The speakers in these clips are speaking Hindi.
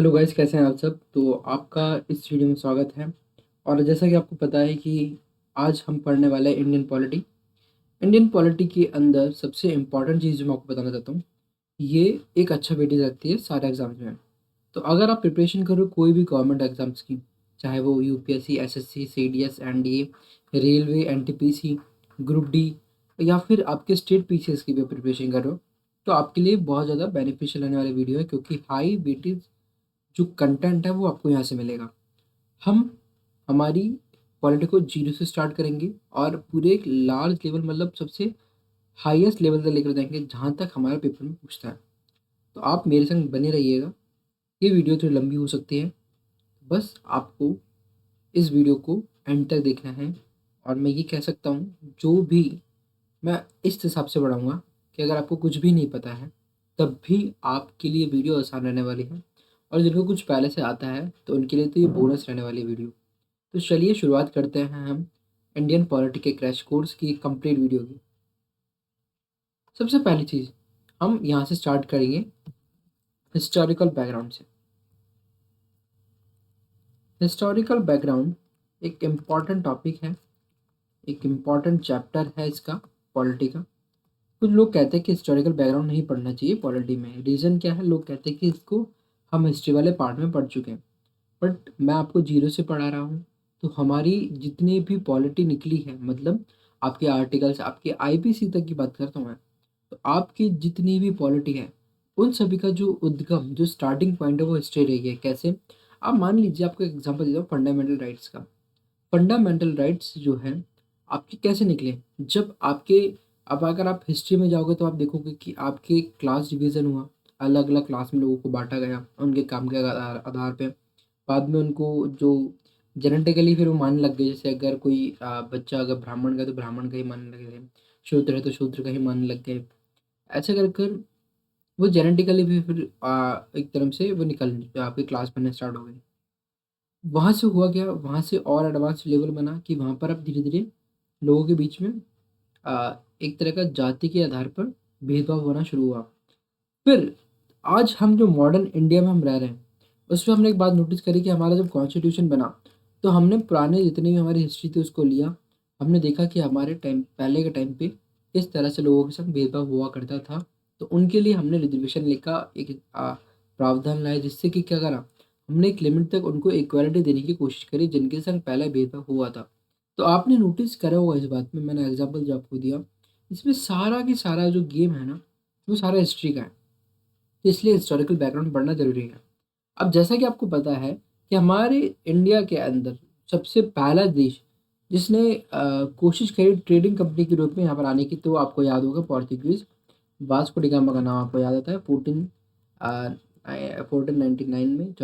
हेलो गाइस, कैसे हैं आप सब। तो आपका इस वीडियो में स्वागत है। और जैसा कि आपको पता है कि आज हम पढ़ने वाले हैं इंडियन पॉलिटी। इंडियन पॉलिटी के अंदर सबसे इम्पोर्टेंट चीज़ जो मैं आपको बताना चाहता हूँ, ये एक अच्छा वेटेज रखती है सारे एग्जाम्स में। तो अगर आप प्रिपरेशन करो कोई भी गवर्नमेंट एग्जाम्स की, चाहे वो UPSC, SSC, CDS, NDA, railway, NTPC, group D, या फिर आपके स्टेट पीसीएस की भी प्रिपरेशन करो, तो आपके लिए बहुत ज़्यादा बेनिफिशियल रहने वाली वीडियो है, क्योंकि हाई वेटेज जो कंटेंट है वो आपको यहाँ से मिलेगा। हम हमारी पॉलिटी को जीरो से स्टार्ट करेंगे और पूरे एक लार्ज लेवल, मतलब सबसे हाईएस्ट लेवल तक लेकर जाएंगे जहाँ तक हमारा पेपर में पूछता है। तो आप मेरे संग बने रहिएगा। ये वीडियो थोड़ी लंबी हो सकती है, बस आपको इस वीडियो को एंड तक देखना है। और मैं ये कह सकता हूँ, जो भी मैं इस हिसाब से बढ़ाऊँगा कि अगर आपको कुछ भी नहीं पता है, तब भी आपके लिए वीडियो आसान रहने वाली है। और जिनको कुछ पहले से आता है तो उनके लिए तो ये बोनस रहने वाली वीडियो। तो चलिए शुरुआत करते हैं हम इंडियन पॉलिटी के क्रैश कोर्स की कंप्लीट वीडियो की। सबसे पहली चीज़, हम यहाँ से स्टार्ट करेंगे हिस्टोरिकल बैकग्राउंड से। हिस्टोरिकल बैकग्राउंड एक इम्पॉर्टेंट टॉपिक है, एक इम्पॉर्टेंट चैप्टर है इसका, पॉलिटी का। कुछ लोग कहते हैं कि हिस्टोरिकल बैकग्राउंड नहीं पढ़ना चाहिए पॉलिटी में। रीज़न क्या है? लोग कहते हैं कि इसको हम हिस्ट्री वाले पार्ट में पढ़ चुके हैं, बट मैं आपको जीरो से पढ़ा रहा हूँ। तो हमारी जितनी भी पॉलिटी निकली है, मतलब आपके आर्टिकल्स, आपके आईपीसी तक की बात करता हूँ मैं, तो आपकी जितनी भी पॉलिटी है, उन सभी का जो उद्गम, जो स्टार्टिंग पॉइंट है, वो हिस्ट्री रही है। कैसे? आप मान लीजिए, आपको एग्जांपल देता हूँ फंडामेंटल राइट्स का। फंडामेंटल राइट्स जो है आपके कैसे निकले, जब आपके, अब अगर आप हिस्ट्री में जाओगे तो आप देखोगे कि आपके क्लास डिवीज़न हुआ, अलग अलग क्लास में लोगों को बांटा गया उनके काम के आधार आधार पे। बाद में उनको जो जेनेटिकली फिर वो मानने लग गए, जैसे अगर कोई बच्चा अगर ब्राह्मण का है तो ब्राह्मण का ही मानने लग गए, शूद्र है तो शूद्र का ही मानने लग गए। ऐसे कर कर वो जेनेटिकली भी फिर एक तरह से वो निकल आपकी क्लास बनना स्टार्ट हो गई। वहाँ से हुआ क्या, वहाँ से और एडवांस लेवल बना कि वहाँ पर अब धीरे धीरे लोगों के बीच में एक तरह का जाति के आधार पर भेदभाव होना शुरू हुआ। फिर आज हम जो मॉडर्न इंडिया में हम रह रहे हैं, उसमें हमने एक बात नोटिस करी कि हमारा जब कॉन्स्टिट्यूशन बना, तो हमने पुराने जितनी भी हमारी हिस्ट्री थी उसको लिया। हमने देखा कि हमारे टाइम, पहले के टाइम पे किस तरह से लोगों के साथ भेदभाव हुआ करता था। तो उनके लिए हमने रिजर्वेशन लेकर एक प्रावधान लाया, जिससे कि क्या करा, हमने एक लिमिट तक उनको इक्वालिटी देने की कोशिश करी जिनके संग पहले भेदभाव हुआ था। तो आपने नोटिस करा होगा इस बात में, मैंने एग्जाम्पल जो आपको दिया, इसमें सारा की सारा जो गेम है ना, वो सारा हिस्ट्री का है। तो इसलिए हिस्टोरिकल बैकग्राउंड पढ़ना जरूरी है। अब जैसा कि आपको पता है कि हमारे इंडिया के अंदर सबसे पहला देश जिसने कोशिश करी ट्रेडिंग कंपनी के रूप में यहाँ पर आने की, तो आपको याद होगा पोर्तुगीज वास्को डी गामा का नाम आपको याद आता है। 1499 में,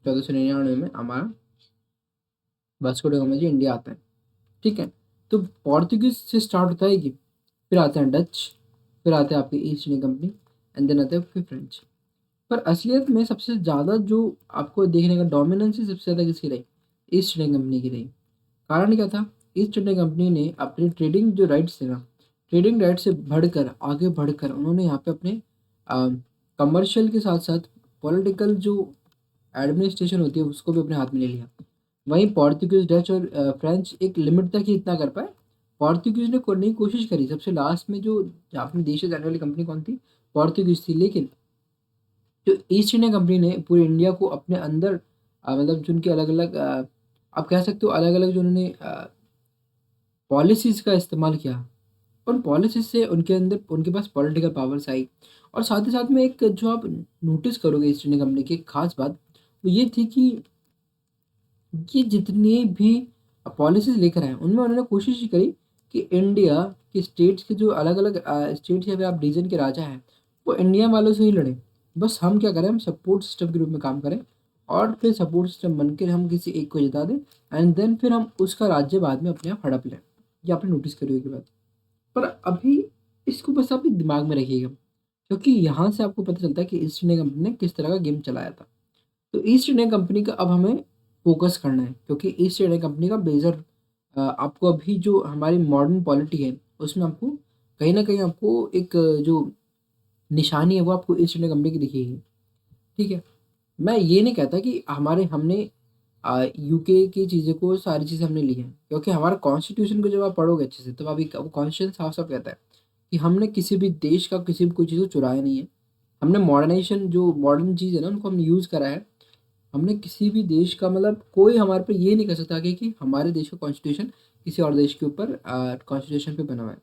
1499 में हमारा वास्को डी गामा जी इंडिया आता है। ठीक है। तो पोर्तुगीज से स्टार्ट होता है कि फिर आते हैं डच, फिर आते हैं आपकी East India Company, and then आते हैं फिर फ्रेंच। पर असलियत में सबसे ज़्यादा जो आपको देखने का डोमिनेंस है, सबसे ज़्यादा किसकी रही? ईस्ट इंडिया कंपनी की रही। कारण क्या था? ईस्ट इंडिया कंपनी ने अपने ट्रेडिंग जो राइट्स थे ना, ट्रेडिंग राइट से बढ़कर, आगे बढ़कर उन्होंने यहाँ पे अपने कमर्शियल के साथ साथ पॉलिटिकल जो एडमिनिस्ट्रेशन होती है उसको भी अपने हाथ में ले लिया। वहीं पोर्तुगीज, डच और फ्रेंच एक लिमिट तक ही इतना कर पाए। पोर्तुगीज ने करने की कोशिश करी, सबसे लास्ट में जो अपने देश से जाने वाली कंपनी कौन थी? पोर्तुगीज थी। लेकिन जो ईस्ट इंडिया कंपनी ने पूरे इंडिया को अपने अंदर मतलब जो उनके अलग अलग, आप कह सकते हो अलग अलग जो उन्होंने पॉलिसीज का इस्तेमाल किया, उन पॉलिसीज से उनके अंदर उनके पास पॉलिटिकल पावर्स आई। और साथ ही साथ में एक जो आप नोटिस करोगे ईस्ट इंडिया कंपनी की एक खास बात, वो ये थी कि ये जितनी भी पॉलिसीज लेकर आए उनमें उन्होंने कोशिश ही करी कि इंडिया के स्टेट्स के जो अलग अलग स्टेट्स या फिर आप रीजन के राजा हैं, वो इंडिया वालों से ही लड़े। बस हम क्या करें, हम सपोर्ट सिस्टम के रूप में काम करें, और फिर सपोर्ट सिस्टम बनकर हम किसी एक को जिता दें, एंड देन फिर हम उसका राज्य बाद में अपने आप हड़प लें। ये आपने नोटिस करी होगी बात। पर अभी इसको बस आप दिमाग में रखिएगा, क्योंकि यहाँ से आपको पता चलता है कि ईस्ट इंडिया कंपनी ने किस तरह का गेम चलाया था। तो ईस्ट इंडिया कंपनी का अब हमें फोकस करना है, क्योंकि ईस्ट इंडिया कंपनी का मेजर आपको अभी जो हमारी मॉडर्न पॉलिटी है उसमें आपको कहीं ना कहीं आपको एक जो निशानी है वो आपको ईस्ट इंडिया कंपनी की दिखेगी। ठीक है। मैं ये नहीं कहता कि हमने यूके की चीज़ें को सारी चीज़ें हमने ली हैं, क्योंकि हमारा कॉन्स्टिट्यूशन को जब आप पढ़ोगे अच्छे से तब अभी कॉन्स्टिट्यूशन साफ साफ कहता है कि हमने किसी भी देश का किसी भी कोई चीज़ को चुराया नहीं है। हमने मॉडर्नाइजेशन जो मॉडर्न चीज़ है ना उनको हमने यूज़ करा है। हमने किसी भी देश का मतलब कोई हमारे पे ये नहीं कर सकता कि हमारे देश का कॉन्स्टिट्यूशन किसी और देश के ऊपर कॉन्स्टिट्यूशन पे बना हुआ है।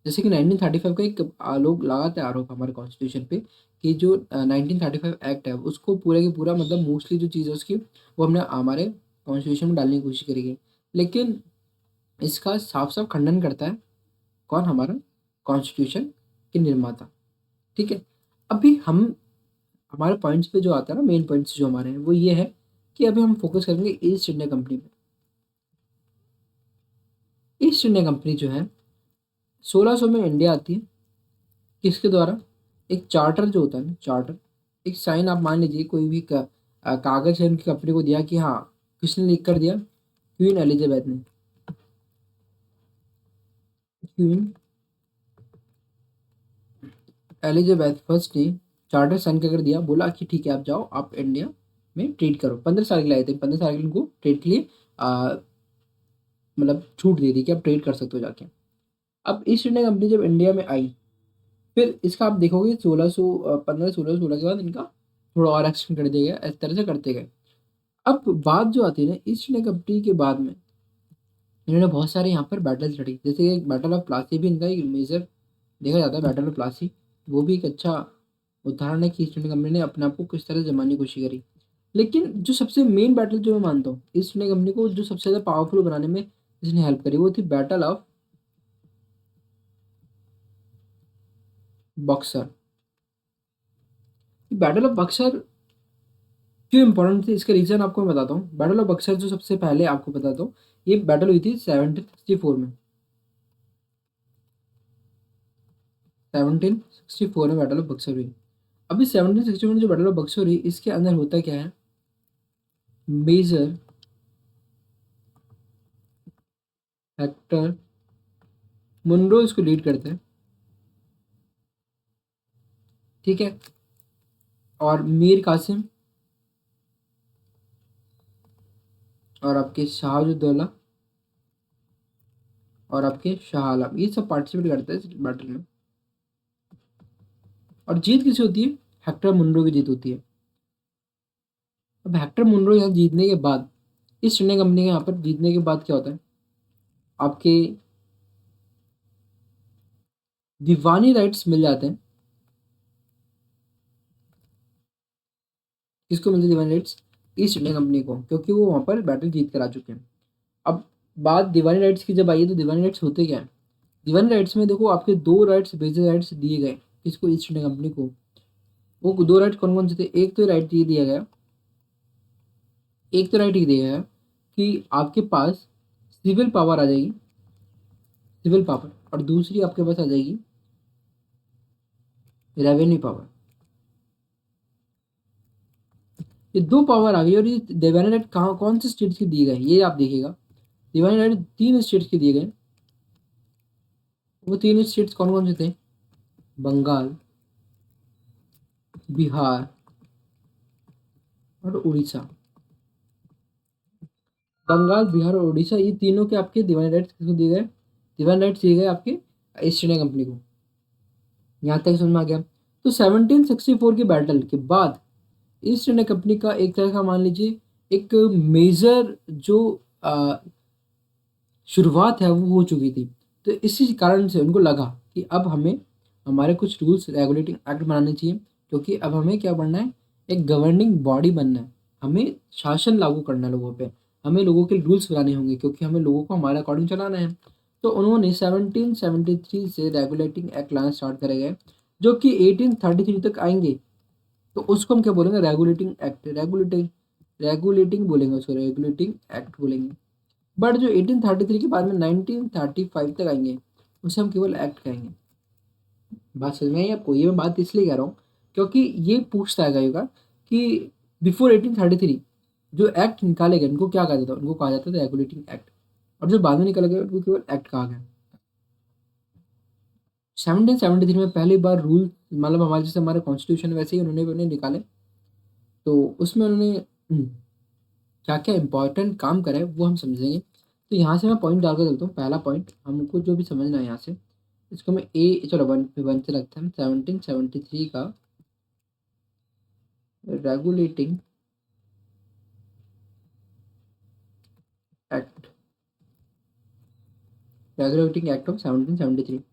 जैसे कि 1935 का एक लोग लगाते हैं आरोप हमारे कॉन्स्टिट्यूशन पे कि जो 1935 एक्ट है उसको पूरे के पूरा मतलब मोस्टली जो चीज़ है उसकी वो हमने हमारे कॉन्स्टिट्यूशन में डालने की कोशिश करी है। लेकिन इसका साफ साफ खंडन करता है कौन? हमारा कॉन्स्टिट्यूशन के निर्माता। ठीक है। अभी हम हमारे पॉइंट्स पे जो आता है ना, मेन पॉइंट्स जो हमारे हैं वो ये है कि अभी हम फोकस करेंगे ईस्ट इंडिया कंपनी पे। ईस्ट इंडिया कंपनी जो है 1600 में इंडिया आती है। किसके द्वारा? एक चार्टर जो होता है ना, चार्टर, एक साइन आप मान लीजिए कोई भी कागज है उनकी कंपनी को दिया कि हाँ, किसने लिख कर दिया? क्वीन एलिजाबेथ ने। क्वीन एलिजाबेथ फर्स्ट ने चार्टर साइन कर दिया, बोला कि ठीक है आप जाओ, आप इंडिया में ट्रेड करो। 15 साल के लिए आए थे, 15 साल के लिए उनको ट्रेड के लिए मतलब छूट दे दी कि आप ट्रेड कर सकते हो जाके। अब ईस्ट इंडिया कंपनी जब इंडिया में आई, फिर इसका आप देखोगे 1616 के बाद इनका थोड़ा और एक्सटेंड कर दिया गया, इस तरह से करते गए। अब बात जो आती है ना ईस्ट इंडिया कंपनी के बाद में, इन्होंने बहुत सारे यहाँ पर बैटल्स लड़ी, जैसे एक बैटल ऑफ प्लासी भी इनका एक मेजर देखा जाता है। बैटल ऑफ प्लासी वो भी एक अच्छा उदाहरण है कि ईस्ट इंडिया कंपनी ने अपने आप को किस तरह से जमाने की कोशिश करी। लेकिन जो सबसे मेन बैटल जो मैं मानता हूँ ईस्ट इंडिया कंपनी को जो सबसे ज़्यादा पावरफुल बनाने में जिसने हेल्प करी वो थी battle of Buxar. Battle of Buxar क्यों इंपॉर्टेंट थी इसका रीजन आपको मैं बताता हूँ। बैटल ऑफ बक्सर जो सबसे पहले आपको बताता हूँ, ये बैटल हुई थी 1764 में। 1764 में बैटल ऑफ बक्सर हुई। अभी 1764 में जो बैटल ऑफ बक्सर हुई इसके अंदर होता क्या है? मेजर हेक्टर मुनरो इसको लीड करते हैं। ठीक है। और मीर कासिम और आपके शाहजुद्दौला और आपके शाह आलम ये सब पार्टिसिपेट करते हैं इस बैटल में। और जीत किसी होती है? हेक्टर मुनरो की जीत होती है। अब हेक्टर मुनरो यहाँ जीतने के बाद, ईस्ट इंडिया कंपनी के यहाँ पर जीतने के बाद क्या होता है? आपके दीवानी राइट्स मिल जाते हैं। किसको मिलते हैं दीवानी राइट्स? ईस्ट इंडिया कंपनी को, क्योंकि वो वहाँ पर बैटल जीत कर आ चुके हैं। अब बात दीवानी राइट्स की जब आई है तो दीवानी राइट्स होते क्या है? दीवानी राइट्स में देखो आपके दो राइट्स, बेसिक राइट्स दिए गए। किसको? ईस्ट इंडिया कंपनी को। वो दो राइट कौन कौन से थे? एक तो राइट ये दिया गया, एक तो राइट ये दिया गया कि आपके पास सिविल पावर आ जाएगी, सिविल पावर, और दूसरी आपके पास आ जाएगी रेवेन्यू पावर। ये दो पावर आ गई। और ये दीवानी राइट कहाँ कौन से स्टेट्स के दिए गए ये आप देखिएगा। दीवानी राइट 3 स्टेट्स के दिए गए। वो 3 स्टेट्स कौन कौन से थे? बंगाल, बिहार और उड़ीसा। बंगाल, बिहार और उड़ीसा ये तीनों के आपके दीवानी राइट्स किसको दिए गए? दीवानी राइट्स दिए गए आपके ईस्ट इंडिया कंपनी को। यहाँ तक समझ में आ गया। तो 1764 की बैटल के बाद ईस्ट इंडिया कंपनी का एक तरह का मान लीजिए एक मेजर जो आ, शुरुआत है वो हो चुकी थी। तो इसी कारण से उनको लगा कि अब हमें हमारे कुछ रूल्स रेगुलेटिंग एक्ट बनाने चाहिए, क्योंकि अब हमें क्या बनना है? एक गवर्निंग बॉडी बनना है। हमें शासन लागू करना है लोगों पे। हमें लोगों के रूल्स बनाने होंगे, क्योंकि हमें लोगों को हमारे अकॉर्डिंग चलाना है। तो उन्होंने 1773 से रेगुलेटिंग एक्ट लाना स्टार्ट करे गए, जो कि 1833 तक आएंगे। तो उसको हम क्या बोलेंगे? Regulating act. रेगुलेटिंग रेगुलेटिंग बोलेंगे उसको, रेगुलेटिंग एक्ट बोलेंगे। बट जो 1833 के बाद में 1935 तक आएंगे उसे हम केवल एक्ट कहेंगे। बात समझ में आई आपको? ये मैं बात इसलिए कह रहा हूँ क्योंकि ये पूछता है कई बार कि बिफोर 1833 जो एक्ट निकाले गए उनको क्या कहा जाता है? उनको कहा जाता था रेगुलेटिंग एक्ट। और जो बाद में निकाला गया उनको केवल एक्ट कहा गया। 1773 में पहली बार रूल मतलब हमारे जैसे हमारे कॉन्स्टिट्यूशन वैसे ही उन्होंने भी उन्हें निकाले। तो उसमें उन्होंने क्या क्या इंपॉर्टेंट काम करा है वो हम समझेंगे। तो यहाँ से मैं पॉइंट डाल कर देता हूँ। पहला पॉइंट हमको जो भी समझना है यहाँ से, इसको मैं ए, चलो वन वन से लगता है। 1773 का regulating act, regulating act of 1773।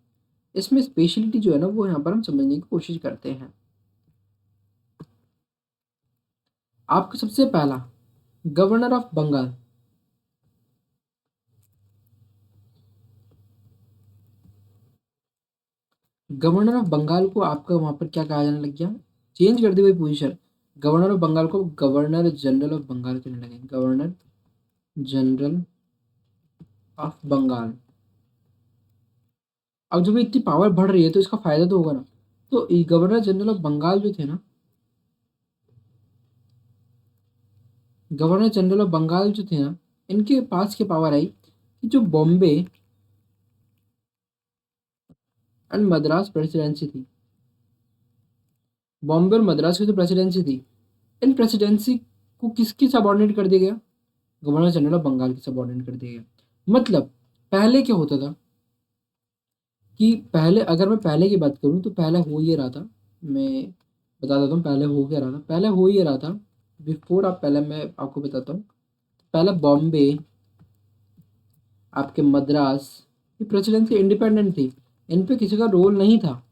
इसमें स्पेशलिटी जो है ना वो यहाँ पर हम समझने की कोशिश करते हैं। आपको सबसे पहला governor of Bengal, governor of Bengal को आपका वहां पर क्या कहा जाने लग गया, चेंज कर दी भाई पोजीशन। गवर्नर ऑफ बंगाल को गवर्नर जनरल ऑफ बंगाल कहने लगे, गवर्नर जनरल ऑफ बंगाल। अब जब इतनी पावर बढ़ रही है तो इसका फायदा तो होगा ना। तो गवर्नर जनरल ऑफ बंगाल जो थे ना, गवर्नर जनरल ऑफ बंगाल जो थे ना, इनके पास की पावर आई कि जो बॉम्बे एंड मद्रास प्रेसिडेंसी थी, बॉम्बे और मद्रास की जो प्रेसिडेंसी थी, इन प्रेसिडेंसी को किसकी सबॉर्डिनेट कर दिया गया, गवर्नर जनरल ऑफ बंगाल की सबॉर्डिनेट कर दिया गया। मतलब पहले क्या होता था कि पहले, अगर मैं पहले की बात करूं तो पहले हो ये रहा था, मैं बता देता हूँ पहले हो क्या रहा था। पहले हो ये रहा था, बिफोर आप, पहले मैं आपको बताता हूँ। पहले बॉम्बे, आपके मद्रास, ये प्रेसिडेंसी इंडिपेंडेंट थी, इन पे किसी का रोल नहीं था।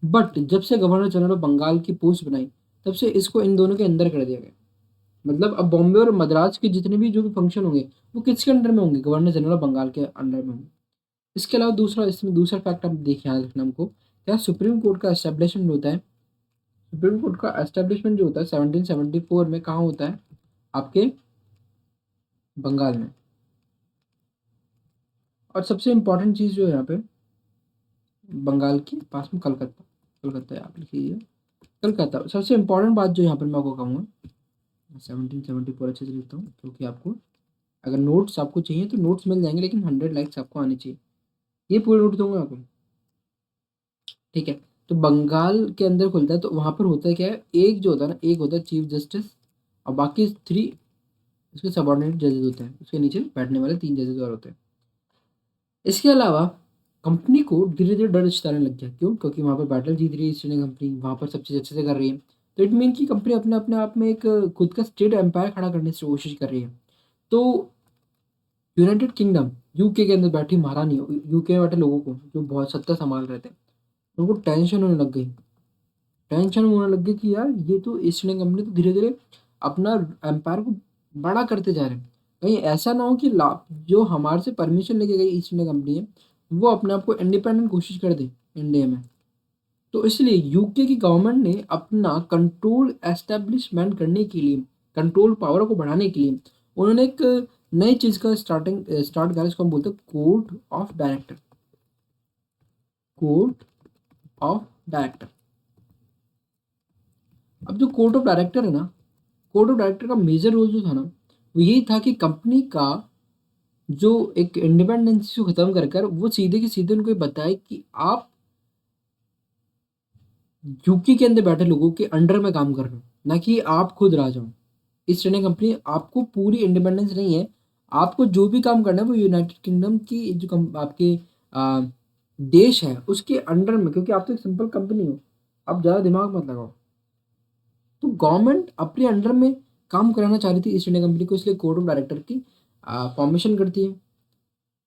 बट जब से गवर्नर जनरल ऑफ बंगाल की पोस्ट बनाई, तब से इसको इन दोनों के अंदर कर दिया गया। मतलब अब बॉम्बे और मद्रास के जितने भी जो भी फंक्शन होंगे वो किसके अंडर में होंगे, गवर्नर जनरल ऑफ बंगाल के अंडर में होंगे। इसके अलावा दूसरा, इसमें दूसरा फैक्ट आप देखिए, याद रखना हमको, क्या सुप्रीम कोर्ट का एस्टेब्लिशमेंट होता है। सुप्रीम कोर्ट का एस्टेब्लिशमेंट जो होता है 1774 में कहाँ होता है, आपके बंगाल में। और सबसे इम्पोर्टेंट चीज़ जो है यहाँ पे, बंगाल के पास में कलकत्ता, कलकत्ता है, आप लिखिए कलकत्ता। सबसे इम्पोर्टेंट बात जो यहाँ पर मैं आपको कहूँगा, 1774 अच्छे से लिखता हूँ क्योंकि आपको अगर नोट्स आपको चाहिए तो नोट्स मिल जाएंगे, लेकिन 100 लाइक्स आपको आनी चाहिए। ये पूरे नोट दूंगा आपको, ठीक है। तो बंगाल के अंदर खुलता है, तो वहाँ पर होता है क्या है, एक जो होता है ना, एक होता है चीफ जस्टिस, और बाकी 3 उसके सबॉर्डिनेट जजेस होते हैं, उसके नीचे बैठने वाले 3 जजेस और होते हैं। इसके अलावा कंपनी को धीरे धीरे डर सताने लग गया, क्यों, क्योंकि वहाँ पर बैटल जीत रही है ईस्ट इंडिया कंपनी, वहाँ पर सब चीज़ अच्छे से कर रही है। तो इट मीन की कंपनी अपने अपने आप में एक खुद का स्टेट एम्पायर खड़ा करने की कोशिश कर रही है। तो यूनाइटेड किंगडम, यूके के अंदर बैठी महारानी, यूके में बैठे लोगों को जो बहुत सत्ता संभाल रहे थे, उनको टेंशन होने लग गई। टेंशन होने लग गई कि यार ये तो ईस्ट इंडिया कंपनी तो धीरे धीरे अपना एम्पायर को बड़ा करते जा रहे हैं। कहीं ऐसा ना हो कि जो हमारे से परमिशन लेके गई ईस्ट इंडिया कंपनी है, वो अपने आप को इंडिपेंडेंट कोशिश कर दे इंडिया में। तो इसलिए यूके की गवर्नमेंट ने अपना कंट्रोल एस्टेब्लिशमेंट करने के लिए, कंट्रोल पावर को बढ़ाने के लिए, उन्होंने एक नई चीज़ का स्टार्ट करा, इसको हम बोलते हैं code of director, code of director. अब जो कोड ऑफ डायरेक्टर है ना, कोड ऑफ डायरेक्टर का मेजर रोल जो था ना, वो यही था कि कंपनी का जो एक इंडिपेंडेंस को खत्म कर कर वो सीधे के सीधे उनको ये बताए कि आप यूके के अंदर बैठे लोगों के अंडर में काम कर रहे हो, ना कि आप खुद राजा हो। ईस्ट इंडिया कंपनी आपको पूरी इंडिपेंडेंस नहीं है, आपको जो भी काम करना है वो यूनाइटेड किंगडम की जो आपके आ, देश है उसके अंडर में, क्योंकि आप तो एक सिंपल कंपनी हो, आप ज़्यादा दिमाग मत लगाओ। तो गवर्नमेंट अपने अंडर में काम कराना चाह रही थी ईस्ट इंडिया कंपनी को, इसलिए कोड ऑफ डायरेक्टर की फॉर्मेशन करती है।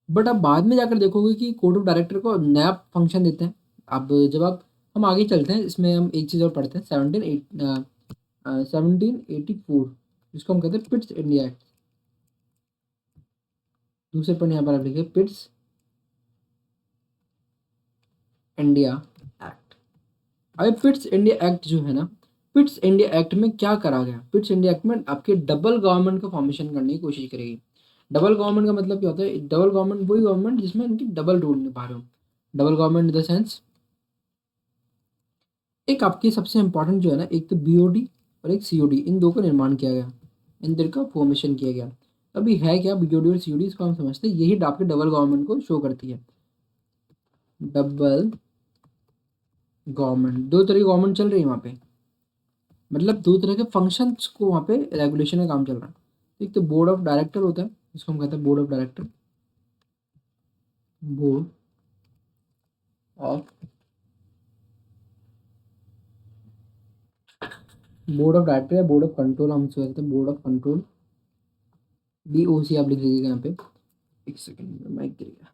बट आप बाद में जाकर देखोगे कि कोड ऑफ डायरेक्टर को नया फंक्शन देते हैं। अब जब आप, हम आगे चलते हैं, इसमें हम एक चीज़ और पढ़ते हैं, 1784, जिसको हम कहते हैं पिट्स इंडिया एक्ट। दूसरे पर यहाँ पर आप लिखिए पिट्स इंडिया एक्ट। अब पिट्स इंडिया एक्ट जो है ना, पिट्स इंडिया एक्ट में क्या करा गया, पिट्स इंडिया एक्ट में आपके डबल गवर्नमेंट का फॉर्मेशन करने की कोशिश करेगी। डबल गवर्नमेंट का मतलब क्या होता है, डबल गवर्नमेंट वही गवर्नमेंट जिसमें इनकी डबल रोल निभा रहे हो। Double government in the sense, एक आपकी सबसे इंपॉर्टेंट जो है ना, एक तो बीओडी और एक सीओडी, इन दो का निर्माण किया गया, इन दो का फॉर्मेशन किया गया। अभी है क्या बीओडी और सीओडी, इसको हम समझते हैं, यही आपके डबल गवर्नमेंट को शो करती है। डबल गवर्नमेंट, दो तरह की गवर्नमेंट चल रही है वहाँ पे, मतलब दो तरह के फंक्शंस को वहाँ पे रेगुलेशन का काम चल रहा है। एक तो बोर्ड ऑफ डायरेक्टर होता है, जिसको हम कहते हैं board of director, board of board of director या बोर्ड ऑफ कंट्रोल, हम इसको कहते हैं बोर्ड ऑफ कंट्रोल, BOC आप लिख लीजिएगा यहाँ पे। एक सेकंड में माइक गिरेगा।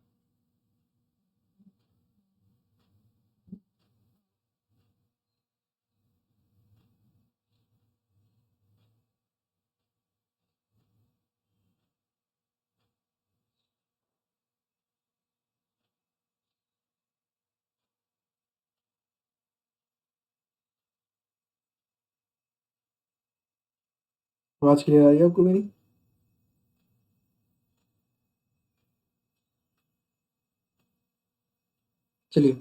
आवाज क्लियर आ रही है आपको मेरी? चलिए,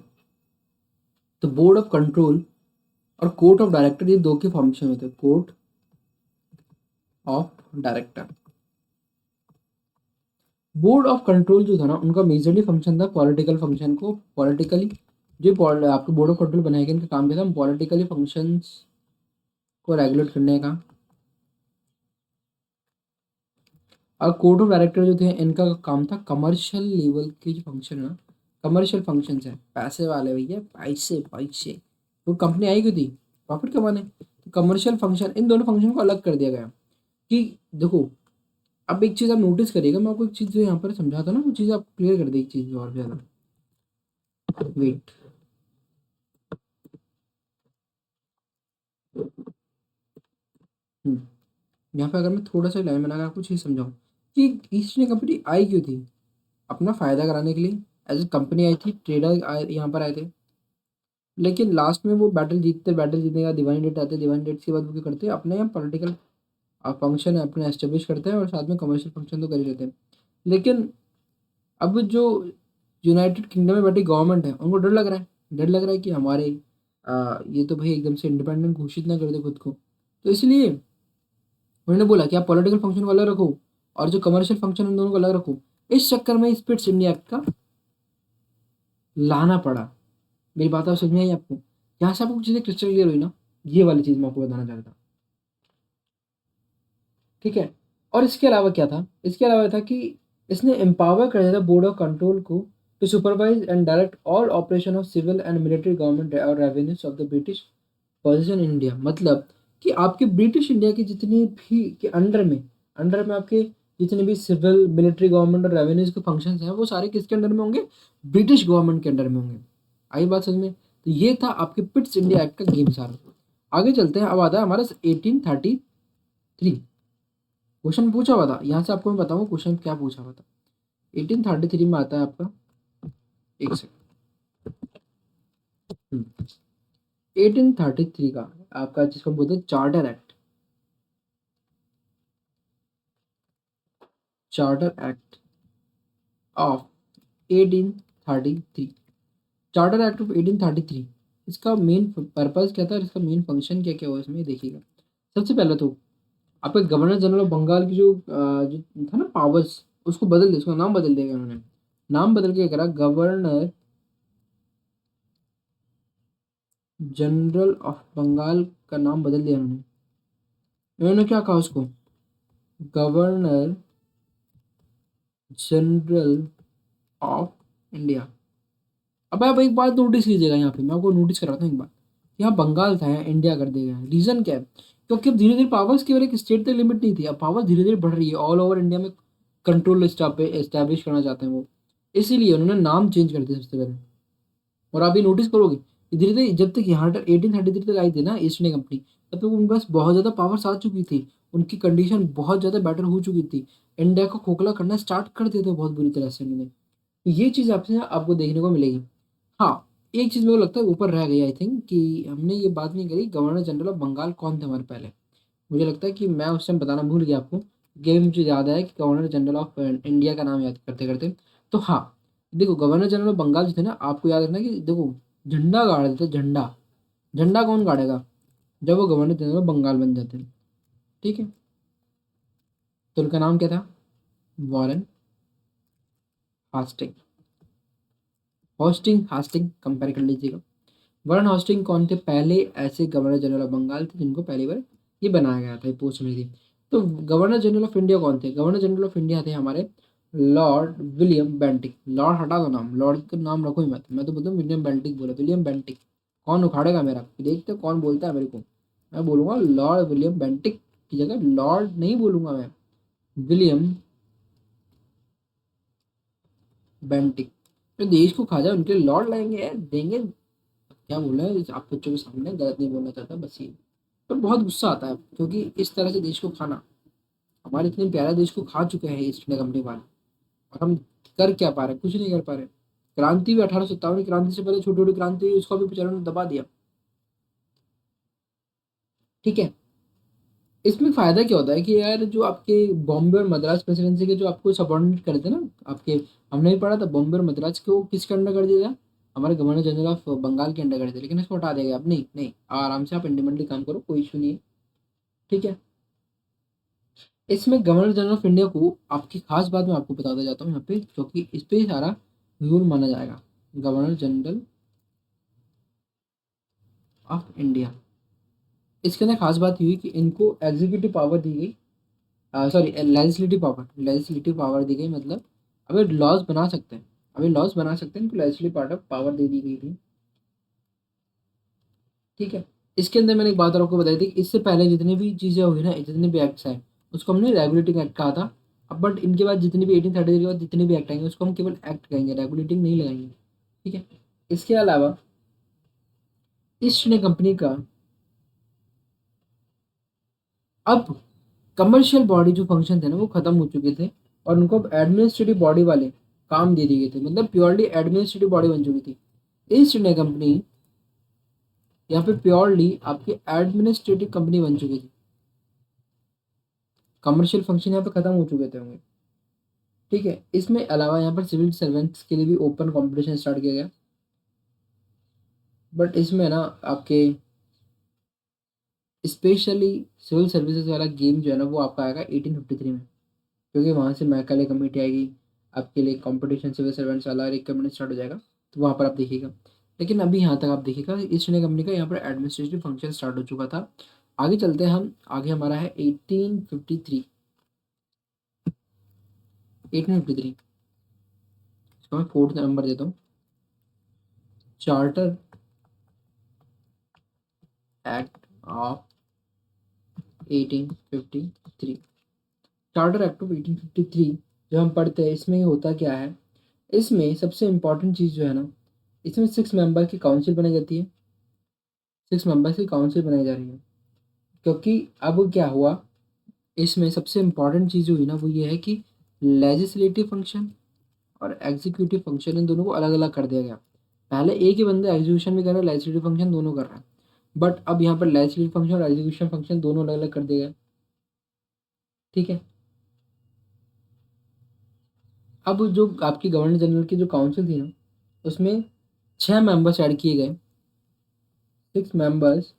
तो बोर्ड ऑफ कंट्रोल और कोर्ट ऑफ डायरेक्टर ये दो के फंक्शन होते हैं। Court of director, board of control जो था ना, उनका मेजरली फंक्शन था पॉलिटिकल फंक्शन को पॉलिटिकली, आपके बोर्ड ऑफ कंट्रोल बनाए गए, इनका काम क्या था, पॉलिटिकली फंक्शंस को रेगुलेट करने का। और कोर्ट ऑफ डायरेक्टर जो थे, इनका काम था कमर्शियल लेवल के जो फंक्शन है ना, कमर्शियल फंक्शंस हैं, पैसे वाले भैया, पैसे पैसे। तो कंपनी आई क्यों थी? प्रॉफिट कमाने। तो कमर्शियल फंक्शन, इन दोनों फंक्शन को अलग कर दिया गया कि देखो, अब एक चीज़ आप नोटिस करिएगा, मैं आपको एक चीज़ जो यहाँ पर समझाता ना, वो चीज़ आप क्लियर कर दी, एक चीज़ और ज़्यादा। वेट, यहाँ पे अगर मैं थोड़ा सा लाइन बनाकर आपको चीज़ समझाऊँ कि ईस्ट इंडिया कंपनी आई क्यों थी, अपना फ़ायदा कराने के लिए। एज ए कंपनी आई थी, ट्रेडर यहाँ पर आए थे, लेकिन लास्ट में वो बैटल जीतने का दिवानी डेट आते हैं, दिवानी डेट के बाद वो क्या करते हैं, अपने यहाँ पॉलिटिकल फंक्शन अपने एस्टेब्लिश करते हैं और साथ में कमर्शियल फंक्शन तो कर ही लेते हैं। लेकिन अब जो यूनाइटेड किंगडम में बैठी गवर्नमेंट है, उनको डर लग रहा है, डर लग रहा है कि हमारे ये तो भाई एकदम से इंडिपेंडेंट घोषित ना कर दे खुद को। तो इसलिए उन्होंने बोला कि आप पॉलिटिकल फंक्शन को अलग रखो और जो कमर्शियल फंक्शन उन दोनों को अलग रखो। इस चक्कर में स्पिट्स इंडिया एक्ट का लाना पड़ा। मेरी बात आप समझ में आई आपको? यहाँ से आपको चीज़ें क्रिस्टल क्लियर हुई ना? ये वाली चीज़ मैं आपको बताना चाहता था। ठीक है। और इसके अलावा क्या था, इसके अलावा था कि इसने एम्पावर कर दिया था बोर्ड ऑफ कंट्रोल को to supervise and direct all operation of civil and military government और revenues of the British position in India. मतलब कि आपके ब्रिटिश इंडिया की जितनी भी के अंडर में आपके जितने भी सिविल मिलिट्री गवर्नमेंट और रेवेन्यूज के फंक्शंस हैं, वो सारे किसके अंडर में होंगे? ब्रिटिश गवर्नमेंट के अंडर में होंगे। आई बात समझ में? तो ये था आपके पिट्स इंडिया एक्ट का गेम सारा। आगे चलते हैं, अब आता है हमारा 1833। क्वेश्चन पूछा हुआ था, यहाँ से आपको मैं बताऊँ क्वेश्चन क्या पूछा हुआ था। 1833 में आता है आपका, एक सेकंड, 1833 का आपका जिसको बोलते हैं charter act, charter act of 1833, charter act of 1833। इसका मेन पर्पस क्या था और इसका मेन फंक्शन क्या क्या हुआ इसमें देखिएगा। सबसे पहले तो आपका गवर्नर जनरल ऑफ बंगाल की जो था ना पावर्स, उसको बदल दिया, उसका नाम बदल दिया गया उन्होंने। नाम बदल के क्या करा, गवर्नर जनरल ऑफ बंगाल का नाम बदल दिया उन्होंने। उन्होंने क्या कहा उसको, गवर्नर जनरल ऑफ इंडिया। अब आप एक बात नोटिस कीजिएगा, यहाँ पे मैं आपको नोटिस कराता हूँ एक बात। यहाँ बंगाल था, यहाँ इंडिया कर दिया गया। रीजन क्या है? क्योंकि अब धीरे धीरे पावर्स केवल एक स्टेट तक लिमिट नहीं थी, अब पावर धीरे धीरे बढ़ रही है, ऑल ओवर इंडिया में कंट्रोल एस्टैब्लिश करना चाहते हैं वो। इसीलिए उन्होंने नाम चेंज कर दिया सबसे पहले। और आप ये नोटिस करोगे कि धीरे धीरे जब तक यहाँ तक 1833 तक आई थी ना ईस्ट इंडिया कंपनी, तब तक उनके पास बहुत ज़्यादा पावर्स आ चुकी थी, उनकी कंडीशन बहुत ज़्यादा बेटर हो चुकी थी। इंडिया को खोखला करना स्टार्ट कर दिया था बहुत बुरी तरह से उन्होंने। तो ये चीज़ आपसे आपको देखने को मिलेगी। हाँ, एक चीज़ मेरे को लगता है ऊपर रह गई, आई थिंक, कि हमने ये बात नहीं करी गवर्नर जनरल ऑफ बंगाल कौन थे हमारे पहले। मुझे लगता है कि मैं उस टाइम बताना भूल गया आपको। ये मुझे याद आया कि गवर्नर जनरल ऑफ इंडिया का नाम याद करते करते। तो हाँ, देखो गवर्नर जनरल ऑफ बंगाल जो थे ना, आपको याद रखना कि देखो झंडा गाड़ देते, झंडा। झंडा कौन गाड़ेगा? जब वो गवर्नर जनरल ऑफ बंगाल बन जाते हैं। ठीक है। तो उनका नाम क्या था? Warren Hastings. Hosting Hastings compare कर लीजिएगा। वारन हॉस्टिंग कौन थे? पहले ऐसे गवर्नर जनरल ऑफ बंगाल थे जिनको पहली बार ये बनाया गया था, ये पोस्ट मिली थी। तो गवर्नर जनरल ऑफ इंडिया कौन थे? गवर्नर जनरल ऑफ इंडिया थे हमारे लॉर्ड विलियम बेंटिक। लॉर्ड हटा दो नाम, लॉर्ड का नाम रखो ही मत, मैं तो बोलता हूँ विलियम बेंटिक बोला, विलियम बेंटिक। कौन उखाड़ेगा मेरा? देखते हो कौन बोलता है मेरे को। मैं बोलूंगा लॉर्ड विलियम बेंटिक की जगह लॉर्ड नहीं बोलूंगा मैं, विलियम बेंटिक। तो देश को खा जाए उनके लिए लॉर्ड लाएंगे यार, देंगे। क्या बोला है आप बच्चों के सामने, गलत नहीं बोलना चाहता बस ये। पर बहुत गुस्सा आता है क्योंकि इस तरह से देश को खाना, हमारे इतने प्यारे देश को खा चुके हैं ईस्ट इंडिया कंपनी वाले, और हम कर क्या पा रहे? कुछ नहीं कर पा रहे। क्रांति भी 1857 की क्रांति से पहले छोटी छोटी क्रांति हुई, उसको भी बेचारों ने दबा दिया। ठीक है। इसमें फायदा क्या होता है कि यार जो आपके बॉम्बे और मद्रास प्रेसिडेंसी के जो आपको सबॉर्डिनेट कर थे ना आपके, हमने भी पढ़ा था बॉम्बे और मद्रास को किसके अंडर कर दिया था? हमारे गवर्नर जनरल ऑफ बंगाल के अंडर कर दिया, लेकिन इसको हटा देगा अब। नहीं नहीं, आराम से आप इंडिपेंडेंटली काम करो, कोई इशू नहीं है। ठीक है। इसमें गवर्नर जनरल ऑफ इंडिया को आपकी खास बात मैं आपको बताता जाता हूँ यहाँ पे, क्योंकि इस पे सारा रूल माना जाएगा। गवर्नर जनरल ऑफ इंडिया, इसके अंदर खास बात ये हुई कि इनको एग्जीक्यूटिव पावर दी गई, सॉरी लेजिस्लेटिव पावर दी गई, मतलब अब ये लॉज बना सकते हैं। अभी लॉज बना सकते हैं, इनको लेजिस्लेटिव पावर दे दी गई थी। ठीक है। इसके अंदर मैंने एक बात और आपको बताई थी कि इससे पहले जितनी भी चीज़ें हुई ना, जितने भी एक्ट्स आए, उसको हमने रेगुलेटिंग एक्ट कहा था। अब बट इनके बाद जितनी भी 1833 के बाद जितने भी एक्ट आएंगे उसको हम केवल एक्ट कहेंगे, रेगुलेटिंग नहीं लगाएंगे। ठीक है। इसके अलावा ईस्ट इंडिया कंपनी का अब कमर्शियल बॉडी जो फंक्शन थे ना वो खत्म हो चुके थे, और उनको अब एडमिनिस्ट्रेटिव बॉडी वाले काम दे दिए गए थे, मतलब प्योरली एडमिनिस्ट्रेटिव बॉडी बन चुकी थी ईस्ट इंडिया कंपनी। यहाँ पे प्योरली आपकी एडमिनिस्ट्रेटिव कंपनी बन चुकी थी, कमर्शियल फंक्शन यहाँ पे खत्म हो चुके थे होंगे। ठीक है। इसमें अलावा यहाँ पर सिविल सर्वेंट्स के लिए भी ओपन कंपटीशन स्टार्ट किया गया, बट इसमें ना आपके स्पेशली सिविल सर्विसेज वाला गेम जो है ना वो आपका आएगा 1853 में, क्योंकि वहाँ से मैकाले कमेटी आएगी, आपके लिए कंपटीशन सिविल सर्वेंट्स वाला रिक्रूटमेंट स्टार्ट हो जाएगा, तो वहाँ पर आप देखिएगा। लेकिन अभी यहाँ तक आप देखिएगा ईस्ट इंडिया कंपनी का यहाँ पर एडमिनिस्ट्रेटिव फंक्शन स्टार्ट हो चुका था। आगे चलते हैं हम, आगे हमारा है 1853। 1853, इसको मैं फोर्थ नंबर देता हूँ। Charter act of 1853। Charter act of 1853 जो हम पढ़ते हैं, इसमें होता क्या है? इसमें सबसे इम्पोर्टेंट चीज़ जो है ना, इसमें 6 मेंबर की काउंसिल बनाई जाती है। 6 मेंबर्स की काउंसिल बनाई जा रही है, क्योंकि अब क्या हुआ, इसमें सबसे इम्पोर्टेंट चीज़ जो हुई ना वो ये है कि लेजिस्लेटिव फंक्शन और एग्जीक्यूटिव फंक्शन इन दोनों को अलग अलग कर दिया गया। पहले एक ही बंदा एग्जीक्यूशन भी कर रहा है, लेजिस्लेटिव फंक्शन दोनों कर रहा है, बट अब यहाँ पर लेजिस्लेटिव फंक्शन और एग्जीक्यूशन फंक्शन दोनों अलग अलग कर दिए गए। ठीक है। अब जो आपकी गवर्नर जनरल की जो काउंसिल थी ना, उसमें 6 मेंबर्स ऐड किए गए। 6 मेंबर्स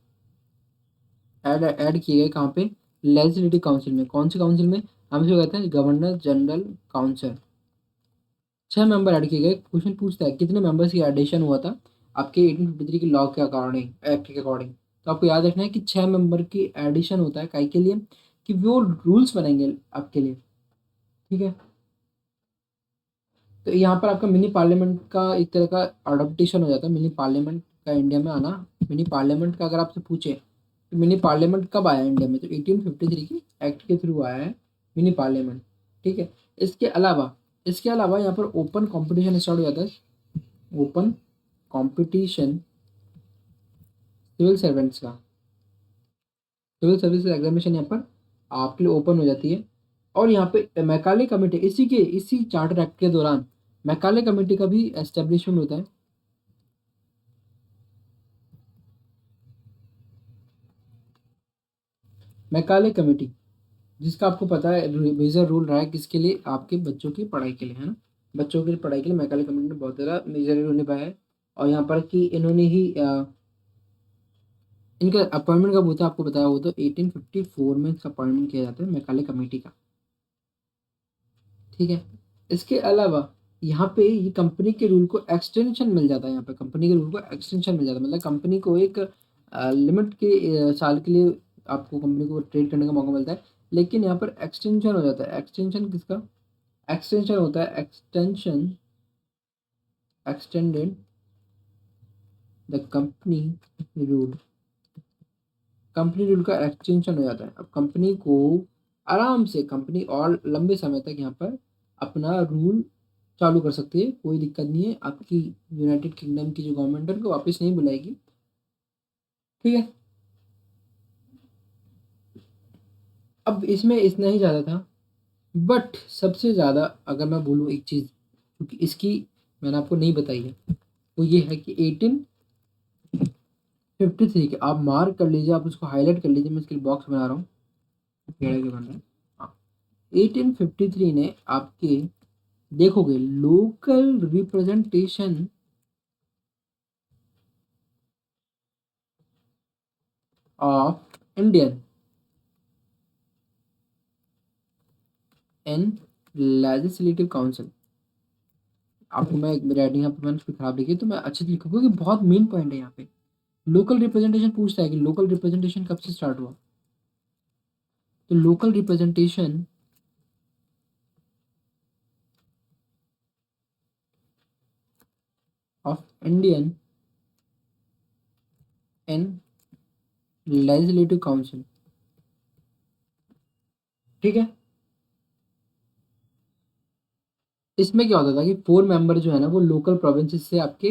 ऐड किए गए कहाँ पे? लेजिस्लेटिव काउंसिल में। कौन सी काउंसिल में? हम इसको कहते हैं governor general council. 6 member add किए गए। क्वेश्चन पूछता है कितने मेंबर्स की एडिशन हुआ था आपके 1853 के लॉ के अकॉर्डिंग, एक्ट के अकॉर्डिंग? तो आपको याद रखना है कि 6 मेंबर की एडिशन होता है काहे के लिए? कि वो रूल्स बनेंगे आपके लिए। ठीक है। तो यहाँ पर आपका मिनी पार्लियामेंट का एक तरह का अडोप्टेशन हो जाता है, मिनी पार्लियामेंट का इंडिया में आना। मिनी पार्लियामेंट का अगर आपसे पूछे तो मिनी पार्लियामेंट कब आया इंडिया में, तो 1853 की एक्ट के थ्रू आया है मिनी पार्लियामेंट। ठीक है। इसके अलावा यहाँ पर ओपन कंपटीशन स्टार्ट हो जाता है, ओपन कंपटीशन सिविल सर्वेंट्स का। सिविल सर्विस एग्जामिनेशन यहाँ पर आपके लिए ओपन हो जाती है। और यहाँ पे मैकाले कमेटी, इसी चार्टर एक्ट के दौरान मैकाले कमेटी का भी एस्टेब्लिशमेंट होता है। मैकाले कमेटी, जिसका आपको पता है मेजर रोल रहा है किसके लिए? आपके बच्चों की पढ़ाई के लिए, है ना। बच्चों की पढ़ाई के लिए मैकाले कमेटी ने बहुत ज़्यादा मेजर रोल निभाया है। और यहाँ पर कि इन्होंने ही इनका अपॉइंटमेंट कब होता है आपको बताया हो, तो 1854 में इसका अपॉइंटमेंट किया जाता है मैकाले कमेटी का। ठीक है। इसके अलावा यहाँ पे ये कंपनी के रूल को एक्सटेंशन मिल जाता है, यहाँ पे कंपनी के रूल को एक्सटेंशन मिल जाता है, मतलब कंपनी को एक लिमिट के साल के लिए आपको कंपनी को ट्रेड करने का मौका मिलता है। लेकिन यहाँ पर एक्सटेंशन हो जाता है। एक्सटेंशन किसका? एक्सटेंशन होता है, extension, extended the rule company rule का एक्सटेंशन हो जाता है। अब कंपनी को आराम से, कंपनी और लंबे समय तक यहाँ पर अपना रूल चालू कर सकती है, कोई दिक्कत नहीं है। आपकी यूनाइटेड किंगडम की जो गवर्नमेंट है उनको वापस नहीं बुलाएगी, ठीक है। अब इसमें इतना ही ज़्यादा था, बट सबसे ज़्यादा अगर मैं बोलूँ एक चीज़, क्योंकि इसकी मैंने आपको नहीं बताई है, वो ये है कि 1853 के, आप मार्क कर लीजिए, आप उसको हाईलाइट कर लीजिए, मैं इसके लिए बॉक्स बना रहा हूँ, टेढ़े के बन रहे हैं। हाँ, 1853 ने आपके, देखोगे, local representation of Indian in legislative council. आपको मैं मेरी राइटिंग यहाँ पे मैंने उसकी खराब लिखी है, तो मैं अच्छे से लिखूंगा क्योंकि बहुत मेन पॉइंट है यहाँ पे। लोकल रिप्रेजेंटेशन पूछता है कि लोकल रिप्रेजेंटेशन कब से स्टार्ट हुआ, तो local representation of Indian in legislative council, ठीक है। इसमें क्या होता था कि 4 मेंबर जो है ना वो लोकल प्रोविंसेस से आपके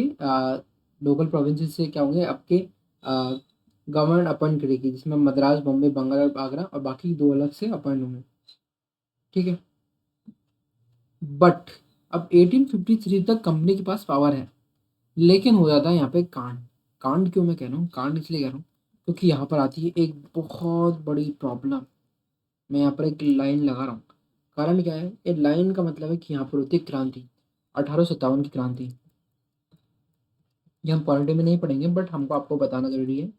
लोकल प्रोविंसेस से क्या होंगे, आपके गवर्नमेंट अपॉइंट करेगी, जिसमें मद्रास, बॉम्बे, बंगाल और आगरा, और बाकी 2 अलग से अपॉइंट होंगे, ठीक है। बट अब 1853 तक कंपनी के पास पावर है, लेकिन हो जाता है यहाँ पे कांड। कांड क्यों मैं कह रहा हूँ, कांड इसलिए कह रहा हूँ क्योंकि यहाँ पर आती है एक बहुत बड़ी प्रॉब्लम। मैं यहाँ पर एक लाइन लगा रहा हूँ, कारण क्या है, ये लाइन का मतलब है कि यहाँ पर होती है क्रांति, 1857 की क्रांति। ये हम पॉलिटी में नहीं पढ़ेंगे, बट हमको आपको बताना जरूरी है।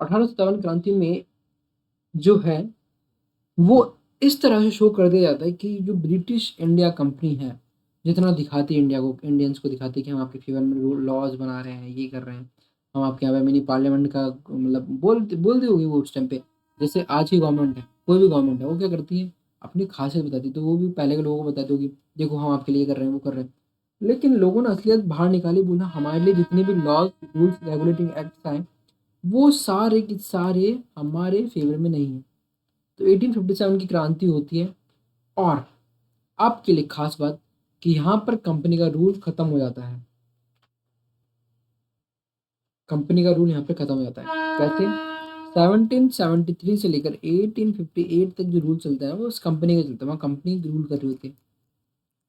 1857 क्रांति में जो है वो इस तरह से शो कर दिया जाता है कि जो ब्रिटिश इंडिया कंपनी है, जितना दिखाती है इंडिया को, इंडियंस को दिखाती है कि हम आपके फेवर में लॉज बना रहे हैं, ये कर रहे हैं, हम आपके यहाँ पे मिनी पार्लियामेंट का मतलब बोलती होगी वो उस टाइम पे। जैसे आज की गवर्नमेंट है, कोई भी गवर्नमेंट है, वो क्या करती है, अपनी खासियत बताती है, तो वो भी पहले के लोगों को बताती होगी, देखो हम आपके लिए कर रहे हैं, वो कर रहे हैं। लेकिन लोगों ने असलियत बाहर निकाली, बोला हमारे लिए जितने भी लॉज, रूल्स, रेगुलेटिंग एक्ट्स आए, वो सारे के सारे हमारे फेवर में नहीं है। तो 1857 की क्रांति होती है, और आपके लिए खास बात कि यहाँ पर कंपनी का रूल खत्म हो जाता है। कंपनी का रूल यहाँ पे खत्म हो जाता है, कैसे? 1773 से लेकर 1858 तक जो रूल चलता है वो उस कंपनी का चलता है, वहाँ कंपनी रूल कर रही होती है।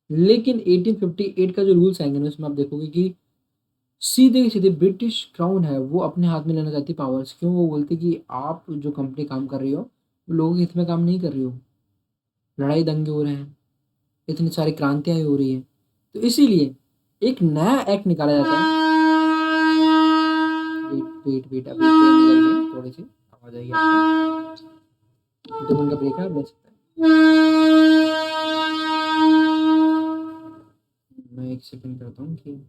लेकिन 1858 का जो रूल्स आएंगे ना, उसमें आप देखोगे कि सीधे सीधे ब्रिटिश क्राउन है वो अपने हाथ में लेना चाहती पावर्स। क्यों? वो बोलती कि आप जो कंपनी काम कर रही हो वो लोगों के हित में काम नहीं कर रही हो, लड़ाई दंगे हो रहे हैं, इतनी सारी क्रांतियां हो रही हैं, तो इसीलिए एक नया एक्ट निकाला जाता है। वेट वेट वेट, अभी ट्रेन निकल गई, थोड़ी सी आवाज आएगी आपको, 2 मिनट का ब्रेक है, आप ले सकते हैं। मैं 1 सेकंड करता हूँ कि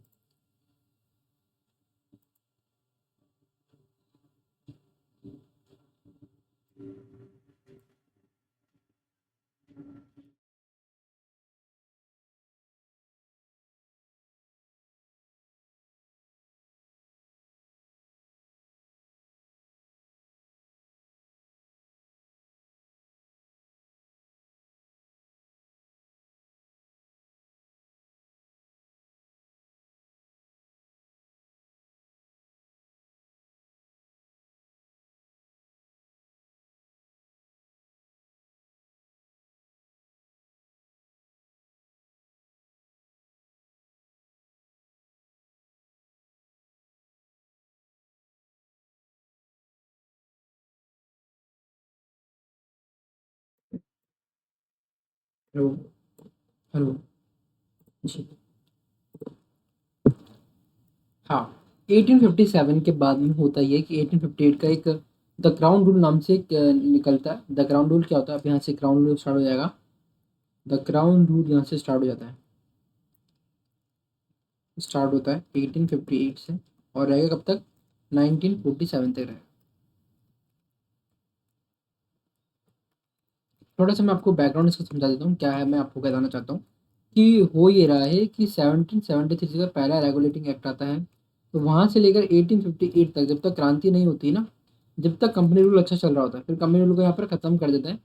हेलो, हेलो जी, हाँ। 1857 के बाद में होता ये है कि 1858 का एक द क्राउन रूल नाम से एक निकलता है। द क्राउन रूल क्या होता है? अब यहाँ से क्राउन रूल स्टार्ट हो जाएगा। द क्राउन रूल यहाँ से स्टार्ट हो जाता है। स्टार्ट होता है 1858 से और रहेगा कब तक, 1947 तक रहेगा। थोड़ा सा मैं आपको बैकग्राउंड इसका समझा देता हूँ क्या है, मैं आपको बताना चाहता हूँ कि हो ये रहा है कि 1773 का पहला रेगुलेटिंग एक्ट आता है, तो वहाँ से लेकर 1858 तक जब तक क्रांति नहीं होती ना, जब तक कंपनी रूल अच्छा चल रहा होता है, फिर कंपनी रूल को यहाँ पर ख़त्म कर देता है।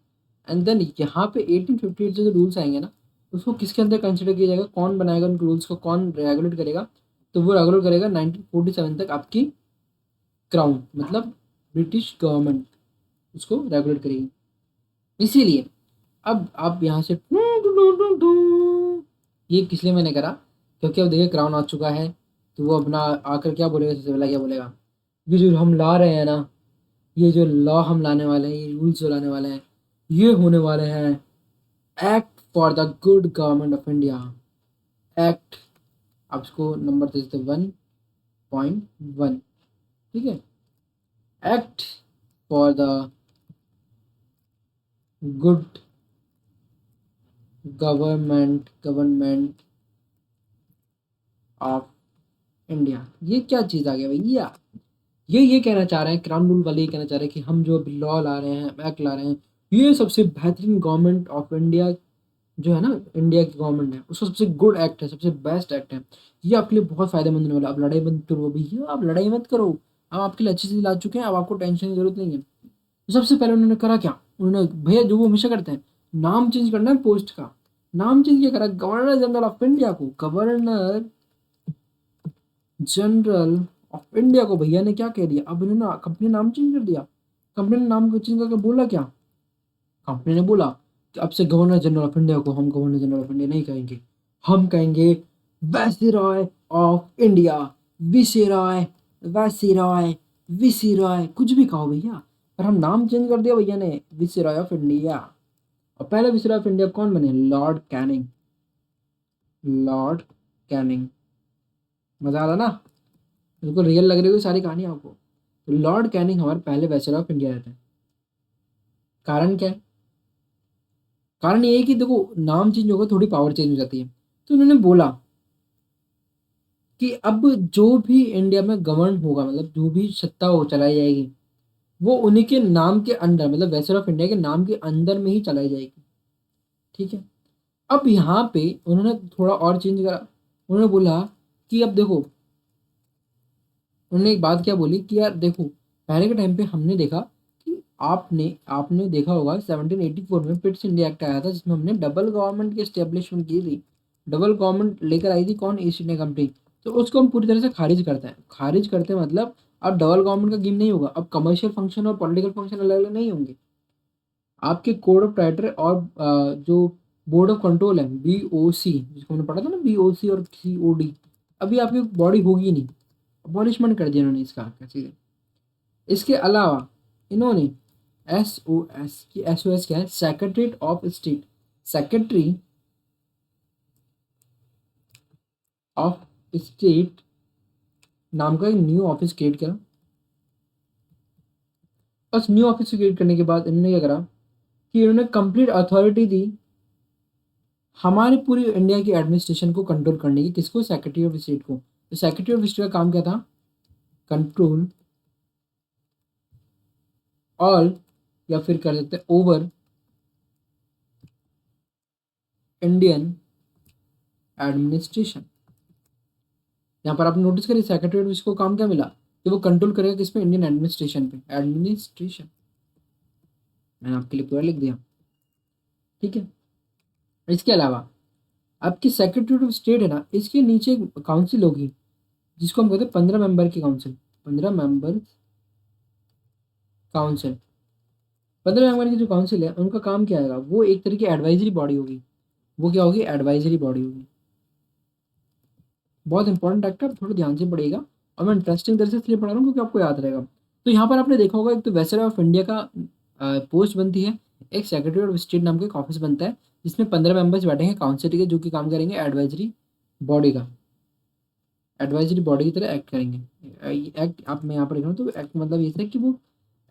एंड देन यहाँ पे 1858 से जो रूल्स आएंगे ना, उसको किसके अंदर कंसिडर किया जाएगा, कौन बनाएगा उन रूल्स को, कौन रेगुलेट करेगा, तो वो रेगुलेट करेगा 1947 तक आपकी क्राउन, मतलब ब्रिटिश गवर्नमेंट उसको रेगुलेट करेगी। इसीलिए अब आप यहाँ से ये किस लिए मैंने करा, क्योंकि अब देखिए क्राउन आ चुका है, तो वो अपना आकर क्या बोलेगा, सबसे पहला क्या बोलेगा, ये जो हम ला रहे हैं ना, ये जो लॉ हम लाने वाले हैं, ये रूल्स जो लाने वाले हैं, ये होने वाले हैं act for the good government of India. Act, आप इसको नंबर दे देते 1.1, ठीक है, act for the good government of India. ये क्या चीज़ आ गया भैया, ये कहना चाह रहे हैं, क्राउन रूल वाले ये कहना चाह रहे हैं कि हम जो अभी लॉ ला रहे हैं, एक्ट ला रहे हैं, ये सबसे बेहतरीन गवर्नमेंट ऑफ इंडिया जो है ना, इंडिया की गवर्नमेंट है, उसका सबसे गुड एक्ट है, सबसे बेस्ट एक्ट है, ये आपके लिए बहुत फायदेमंद होने वाला है। आप लड़ाई मत करो भैया, आप लड़ाई मत करो, हम आपके लिए अच्छी चीज़ ला चुके हैं, अब आपको टेंशन की जरूरत नहीं है। तो सबसे पहले उन्होंने करा क्या, उन्होंने भैया जो वो हमेशा करते हैं, नाम चेंज करना है पोस्ट का। नाम चेंज क्या करा, गवर्नर जनरल ऑफ इंडिया को गवर्नर जनरल ऑफ इंडिया को भैया ने क्या कह दिया, अब इन्होंने कंपनी नाम चेंज कर दिया। कंपनी ने नाम को चेंज करके बोला क्या, कंपनी ने बोला कि अब से गवर्नर जनरल ऑफ इंडिया को हम गवर्नर जनरल ऑफ इंडिया नहीं कहेंगे, हम कहेंगे वायसराय ऑफ इंडिया, विसेराय, वायसराय, विसिराय, कुछ भी कहो भैया, पर हम नाम चेंज कर दिया भैया ने, विसेराय ऑफ इंडिया। और पहला विसेराय ऑफ इंडिया कौन बने, लॉर्ड कैनिंग, लॉर्ड कैनिंग। मजा आ रहा ना, बिल्कुल रियल लग रही होगी सारी कहानी आपको। तो लॉर्ड कैनिंग हमारे पहले वायसराय ऑफ इंडिया रहते हैं। कारण क्या है, कारण ये है कि देखो नाम चेंज होगा थोड़ी पावर चेंज हो जाती है, तो उन्होंने बोला कि अब जो भी इंडिया में गवर्न होगा, मतलब जो भी सत्ता हो चलाई जाएगी, वो उन्हीं के नाम के अंदर, मतलब वेसल ऑफ इंडिया के नाम के अंदर में ही चलाई जाएगी, ठीक है। अब यहाँ पे उन्होंने थोड़ा और चेंज करा, उन्होंने बोला कि अब देखो, उन्होंने एक बात क्या बोली कि यार देखो, पहले के टाइम पे हमने देखा कि आपने आपने देखा होगा 1784 में पिट्स इंडिया एक्ट आया था, जिसमें हमने डबल गवर्नमेंट की एस्टेब्लिशमेंट की थी। डबल गवर्नमेंट लेकर आई थी कौन, ईस्ट इंडिया कंपनी। तो उसको हम पूरी तरह से खारिज करते हैं, खारिज करते हैं मतलब अब डबल गवर्नमेंट का गेम नहीं होगा, अब कमर्शियल फंक्शन और पॉलिटिकल फंक्शन अलग अलग नहीं होंगे। आपके कोड ऑफ टाइटर और जो बोर्ड ऑफ कंट्रोल है, BOC, जिसको हमने पढ़ा था ना, BOC और COD, अभी आपकी बॉडी होगी नहीं, अबॉलिशमेंट कर दिया इन्होंने इसका चीज़ें। इसके अलावा इन्होंने SOS की, SOS क्या है, secretariat of state, secretary of state नाम का एक न्यू ऑफिस क्रिएट करा। बस न्यू ऑफिस क्रिएट करने के बाद इन्होंने क्या करा कि इन्होंने कंप्लीट अथॉरिटी दी हमारे पूरी इंडिया की एडमिनिस्ट्रेशन को कंट्रोल करने की, किसको, सेक्रेटरी ऑफ स्टेट को। तो सेक्रेटरी ऑफ स्टेट का काम क्या था, कंट्रोल ऑल, या फिर कर सकते हैं ओवर इंडियन एडमिनिस्ट्रेशन। यहाँ पर आपने नोटिस करिए सेक्रेटरी ऑफ स्टेट को काम क्या मिला, कि वो कंट्रोल करेगा किस पे, इंडियन एडमिनिस्ट्रेशन पे, एडमिनिस्ट्रेशन। मैंने आपके लिए पूरा लिख दिया, ठीक है। इसके अलावा आपकी सेक्रेटरी ऑफ स्टेट है ना, इसके नीचे काउंसिल होगी, जिसको हम कहते हैं 15 मेंबर की काउंसिल, 15 मेंबर काउंसिल। 15 मेंबर की जो काउंसिल है उनका काम क्या आएगा, वो एक तरह की एडवाइजरी बॉडी होगी। वो क्या होगी, एडवाइजरी बॉडी होगी। बहुत इंपॉर्टेंट एक्ट है, थोड़ा ध्यान से पढ़िएगा, और मैं इंटरेस्टिंग तरह से इसलिए पढ़ा रहा हूँ क्योंकि आपको याद रहेगा। तो यहाँ पर आपने देखा होगा एक तो वेसरा ऑफ इंडिया का पोस्ट बनती है, एक सेक्रेटरी ऑफ स्टेट नाम का एक ऑफिस बनता है, जिसमें 15 मेंबर्स बैठेंगे काउंसिल के, जो कि काम करेंगे एडवाइजरी बॉडी का, एडवाइजरी बॉडी की तरह एक्ट करेंगे। एक्ट आप मैं यहाँ पर लिख रहा हूँ, तो एक्ट मतलब ये है कि वो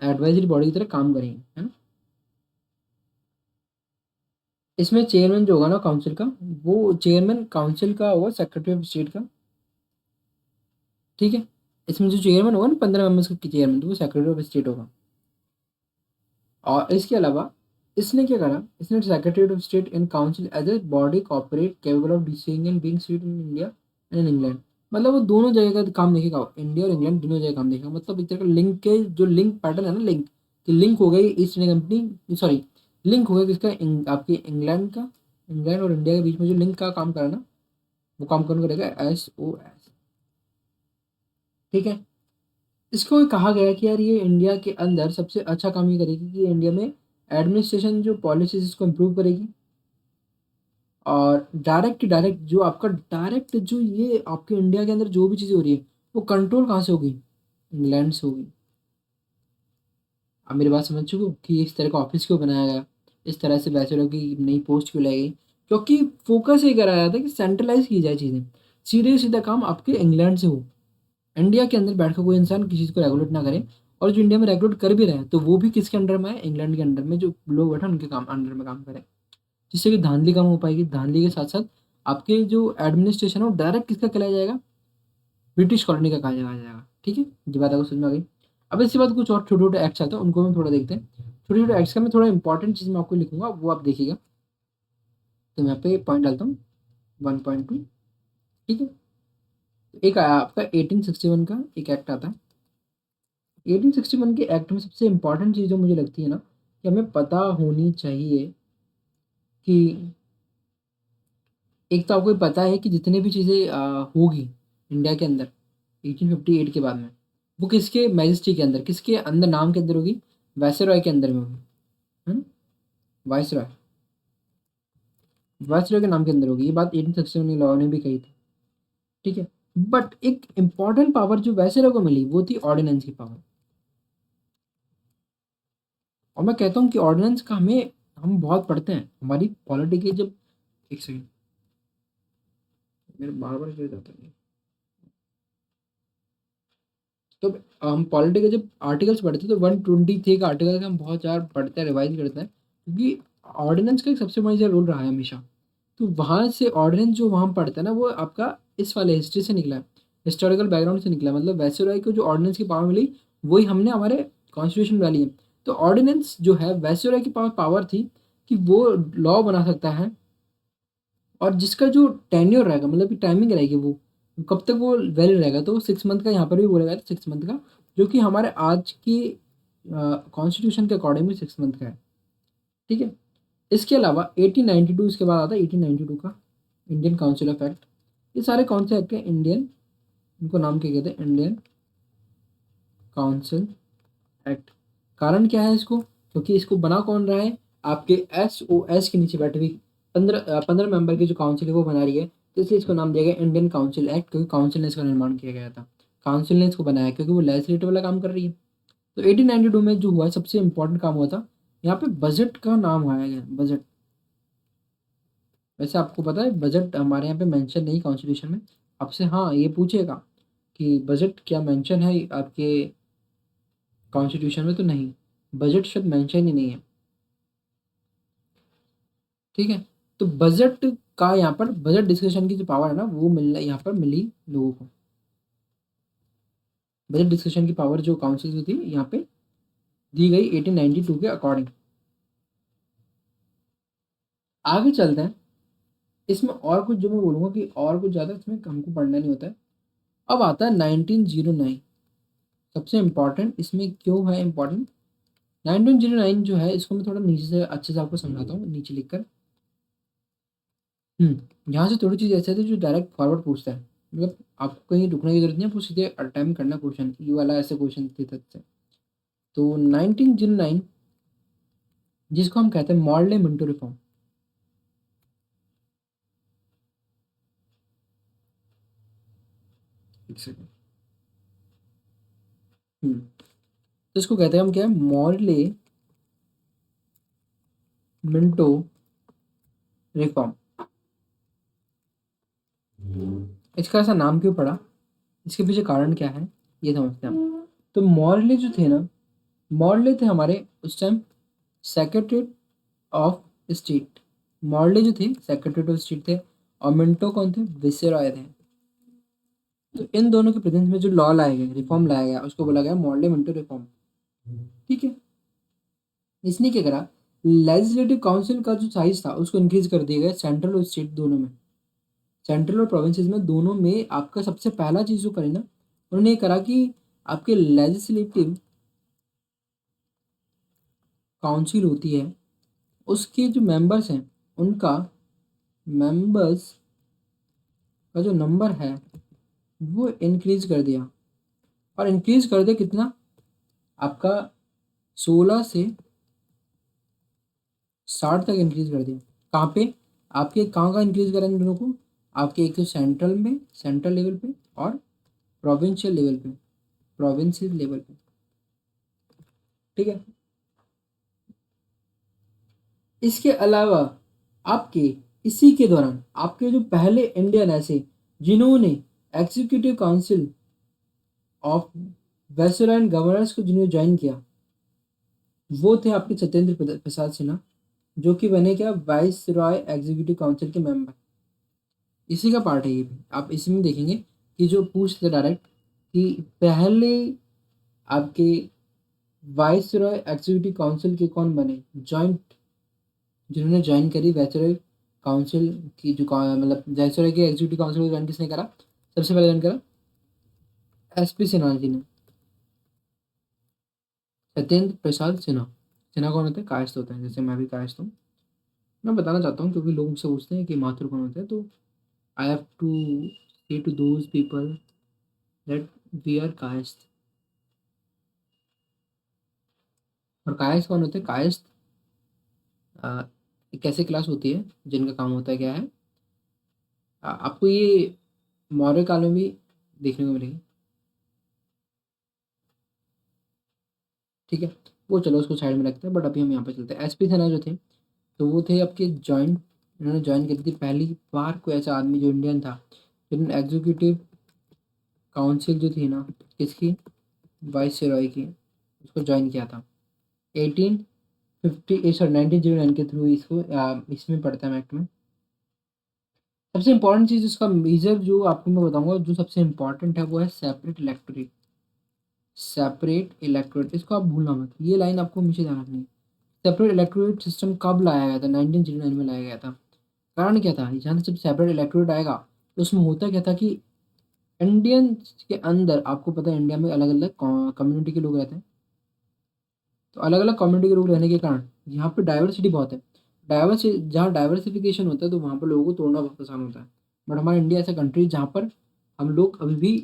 एडवाइजरी बॉडी की तरह काम करेंगे, है ना। इसमें चेयरमैन जो होगा ना काउंसिल का, वो चेयरमैन काउंसिल का होगा सेक्रेटरी ऑफ स्टेट का, ठीक है। इसमें जो चेयरमैन होगा ना 15 मेंबर्स का चेयरमैन, तो वो सेक्रेटरी ऑफ स्टेट होगा। और इसके अलावा इसने क्या करा, इसने secretary of state in council as a body corporate capable of suing and being sued in India and in England. मतलब वो दोनों जगह का काम देखेगा, इंडिया और इंग्लैंड दोनों जगह काम देखेगा। मतलब एक तरह का लिंक के जो लिंक पैटर्न है ना, लिंक कि लिंक हो गई east India company, sorry link हो गया किसका, आपकी इंग्लैंड का, इंग्लैंड और इंडिया के बीच में जो लिंक का काम करा ना, वो काम कौन करेगा, SOS। ठीक है। इसको कहा गया है कि यार ये इंडिया के अंदर सबसे अच्छा काम ये करेगी कि इंडिया में एडमिनिस्ट्रेशन जो पॉलिसीज इसको इम्प्रूव करेगी। और डायरेक्ट जो आपका डायरेक्ट जो ये आपके इंडिया के अंदर जो भी चीज़ें हो रही है वो कंट्रोल कहाँ से होगी, इंग्लैंड से होगी। अब मेरी बात समझ चुके हो कि इस तरह का ऑफिस क्यों बनाया गया, इस तरह से बैचलर की नई पोस्ट क्यों लाई गई। क्योंकि फोकस ये कराया था कि सेंट्रलाइज की जाए चीज़ें, सीधे सीधा काम आपके इंग्लैंड से हो, इंडिया के अंदर बैठकर कोई इंसान किसी चीज़ को रेगुलेट ना करे। और जो इंडिया में रेगुलेट कर भी रहे हैं तो वो भी किसके अंडर में है, इंग्लैंड के अंडर में, जो लोग बैठे हैं उनके काम अंडर में काम करें, जिससे कि धांधली कम हो पाएगी। धांधली के साथ साथ आपके जो एडमिनिस्ट्रेशन है वो डायरेक्ट किसका कहलाया जाएगा, ब्रिटिश कॉलोनी का कहा जाएगा। ठीक है, ये बात आपको समझ में आ गई। अब इसके बाद कुछ और छोटे छोटे एक्ट्स आते हैं, उनको हम थोड़ा देखते हैं। छोटे छोटे एक्ट्स का मैं थोड़ा इंपॉर्टेंट चीज़ मैं आपको लिखूंगा, वो आप देखिएगा। तो मैं यहाँ पे पॉइंट डालता हूँ 1.2। ठीक है। एक आया आपका 1861 का एक एक्ट आता है। 1861 के एक्ट में सबसे इंपॉर्टेंट चीज़ जो मुझे लगती है ना, कि हमें पता होनी चाहिए कि एक तो आपको पता है कि जितने भी चीज़ें होगी इंडिया के अंदर 1858 के बाद में, वो किसके मैजेस्टी के अंदर, किसके अंदर, नाम के अंदर होगी, वायसरॉय के अंदर में होगी, है ना, वायसरॉय, वायसरॉय के नाम के अंदर होगी। ये बात 1861 लॉ ने भी कही थी। ठीक है। बट एक इंपॉर्टेंट पावर जो वायसरॉय को मिली वो थी ऑर्डिनेंस की पावर। और मैं कहता हूँ कि ऑर्डिनेंस का हम बहुत पढ़ते हैं हमारी पॉलिटी के जब, एक सेकंड, मेरे बार बार गिर जाता है। तो हम पॉलिटी के जब आर्टिकल्स पढ़ते हैं तो 123 का आर्टिकल हम बहुत ज़्यादा पढ़ते हैं, रिवाइज करते हैं, क्योंकि ऑर्डिनेंस का एक सबसे बड़ी रोल रहा है हमेशा। तो वहाँ से ऑर्डिनेंस जो वहाँ पढ़ते हैं ना, वो आपका इस वाले हिस्ट्री से निकला है, हिस्टोरिकल बैकग्राउंड से निकला है। मतलब वैसेरॉय को जो ऑर्डिनेंस की पावर मिली वही हमने हमारे कॉन्स्टिट्यूशन में डाली है। तो ऑर्डिनेंस जो है वैसेरॉय की पावर थी कि वो लॉ बना सकता है, और जिसका जो टेन्योर रहेगा, मतलब कि टाइमिंग रहेगी, वो कब तक वो वैलिड रहेगा, तो 6 मंथ का यहाँ पर भी बोला गया था, 6 मंथ का, जो कि हमारे आज की कॉन्स्टिट्यूशन के अकॉर्डिंग भी 6 मंथ का है। ठीक है। इसके अलावा 1892 इसके बाद आता है, 1892 का इंडियन काउंसिल ऑफ एक्ट। ये सारे कौन से एक्ट है, इंडियन, इनको नाम क्या कहते हैं, इंडियन काउंसिल एक्ट। कारण क्या है इसको, क्योंकि इसको बना कौन रहा है, आपके SOS के नीचे बैठे हुई 15 मेंबर की जो काउंसिल है वो बना रही है। तो इसलिए इसको नाम दिया गया इंडियन काउंसिल एक्ट, क्योंकि काउंसिल ने इसका निर्माण किया गया था, काउंसिल ने इसको बनाया, क्योंकि वो लेजिस्लेटिव वाला काम कर रही है। तो 1892 में जो हुआ सबसे इंपॉर्टेंट काम हुआ था, यहाँ पे बजट का नाम आया गया, बजट। वैसे आपको पता है बजट हमारे यहाँ पे मेंशन नहीं कॉन्स्टिट्यूशन में। आपसे हाँ ये पूछेगा कि बजट क्या मेंशन है आपके कॉन्स्टिट्यूशन में, तो नहीं, बजट शब्द मेंशन ही नहीं है। ठीक है। तो बजट का यहाँ पर, बजट डिस्कशन की जो पावर है ना, वो मिलना यहाँ पर मिली लोगों को। बजट डिस्कशन की पावर जो काउंसिल की थी यहाँ पे दी गई 1892 के अकॉर्डिंग। आगे चलते हैं। इसमें और कुछ जो मैं बोलूँगा कि और कुछ ज़्यादा इसमें हमको पढ़ना नहीं होता है। अब आता है 1909, सबसे इम्पॉर्टेंट, इसमें क्यों है इम्पॉर्टेंट। 1909 जो है इसको मैं थोड़ा नीचे से अच्छे से आपको समझाता हूँ, नीचे लिखकर। यहाँ से थोड़ी चीज़ ऐसे थे जो डायरेक्ट फॉरवर्ड पूछता है, मतलब आपको कहीं रुकने की जरूरत नहीं है, आपको सीधे अटेम्प्ट करना क्वेश्चन, ये वाला ऐसे क्वेश्चन थे तथ्य। तो 1909 जिसको हम कहते हैं मॉडले मिंटो रिफॉर्म। एक सेकंड। तो इसको कहते हैं हम क्या है, मॉडले मिंटो रिफॉर्म। इसका ऐसा नाम क्यों पड़ा, इसके पीछे कारण क्या है, ये समझते हैं हम। तो मॉडले जो थे ना, मॉडले थे हमारे उस time secretary of state. Morley जो थे सेक्रेटरी ऑफ स्टेट थे, और मिंटो कौन थे, विसेरॉय थे। तो इन दोनों के प्रेजेंस में जो लॉ लाया गया, रिफॉर्म लाया गया, उसको बोला गया मॉडल मिंटो रिफॉर्म। ठीक है, इसने क्या करा, लेजिस्लेटिव काउंसिल का जो साइज था उसको इंक्रीज कर दिया गया सेंट्रल और स्टेट दोनों में। सेंट्रल और प्रोविंसेस में दोनों में आपका सबसे पहला चीज जो करे ना, उन्होंने ये करा कि आपके लेजिस्लेटिव काउंसिल होती है, उसके जो मेंबर्स हैं, उनका मेंबर्स का जो नंबर है वो इंक्रीज कर दिया। और इंक्रीज कर दिया कितना, आपका 16 से 60 तक इंक्रीज कर दिया। कहाँ पे, आपके कहाँ का इंक्रीज करा इन दोनों को, आपके एक तो सेंट्रल में, सेंट्रल लेवल पे, और प्रोविंशियल लेवल पे, प्रोविंशियल लेवल पे। ठीक है, इसके अलावा आपके इसी के दौरान आपके जो पहले इंडियन ऐसे जिन्होंने executive council of western governors को जिन्होंने ज्वाइन किया, वो थे आपके सत्येंद्र प्रसाद सिन्हा, जो कि बने क्या, वाइस रॉय एग्जीक्यूटिव काउंसिल के मेंबर। इसी का पार्ट है ये भी, आप इसमें देखेंगे कि जो पूछते डायरेक्ट कि पहले आपके वाइस रॉय एग्जीक्यूटिव काउंसिल के कौन बने, जॉइंट, जिन्होंने ज्वाइन करी वाइसरॉय काउंसिल की, जो मतलब वाइसरॉय के एग्जीक्यूटिव काउंसिल को ज्वाइन किसने करा, सबसे पहले ज्वाइन करा एसपी सिन्हा जी ने, सत्येंद्र प्रसाद सिन्हा। सिन्हा कौन होते हैं, कायस्थ होते हैं, जैसे मैं भी कायस्थ हूँ। मैं बताना चाहता हूँ क्योंकि लोग मुझसे पूछते हैं कि माथुर कौन होते हैं, तो I have to say to those people that we are Kayastha. और कायस्थ कौन होते हैं, कायस्थ एक ऐसी क्लास होती है जिनका काम होता है क्या है, आपको ये मौर्य काल में भी देखने को मिलेगी। ठीक है, वो चलो उसको साइड में रखते हैं, बट अभी हम यहाँ पे चलते हैं। एसपी सिन्हा जो थे, तो वो थे आपके जॉइंट, उन्होंने ज्वाइन करी थी पहली बार कोई ऐसा आदमी जो इंडियन था, जिन्होंने एग्जीक्यूटिव काउंसिल जो थी ना, किसकी, वाइस रॉय की, उसको ज्वाइन किया था 1850, सॉरी 1909 के थ्रू। इसको इसमें पढ़ता है एक्ट में। सबसे इंपॉर्टेंट चीज़ उसका मेजर जो आपको मैं बताऊंगा, जो सबसे इंपॉर्टेंट है वो है सेपरेट इलेक्टोरेट। सेपरेट इलेक्टोरेट, इसको आप भूलना मत, ये लाइन आपको हमेशा ध्यान रखनी है। सेपरेट इलेक्टोरेट सिस्टम कब लाया गया था, 1909 में लाया गया था। कारण क्या था, जहाँ से जब सेपरेट इलेक्टोरेट आएगा, तो उसमें होता क्या था कि इंडियन के अंदर, आपको पता है इंडिया में अलग अलग कम्युनिटी के लोग रहते हैं। तो अलग अलग कम्युनिटी के लोग रहने के कारण यहाँ पे डाइवर्सिटी बहुत है। जहाँ डाइवर्सिफिकेशन होता है, तो वहाँ पर लोगों को तोड़ना बहुत आसान होता है। बट हमारा इंडिया ऐसा कंट्री जहाँ पर हम लोग अभी भी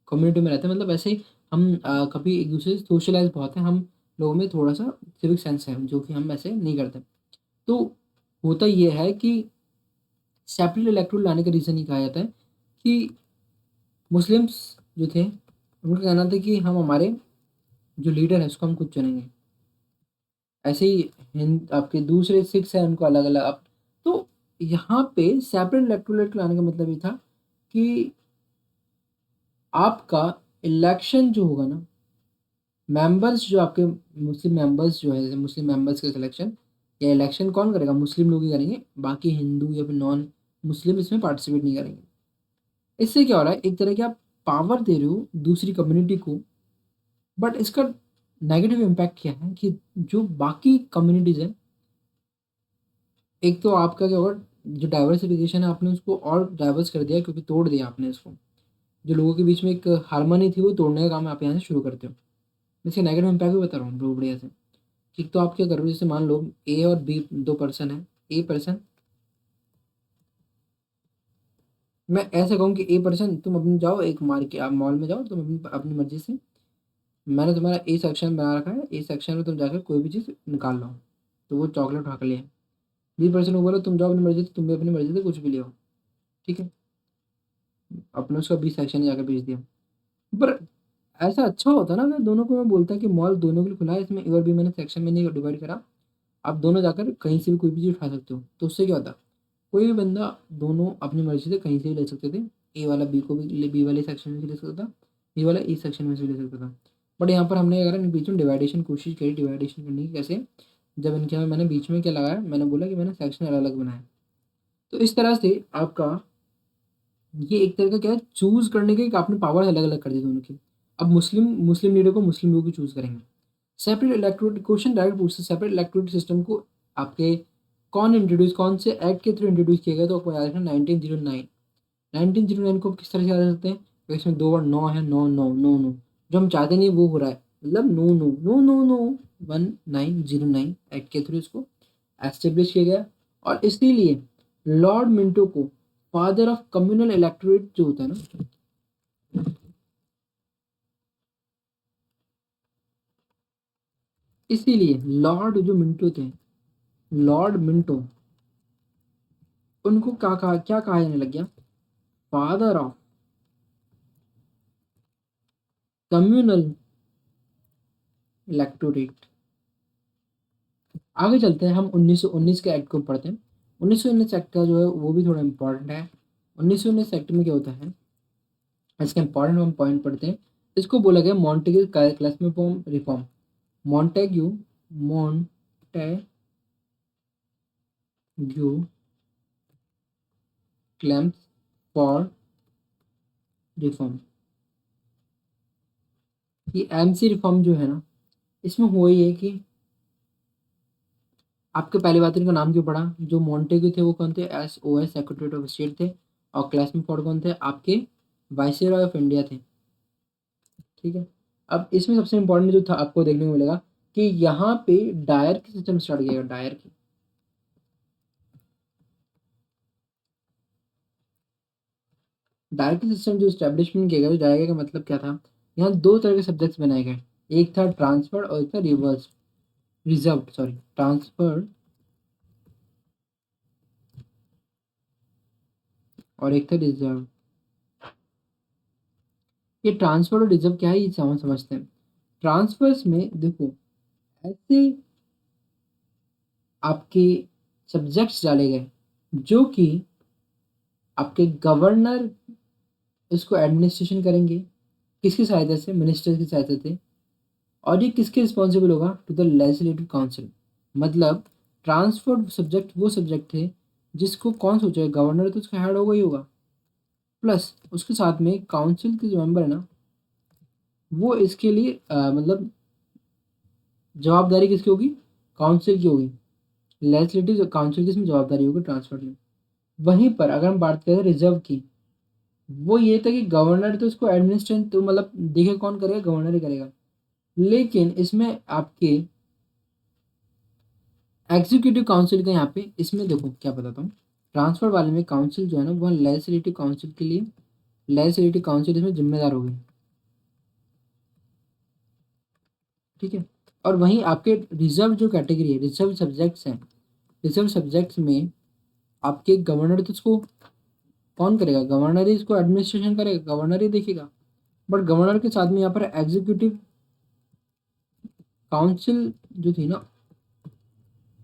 कम्युनिटी में रहते हैं, मतलब ऐसे ही हम कभी एक दूसरे से सोशलाइज बहुत है, हम लोगों में थोड़ा सा सिविक सेंस है, जो कि हम ऐसे नहीं करते। तो होता ये है कि सेपरेट इलेक्टोरल लाने का रीज़न ये कहा जाता है कि मुस्लिम्स जो थे, उनका कहना था कि हम हमारे जो लीडर है उसको हम खुद चुनेंगे। ऐसे ही हिंद आपके दूसरे सिक्स हैं, उनको अलग अलग अब। तो यहाँ पे सेपरेट इलेक्टोरेट लाने का मतलब ये था कि आपका इलेक्शन जो होगा ना, मेंबर्स जो आपके मुस्लिम मेंबर्स जो है, जैसे मुस्लिम मेंबर्स का सिलेक्शन या इलेक्शन कौन करेगा, मुस्लिम लोग ही करेंगे, बाकी हिंदू या फिर नॉन मुस्लिम इसमें पार्टिसिपेट नहीं करेंगे। इससे क्या हो रहा है, एक तरह की आप पावर दे रहे हो दूसरी कम्युनिटी को, बट इसका नेगेटिव इम्पैक्ट क्या है कि जो बाकी कम्युनिटीज़ हैं, एक तो आपका क्या होगा, जो डाइवर्सिफिकेशन है आपने उसको और डाइवर्स कर दिया, क्योंकि तोड़ दिया आपने इसको। जो लोगों के बीच में एक हारमोनी थी, वो तोड़ने का काम आप यहाँ से शुरू करते हो। इसके नेगेटिव इम्पैक्ट भी बता रहा हूँ बहुत बढ़िया से। कि तो आप क्या करो, जैसे मान लो ए और बी दो पर्सन है, ए पर्सन, मैं ऐसा कहूँ कि ए पर्सन तुम अपनी जाओ एक मार्केट, आप मॉल में जाओ, तुम अपनी अपनी मर्जी से, मैंने तुम्हारा ए सेक्शन बना रखा है, ए सेक्शन में तुम जाकर कोई भी चीज़ निकाल लो, तो वो चॉकलेट उठा के ले। बी पर्सन को बोलो तुम जाओ अपनी मर्जी से, तुम भी अपनी मर्जी से कुछ भी ले आओ। ठीक है, अपने उसका बी सेक्शन जाकर भेज दिया। पर ऐसा अच्छा होता ना अगर दोनों को मैं बोलता कि मॉल दोनों के लिए खुला है, इसमें ए और बी मैंने सेक्शन में नहीं डिवाइड करा, आप दोनों जाकर कहीं से भी कोई भी चीज़ उठा सकते हो। तो उससे क्या होता, कोई भी बंदा दोनों अपनी मर्जी से कहीं से भी ले सकते थे। ए वाला बी को भी बी वाले सेक्शन में से ले सकता था, बी वाला ए सेक्शन में से ले सकता था। बट यहाँ पर हमने अगर इन बीच में डिवाइडेशन कोशिश करी, डिवाइडेशन करने की कैसे, जब इनके यहाँ मैंने बीच में क्या लगाया, मैंने बोला कि मैंने सेक्शन अलग अलग बनाया। तो इस तरह से आपका ये एक तरह का क्या है, चूज करने के आपने पावर अलग अलग कर दी दोनों की। अब मुस्लिम मुस्लिम लीडर को मुस्लिम लोग चूज करेंगे। सेपरेट इलेक्टोरेट क्वेश्चन डायरेक्ट पूछते, सेपरेट इलेक्टोरेट सिस्टम को आपके कौन से एक्ट के थ्रू इंट्रोड्यूस किया गया, तो आपको याद रखना 1909। 1909 को आप किस तरह से याद रखते हैं, तो इसमें दो बार नौ है, नौ नौ नौ नौ, जो हम चाहते नहीं वो हो रहा है, मतलब no no no no no. 1909 act के थ्रू इसको एस्टेब्लिश किया गया। और इसीलिए लॉर्ड मिंटो को फादर ऑफ कम्युनल इलेक्टोरेट जो होता है ना, इसीलिए लॉर्ड जो मिंटो थे, लॉर्ड मिंटो, उनको क्या कहा जाने लग गया, फादर ऑफ कम्युनल इलेक्टोरेट। आगे चलते हैं, हम 1919 के एक्ट को पढ़ते हैं। 1919 एक्ट का जो है वो भी थोड़ा इंपॉर्टेंट है। 1919 एक्ट में क्या होता है, इसका इंपॉर्टेंट हम पॉइंट पढ़ते हैं। इसको बोला गया Montagu Chelmsford reform. Montagu Montagu Chelmsford reform. ये एमसी रिफॉर्म जो है ना, इसमें हुआ ये है कि आपके पहली बात इनका नाम क्यों पड़ा, जो मॉन्टेग्यू थे वो कौन थे, SOS सेक्रेटरी ऑफ स्टेट थे। और क्लासमेफोर्ड कौन थे, आपके वाइसरॉय ऑफ इंडिया थे। ठीक है। अब इसमें सबसे इंपॉर्टेंट जो था आपको देखने को मिलेगा कि यहाँ पे डायर की सिस्टम स्टार्ट किया गया, डायर की। डायर की सिस्टम जो स्टैब्लिशमेंट किया गया, तो डायर का मतलब क्या था, यहाँ दो तरह के सब्जेक्ट्स बनाए गए। एक था ट्रांसफर और एक था रिवर्स रिजर्व, सॉरी ट्रांसफर, और एक था रिजर्व। ये ट्रांसफर और रिजर्व क्या है, ये समझते हैं। ट्रांसफर्स में देखो, ऐसे आपके सब्जेक्ट्स डाले गए जो कि आपके गवर्नर इसको एडमिनिस्ट्रेशन करेंगे, किसकी सहायता से, मिनिस्टर की सहायता से। और ये किसके रिस्पॉन्सिबल होगा, टू द लेजिस्लेटिव काउंसिल। मतलब ट्रांसफर्ड सब्जेक्ट वो सब्जेक्ट है जिसको कौन सोचेगा, गवर्नर तो उसका हेड होगा ही होगा, प्लस उसके साथ में काउंसिल के जो मेंबर है ना, वो इसके लिए मतलब जवाबदारी किसकी होगी, काउंसिल की होगी। लेजिस्लेटिव काउंसिल की इसमें जवाबदारी होगी ट्रांसफर में। वहीं पर अगर हम बात करें रिजर्व की, वो ये था कि गवर्नर तो इसको एडमिनिस्ट्रेशन तो मतलब देखे कौन करेगा, गवर्नर ही करेगा। लेकिन इसमें आपके एग्जीक्यूटिव काउंसिल का यहाँ पे इसमें देखो क्या बताता हूँ। ट्रांसफर वाले में काउंसिल जो है ना, वो लेजिस्लेटिव काउंसिल के लिए, लेजिस्लेटिव काउंसिल इसमें जिम्मेदार होगी। ठीक है। और वहीं आपके रिजर्व जो कैटेगरी है, रिजर्व सब्जेक्ट्स हैं, रिजर्व सब्जेक्ट्स में आपके गवर्नर तो इसको कौन करेगा, गवर्नर ही इसको एडमिनिस्ट्रेशन करेगा, गवर्नर ही देखेगा। बट गवर्नर के साथ में यहाँ पर एग्जीक्यूटिव काउंसिल जो थी ना,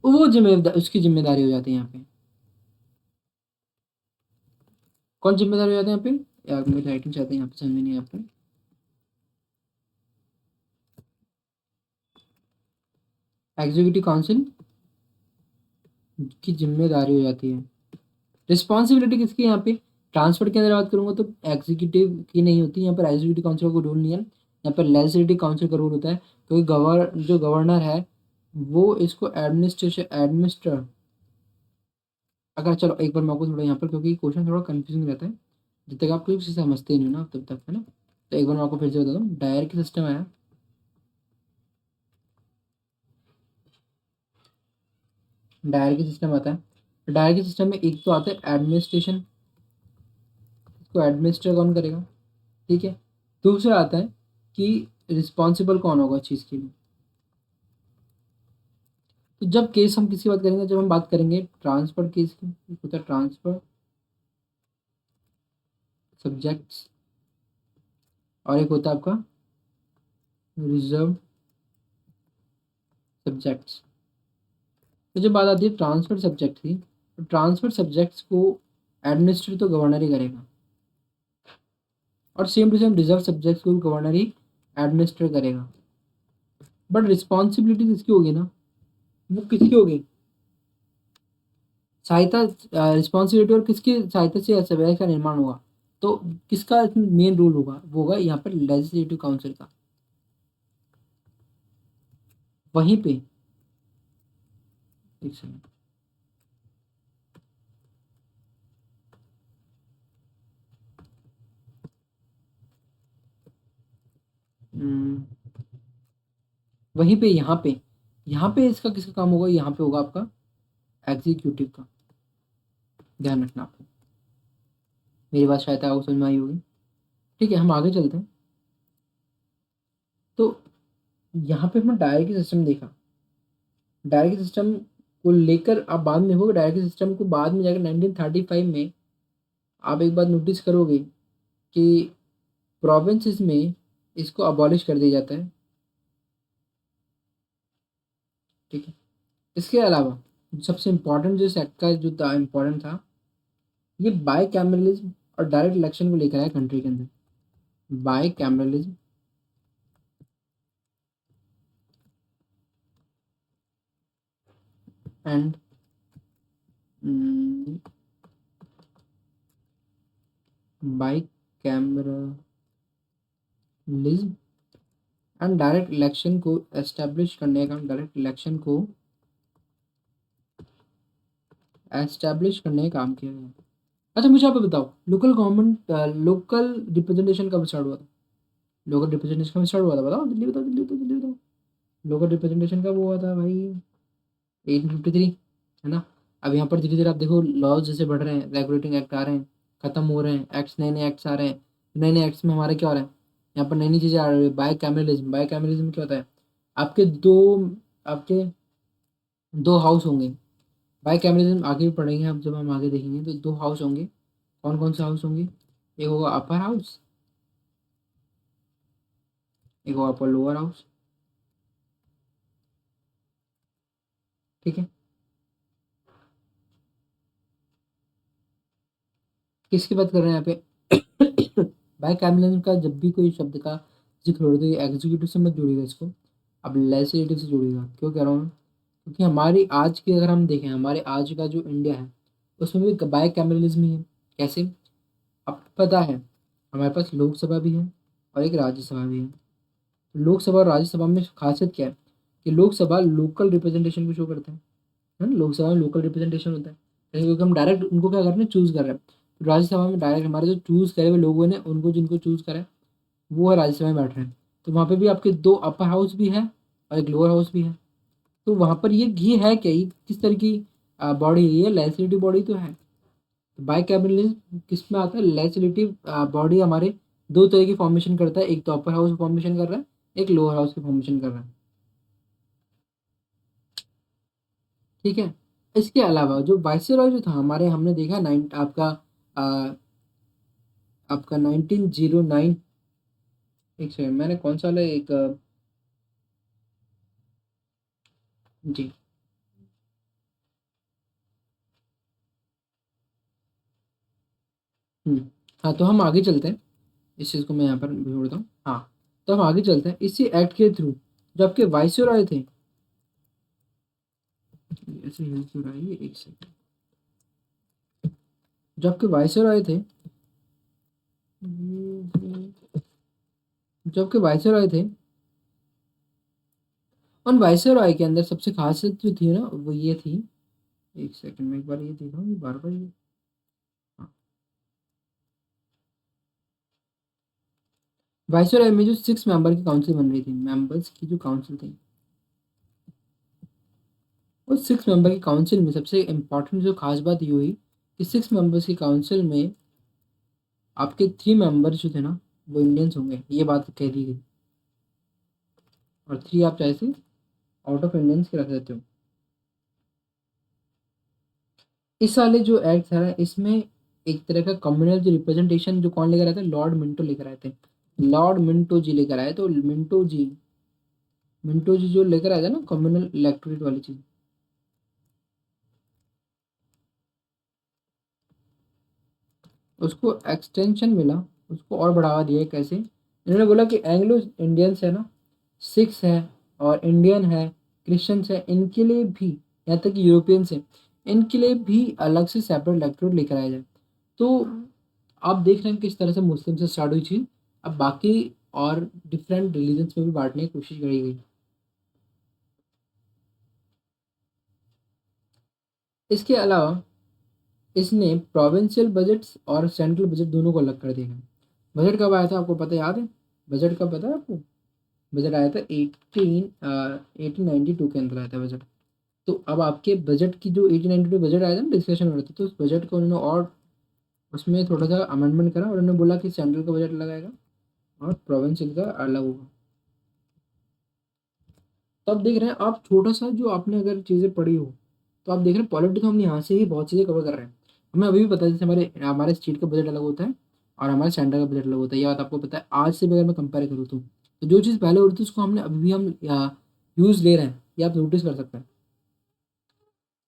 वो जिम्मेदार, उसकी जिम्मेदारी हो जाती है यहाँ पे। कौन जिम्मेदार हो जाता है यहाँ पे, यार मेरी राइटिंग चाहते हैं यहाँ पे, समझ में नहीं आपको। एग्जीक्यूटिव काउंसिल की जिम्मेदारी हो जाती है। रिस्पॉन्सिबिलिटी किसकी है यहाँ पे, ट्रांसफर के अंदर बात करूंगा तो एग्जीक्यूटिव की नहीं होती यहाँ पर, एग्जीक्यूटिव काउंसिल का कोई रूल नहीं है यहाँ पर, लेजिस्लेटिव काउंसिल का रूल होता है। क्योंकि जो गवर्नर है वो इसको एडमिनिस्टर, अगर चलो एक बार मैं आपको थोड़ा यहाँ पर, क्योंकि क्वेश्चन थोड़ा कंफ्यूजिंग रहता है, जब तक आप कोई चीज़ समझते ही नहीं हो ना तब तक, है ना। तो एक बार मैं आपको फिर से बता दूँ, डायर की सिस्टम आया, डायर की सिस्टम आता है। डायर के सिस्टम में एक तो आता है एडमिनिस्ट्रेशन, इसको एडमिनिस्टर कौन करेगा, ठीक है। दूसरा आता है कि रिस्पॉन्सिबल कौन होगा चीज़ के लिए। तो जब केस हम किसी बात करेंगे, जब हम बात करेंगे ट्रांसफर केस की, एक होता है ट्रांसफर सब्जेक्ट्स, और एक होता है आपका रिजर्व सब्जेक्ट्स। तो जब बात आती है ट्रांसफर सब्जेक्ट की, तो ट्रांसफर सब्जेक्ट्स को एडमिनिस्टर तो गवर्नर ही करेगा, और same to same reserve subjects को गवर्नर ही एडमिनिस्टर करेगा। बट रिस्पॉन्सिबिलिटी किसकी होगी ना, वो किसकी होगी, सहायता, रिस्पॉन्सिबिलिटी और किसकी सहायता से अर्थव्यवस्था का निर्माण होगा, तो किसका मेन रोल होगा, वो होगा यहाँ पर लेजिस्लेटिव काउंसिल का। वहीं पे एक सेकंड, हम्म, वहीं पे यहाँ पे इसका किसका काम होगा, यहाँ पे होगा आपका एग्जीक्यूटिव का। ध्यान रखना आपको, मेरी बात शायद आपको समझ में आई होगी। ठीक है, हम आगे चलते हैं। तो यहाँ पे हमने डायरेक्ट सिस्टम देखा। डायरेक्ट सिस्टम को लेकर आप बाद में देखोगे, डायरेक्ट सिस्टम को बाद में जाकर 1935 में आप एक बात नोटिस करोगे कि प्रोविंसेस में इसको अबॉलिश कर दिया जाता है। ठीक है, इसके अलावा सबसे इम्पोर्टेंट जो सेक्ट का जो था इम्पोर्टेंट था, ये बाई कैमरलिज्म और डायरेक्ट इलेक्शन को लेकर आया कंट्री के अंदर। By cameralism and by cameralism and direct election को एस्टेब्लिश करने का, डायरेक्ट इलेक्शन को एस्टेब्लिश करने का काम किया गया। अच्छा मुझे आप बताओ, लोकल गवर्नमेंट लोकल रिप्रेजेंटेशन कब स्टार्ट हुआ था? लोकल रिप्रेजेंटेशन कब स्टार्ट हुआ था, बताओ जल्दी बताओ, जल्दी बताओ, जल्दी बताओ। लोकल रिप्रेजेंटेशन कब हुआ था भाई? 1853, है ना। अब यहाँ पर धीरे धीरे आप देखो लॉज जैसे बढ़ रहे हैं, रेगुलेटिंग एक्ट आ रहे हैं, खत्म हो रहे हैं एक्ट्स, नए नए एक्ट्स आ रहे हैं। नए नए एक्ट्स में हमारे क्या हो रहा है, यहाँ पर नई नई चीज़ें आ रही है। बाय कैमरलिज्म, बाय कैमरलिज्म क्या होता है, आपके दो आपके दो हाउस होंगे। बाय कैमरलिज्म आगे भी पढ़ेंगे हम, जब हम आगे देखेंगे तो दो हाउस होंगे। कौन कौन से हाउस होंगे? एक होगा अपर हाउस, एक होगा अपर लोअर हाउस। ठीक है, किसकी बात कर रहे हैं यहाँ पे? बाय कैमरलिज्म का जब भी कोई शब्द का जिक्र हो रहा है तो ये एग्जीक्यूटिव से मत जोड़िएगा इसको, अब लेजिस्लेटिव से जोड़िएगा। क्यों कह रहा हूँ मैं? क्योंकि हमारी आज की अगर हम देखें, हमारे आज का जो इंडिया है उसमें भी बाय कैमरलिज्म ही है। कैसे? आपको पता है हमारे पास लोकसभा भी है और एक राज्यसभा भी है। लोकसभा और राज्यसभा में खासियत क्या है कि लोकसभा लोकल रिप्रेजेंटेशन को शो करता है ना। लोकसभा में लोकल रिप्रेजेंटेशन होता है, क्योंकि हम डायरेक्ट उनको क्या कर रहे हैं, चूज कर रहे हैं। तो राज्यसभा में डायरेक्ट हमारे जो चूज करे हुए लोगों ने उनको, जिनको चूज करा है वो है राज्यसभा में बैठ रहे हैं। तो वहाँ पे भी आपके दो अपर हाउस भी है और एक लोअर हाउस भी है। तो वहाँ पर ये है क्या, ये किस तरह की बॉडी है, ये लेजिस्लेटिव बॉडी तो है। तो बाई कैबिनेट किस में आता है, लेजिस्लेटिव बॉडी हमारे दो तरह की फॉर्मेशन करता है, एक तो अपर हाउस फॉर्मेशन कर रहा है, एक लोअर हाउस की फॉर्मेशन कर रहा है। ठीक है, इसके अलावा जो वाइसरॉय जो था हमारे, हमने देखा नाइन आपका आ, आपका 1909। एक सेकंड, मैंने कौन सा वाला एक जी। हम्म, हाँ तो हम आगे चलते हैं। इस चीज़ को मैं यहाँ पर जोड़ता हूँ, हाँ। तो हम आगे चलते हैं इसी एक्ट के थ्रू। जो आपके वाइसरॉय थे, ऐसे हिल क्यों रहा है ये, एक सेकंड। जो आपके वाइसरॉय थे, जो आपके वाइसरॉय थे, उन वाइसरॉय के अंदर सबसे खासियत जो थी ना वो ये थी। एक सेकंड में एक बार ये देखा, ये बार बार ये, हाँ। वाइसरॉय में जो 6 मेंबर की काउंसिल बन रही थी, मेंबर्स की जो काउंसिल थी, उस 6 मेंबर की काउंसिल में सबसे इम्पोर्टेंट जो खास बात ये हुई कि 6 मेंबर्स की काउंसिल में आपके 3 मेंबर्स जो थे ना वो इंडियंस होंगे, ये बात कह दी गई। और 3 आप चाहे से आउट ऑफ इंडियंस के रख देते हो। इस वाले जो एक्ट था इसमें एक तरह का कम्युनल जो रिप्रेजेंटेशन जो कौन लेकर आए थे, लॉर्ड मिंटो लेकर आए थे। लॉर्ड मिंटो जी लेकर आए, तो मिंटो जी जो लेकर आए थे ना कम्युनल इलेक्टोरेट वाली चीज, उसको एक्सटेंशन मिला, उसको और बढ़ावा दिया। कैसे? इन्होंने बोला कि एंग्लो इंडियंस है ना, सिख्स है और इंडियन है, क्रिश्चियंस है, इनके लिए भी, यहाँ तक कि यूरोपियंस है, इनके लिए भी अलग से सेपरेट इलेक्टोरेट लेकर आया जाए। तो आप देख रहे हैं किस तरह से मुस्लिम से स्टार्ट हुई चीज़, अब बाकी और डिफरेंट रिलीजन्स में भी बांटने की कोशिश करी गई। इसके अलावा इसने प्रोविंशियल बजट्स और सेंट्रल बजट दोनों को अलग कर दिया है। बजट कब आया था आपको पता याद है? बजट कब पता है आपको? बजट आया था 1892 के अंदर आया था बजट। तो अब आपके बजट की जो 1892 बजट आया था ना, डिस्कशन हो रहा था, तो उस बजट को उन्होंने और उसमें थोड़ा सा अमेंडमेंट करा और उन्होंने बोला कि सेंट्रल का बजट लगाएगा और प्रोविंशियल का अलग होगा। तो आप देख रहे हैं, आप छोटा सा जो आपने अगर चीज़ें पढ़ी हो, तो आप देख रहे हैं पॉलिटी तो हम यहाँ से ही बहुत चीज़ें कवर कर रहे हैं। हमें अभी भी पता है जैसे हमारे हमारे स्टेट का बजट अलग होता है और हमारे सेंटर का बजट अलग होता है, ये बात आपको पता है। आज से भी अगर मैं कंपेयर करूँ तो जो चीज़ पहले होती थी उसको हमने अभी भी हम यूज़ ले रहे हैं, ये आप नोटिस कर सकते हैं।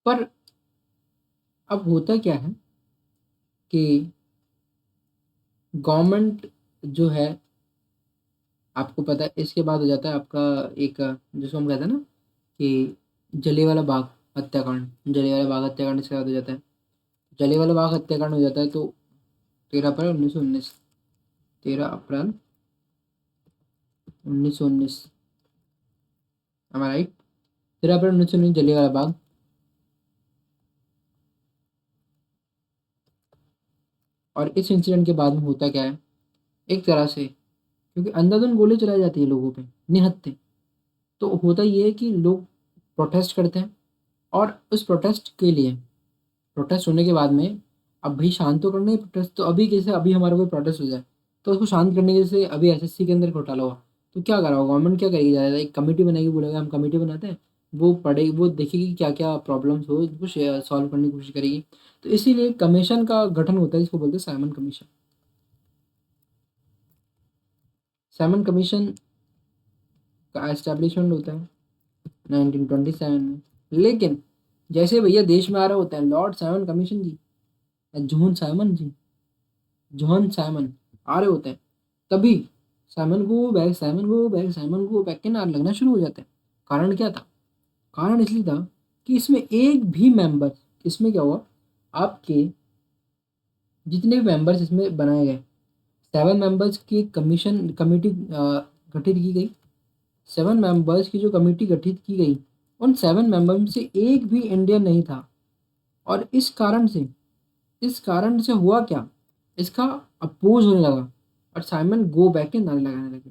पर अब होता क्या है कि गवर्नमेंट जो है, आपको पता है इसके बाद हो जाता है आपका एक जिसको हम कहते हैं ना कि जलियांवाला बाग हत्याकांड। जलियांवाला बाग हत्याकांड इसके बाद हो जाता है। जलियांवाला बाग हत्याकांड हो जाता है तो 13 अप्रैल 1919, 13 अप्रैल 1919, हमारा राइट, 13 अप्रैल 1919 जलियांवाला बाग। और इस इंसिडेंट के बाद में होता क्या है, एक तरह से क्योंकि अंधाधुंध गोली चलाई जाती है लोगों पे निहत्थे, तो होता ये है कि लोग प्रोटेस्ट करते हैं। और उस प्रोटेस्ट के लिए, प्रोटेस्ट होने के बाद में, अब भाई शांत तो करना ही प्रोटेस्ट, तो अभी कैसे अभी हमारा कोई प्रोटेस्ट हो जाए तो उसको शांत करने के, जैसे अभी एसएससी के अंदर घोटाला हुआ, तो क्या करा होगा गवर्नमेंट, क्या करेगी, ज़्यादा एक कमेटी बनाएगी, बोलेगा हम कमेटी बनाते हैं, वो पढ़ेगी, वो देखेगी क्या क्या प्रॉब्लम्स हो उसको सॉल्व करने की कोशिश करेगी। तो इसीलिए कमीशन का गठन होता है जिसको बोलते हैं साइमन कमीशन। साइमन कमीशन का एस्टेब्लिशमेंट होता है 1927 में। लेकिन जैसे भैया देश में आ रहा होता है लॉर्ड साइमन कमीशन जी या जॉन साइमन जी, जॉन साइमन आ रहे होते हैं, तभी साइमन को बैक के नारे लगना शुरू हो जाते हैं। कारण क्या था? कारण इसलिए था कि इसमें एक भी मेंबर, इसमें क्या हुआ, आपके जितने भी मेंबर्स इसमें बनाए गए, 7 मेंबर्स की कमीशन कमेटी गठित की गई। 7 मेंबर्स की जो कमेटी गठित की गई, उन 7 मेंबर में से एक भी इंडियन नहीं था। और इस कारण से हुआ क्या, इसका अपोज होने लगा और साइमन गो बैक के नारे लगाने लगे।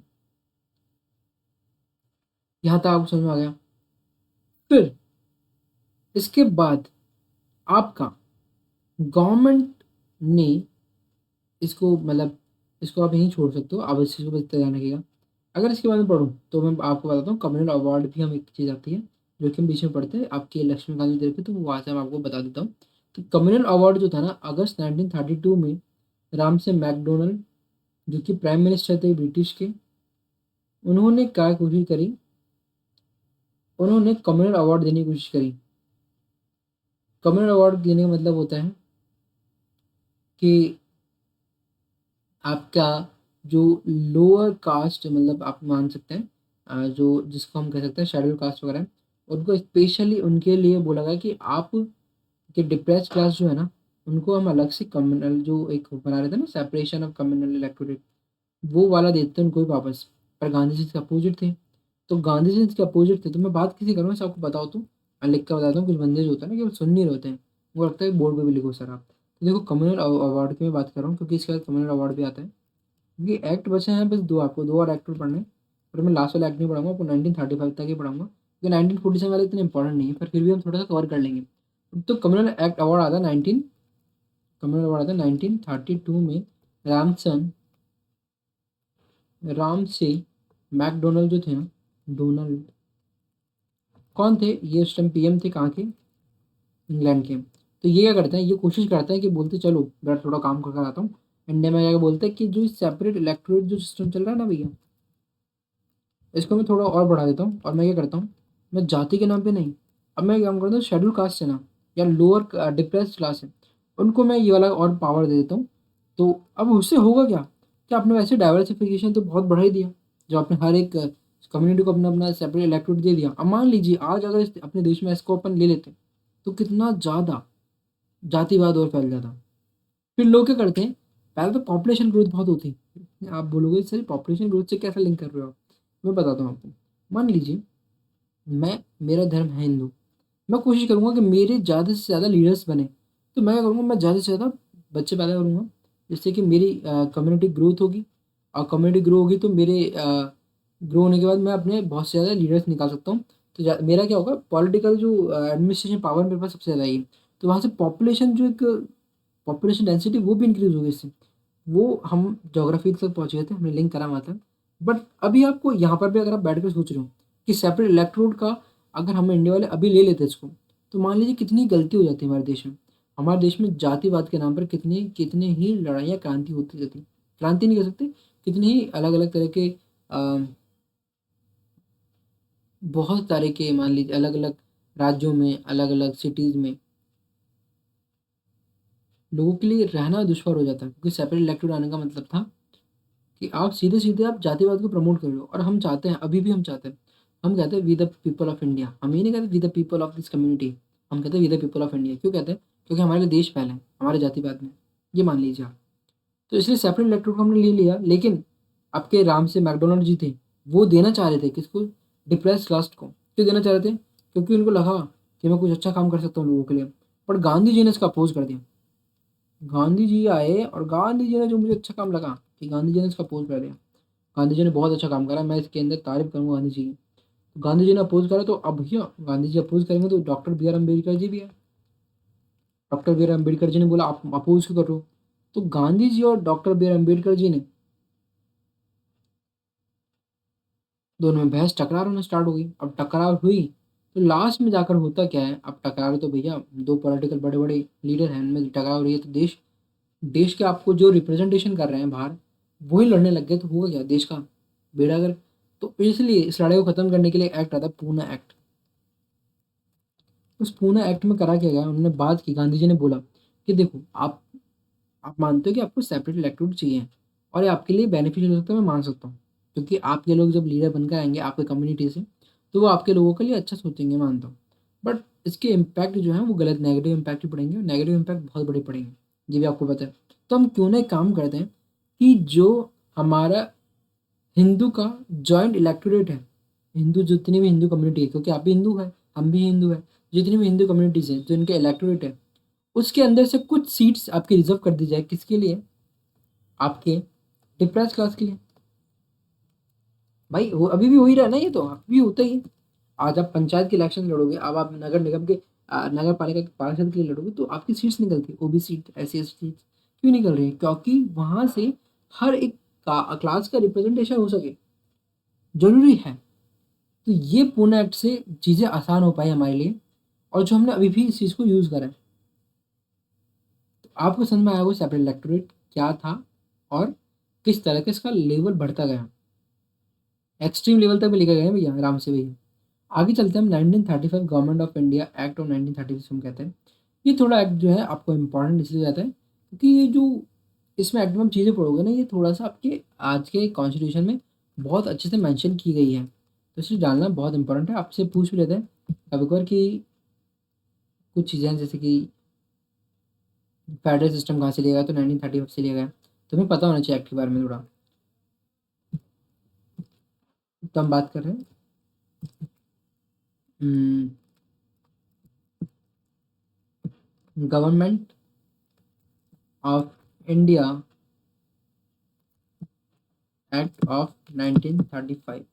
यहाँ तक आपको समझ में आ गया? फिर इसके बाद आपका गवर्नमेंट ने इसको मतलब इसको आप यहीं छोड़ सकते हो, आप इस चीज़ को बस ध्यान रखिएगा। अगर इसके बारे में पढ़ूँ तो मैं आपको बताता हूँ, कम्युनल अवार्ड भी हम एक चीज़ आती है जो कि हम बीच में पढ़ते हैं आपके लक्ष्मीकांत जी के, तो वहाँ से मैं आपको बता देता हूँ। तो कम्युनल अवार्ड जो था ना, अगस्त 1932 में राम से मैकडोनल्ड, जो कि प्राइम मिनिस्टर थे ब्रिटिश के, उन्होंने क्या कोशिश करी, उन्होंने कम्युनल अवार्ड देने की कोशिश करी। कम्युनल अवार्ड देने का मतलब होता है कि आपका जो लोअर कास्ट, मतलब आप मान सकते हैं जो जिसको हम कह सकते हैं शेड्यूल कास्ट वगैरह, उनको स्पेशली उनके लिए बोला गया कि आप के डिप्रेस क्लास जो है ना, उनको हम अलग से कम्युनल जो एक बना रहे थे ना, सेपरेशन ऑफ कम्युनल इलेक्टोरेट, वो वाला देते हैं उनको भी वापस। पर गांधी जी इसके अपोजिट थे। तो गांधी जी इसके अपोजिट थे, तो मैं बात किसी करूँ आपको बताओ तो मैं लिख कर बताता हूँ। कुछ बंदे जो होते हैं ना कि वो सुन नहीं रहे होते हैं, वो लगता है बोर्ड पे भी लिखो सर आप। तो देखो कम्युनल अवार्ड की मैं बात कर रहा हूँ क्योंकि इसके बाद कम्युनल अवार्ड भी आता है। क्योंकि एक्ट बचे हैं बस दो, आपको दो और एक्ट पढ़ने, और मैं लास्ट वाला एक्ट नहीं पढ़ाऊंगा, आपको 1935 तक ही पढ़ाऊंगा क्योंकि 1947 वाले इतने इंपॉर्टेंट नहीं है, पर फिर भी हम थोड़ा सा कवर कर लेंगे। तो कम्युनल एक्ट अवार्ड आता है 1932 में। रामसन राम से मैकडोनल्ड जो थे ना, डोनाल्ड कौन थे ये, उस टाइम पीएम थे कहाँ के, इंग्लैंड के। तो ये क्या करते हैं, ये कोशिश करते हैं कि बोलते चलो मैं थोड़ा काम कर आता हूँ। इंडिया में क्या बोलते हैं कि जो सेपरेट इलेक्टोरेट जो सिस्टम चल रहा है ना भैया, इसको मैं थोड़ा और बढ़ा देता हूँ। और मैं क्या करता हूँ, मैं जाति के नाम पे नहीं, अब मैं काम करता हूँ शेड्यूल कास्ट है ना, या लोअर डिप्रेस्ड क्लास है, उनको मैं ये वाला और पावर दे देता हूँ। तो अब उससे होगा क्या, कि आपने वैसे डाइवर्सिफिकेशन तो बहुत बढ़ा ही दिया, जो आपने हर एक कम्युनिटी को अपना अपना सेपरेट इलेक्टोरेट दे दिया। अब मान लीजिए आज अगर अपने देश में इसको अपन ले लेते तो कितना ज़्यादा जातिवाद और फैल जाता। फिर लोग क्या करते हैं, पहले तो पॉपुलेशन ग्रोथ बहुत होती। आप बोलोगे सर पॉपुलेशन ग्रोथ से कैसा लिंक कर रहे हो आप? मैं बताता हूँ आपको। मान लीजिए मैं मेरा धर्म है हिंदू, मैं कोशिश करूँगा कि मेरे ज़्यादा से ज़्यादा लीडर्स बने। तो मैं क्या करूँगा, मैं ज़्यादा से ज़्यादा बच्चे पैदा करूँगा, जिससे कि मेरी कम्युनिटी ग्रोथ होगी। और कम्युनिटी ग्रो होगी तो मेरे ग्रो होने के बाद मैं अपने बहुत से ज़्यादा लीडर्स निकाल सकता हूँ। तो मेरा क्या होगा, पॉलिटिकल जो एडमिनिस्ट्रेशन पावर मेरे पास सबसे ज़्यादा आएगी। तो वहाँ से पॉपुलेशन जो एक पॉपुलेशन डेंसिटी वो भी इंक्रीज होगी इससे। वो हम ज्योग्राफी तक पहुँच गए थे, हमने लिंक करा हुआ था। बट अभी आपको यहाँ पर भी अगर आप बैठ कर सोच रहे हो कि सेपरेट इलेक्ट्रोड का अगर हम इंडिया वाले अभी ले लेते इसको, तो मान लीजिए कितनी गलती हो जाती है हमारे देश में। हमारे देश में जातिवाद के नाम पर कितनी कितने ही लड़ाइयाँ क्रांति होती रहती। क्रांति नहीं कह सकते, कितनी ही अलग अलग तरह के अ, बहुत सारे के मान लीजिए अलग अलग राज्यों में, अलग अलग सिटीज़ में लोगों के लिए रहना दुश्वार हो जाता है, क्योंकि सेपरेट इलेक्ट्रोड आने का मतलब था कि आप सीधे-सीधे आप जातिवाद को प्रमोट कर रहे हो। और हम चाहते हैं, अभी भी हम चाहते हैं। हम कहते हैं we the people of India. हम ये नहीं कहते we the people of this community. हम कहते हैं we the people of India. क्यों कहते हैं? क्योंकि हमारे लिए देश पहले है, हमारे जातिवाद में। ये मान लीजिए आप। तो इसलिए सेपरेट इलेक्टोरेट को हमने ले लिया, लेकिन आपके राम से मैकडोनल्ड जी थे, वो देना चाह रहे थे किसको? डिप्रेस्ड क्लास को। क्यों देना चाह रहे थे? क्योंकि उनको लगा कि मैं कुछ अच्छा काम कर सकता हूँ लोगों के लिए। पर गांधी जी ने इसका अपोज़ कर दिया। गांधी जी आए और गांधी जी ने जो मुझे अच्छा काम लगा कि गांधी जी ने इसका अपोज़ कर दिया। गांधी जी ने बहुत अच्छा काम करा, मैं इसके अंदर तारीफ करूंगा गांधी जी की। तो गांधी जी ने अपोज करा, तो अब भैया गांधी जी अपोज करेंगे तो डॉक्टर बी आर अम्बेडकर जी भी है। डॉक्टर बी आर अम्बेडकर जी ने बोला आप अपोज क्यों कर रहे हो? तो गांधी जी और डॉक्टर बी आर अम्बेडकर जी ने दोनों में बहस टकरार होना स्टार्ट हो गई। अब टकरार हुई तो लास्ट में जाकर होता क्या है, अब टकरार तो भैया दो पॉलिटिकल बड़े बड़े लीडर हैं, उनमें टकरार हो रही है, तो देश देश के आपको जो रिप्रेजेंटेशन कर रहे हैं बाहर, वही लड़ने लग गए, तो होगा क्या देश का बेड़ा गर्क। तो इसलिए इस लड़ाई को खत्म करने के लिए एक्ट आता है, पूना एक्ट। उस पूना एक्ट में करा क्या गया, उन्होंने बात की, गांधी जी ने बोला कि देखो आप मानते हो कि आपको सेपरेट इलेक्टोरेट चाहिए और ये आपके लिए बेनिफिशियल हो सकता है, मैं मान सकता हूँ। क्योंकि आपके लोग जब लीडर बनकर आएंगे आपके कम्युनिटी से, तो वो आपके लोगों के लिए अच्छा सोचेंगे, मानता हूँ। बट इसके इम्पैक्ट जो है वो गलत नेगेटिव इम्पैक्ट ही पड़ेंगे, और नेगेटिव इम्पैक्ट बहुत बड़े पड़ेंगे, ये भी आपको पता है। तो हम क्यों ना एक काम करते हैं कि जो हमारा हिंदू का जॉइंट इलेक्टोरेट है, हिंदू जितनी भी हिंदू कम्युनिटी है, क्योंकि आप भी हिंदू है, हम भी हिंदू है, जितनी भी हिंदू कम्युनिटीज़ हैं जो इनके इलेक्टोरेट है, उसके अंदर से कुछ सीट्स आपकी रिजर्व कर दी जाए, किसके लिए? आपके डिप्रेस क्लास के लिए। भाई वो अभी भी हो ही रहा है ना, ये तो अभी भी होता ही है। आज आप पंचायत के इलेक्शन लड़ोगे, अब आप नगर निगम के नगर पालिका के पार्षद के लिए लड़ोगे, तो आपकी सीट्स निकलती है, ओबी सीट, एस सीट क्यों निकल रही है? क्योंकि वहां से हर एक क्लास का रिप्रेजेंटेशन हो सके, जरूरी है। तो ये पूना एक्ट से चीज़ें आसान हो पाई हमारे लिए, और जो हमने अभी भी इस चीज़ को यूज़ करा है। तो आपको समझ में आया वो सेपरेट इलेक्टोरेट क्या था, और किस तरह का इसका लेवल बढ़ता गया, एक्सट्रीम लेवल तक भी लेकर गए हैं भैया, आराम से भैया। आगे चलते हैं हम 1935 government of India act of 1936 हम कहते हैं। ये थोड़ा एक्ट जो है आपको इम्पोर्टेंट इसलिए जाता है क्योंकि ये जो इसमें एक्ट में आप चीज़ें पढ़ोगे ना, ये थोड़ा सा आपके आज के कॉन्स्टिट्यूशन में बहुत अच्छे से मेंशन की गई है, तो इसलिए जानना बहुत इंपॉर्टेंट है। आपसे पूछ भी लेते हैं कभी कभार कि कुछ चीज़ें हैं, जैसे कि फेडरल सिस्टम कहाँ से लिया गया, तो 1935 से लिया गया। तुम्हें पता होना चाहिए एक्ट के बारे में थोड़ा। तो हम बात कर रहे हैं government of India act of 1935।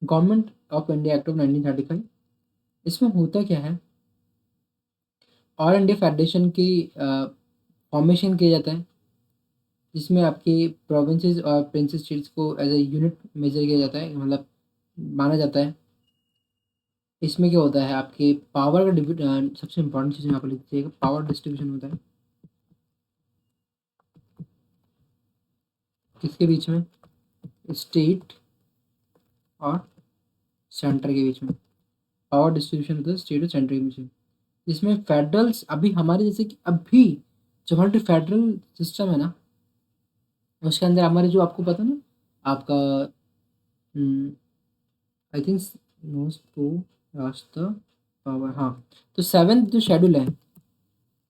Government of India act of 1935, इसमें होता क्या है, ऑल इंडिया फेडरेशन की फॉर्मेशन किया जाता है, जिसमें आपकी प्रोविंसेस और प्रिंसेस स्टेट्स को एज ए यूनिट मेजर किया जाता है, मतलब माना जाता है। इसमें क्या होता है, आपके पावर का सबसे इंपॉर्टेंट चीज़ यहाँ पर लिख दीजिएगा, पावर डिस्ट्रीब्यूशन होता है किसके बीच में? स्टेट और सेंटर के बीच में पावर डिस्ट्रीब्यूशन होता है, स्टेट और सेंटर के बीच में। जिसमें फेडरल्स अभी हमारे जैसे कि अभी जो हमारे फेडरल सिस्टम है ना, उसके अंदर हमारे जो आपको पता ना, आपका आई थिंक नोज टू राष्ट्र पावर, हाँ। तो सेवेंथ जो शेड्यूल है,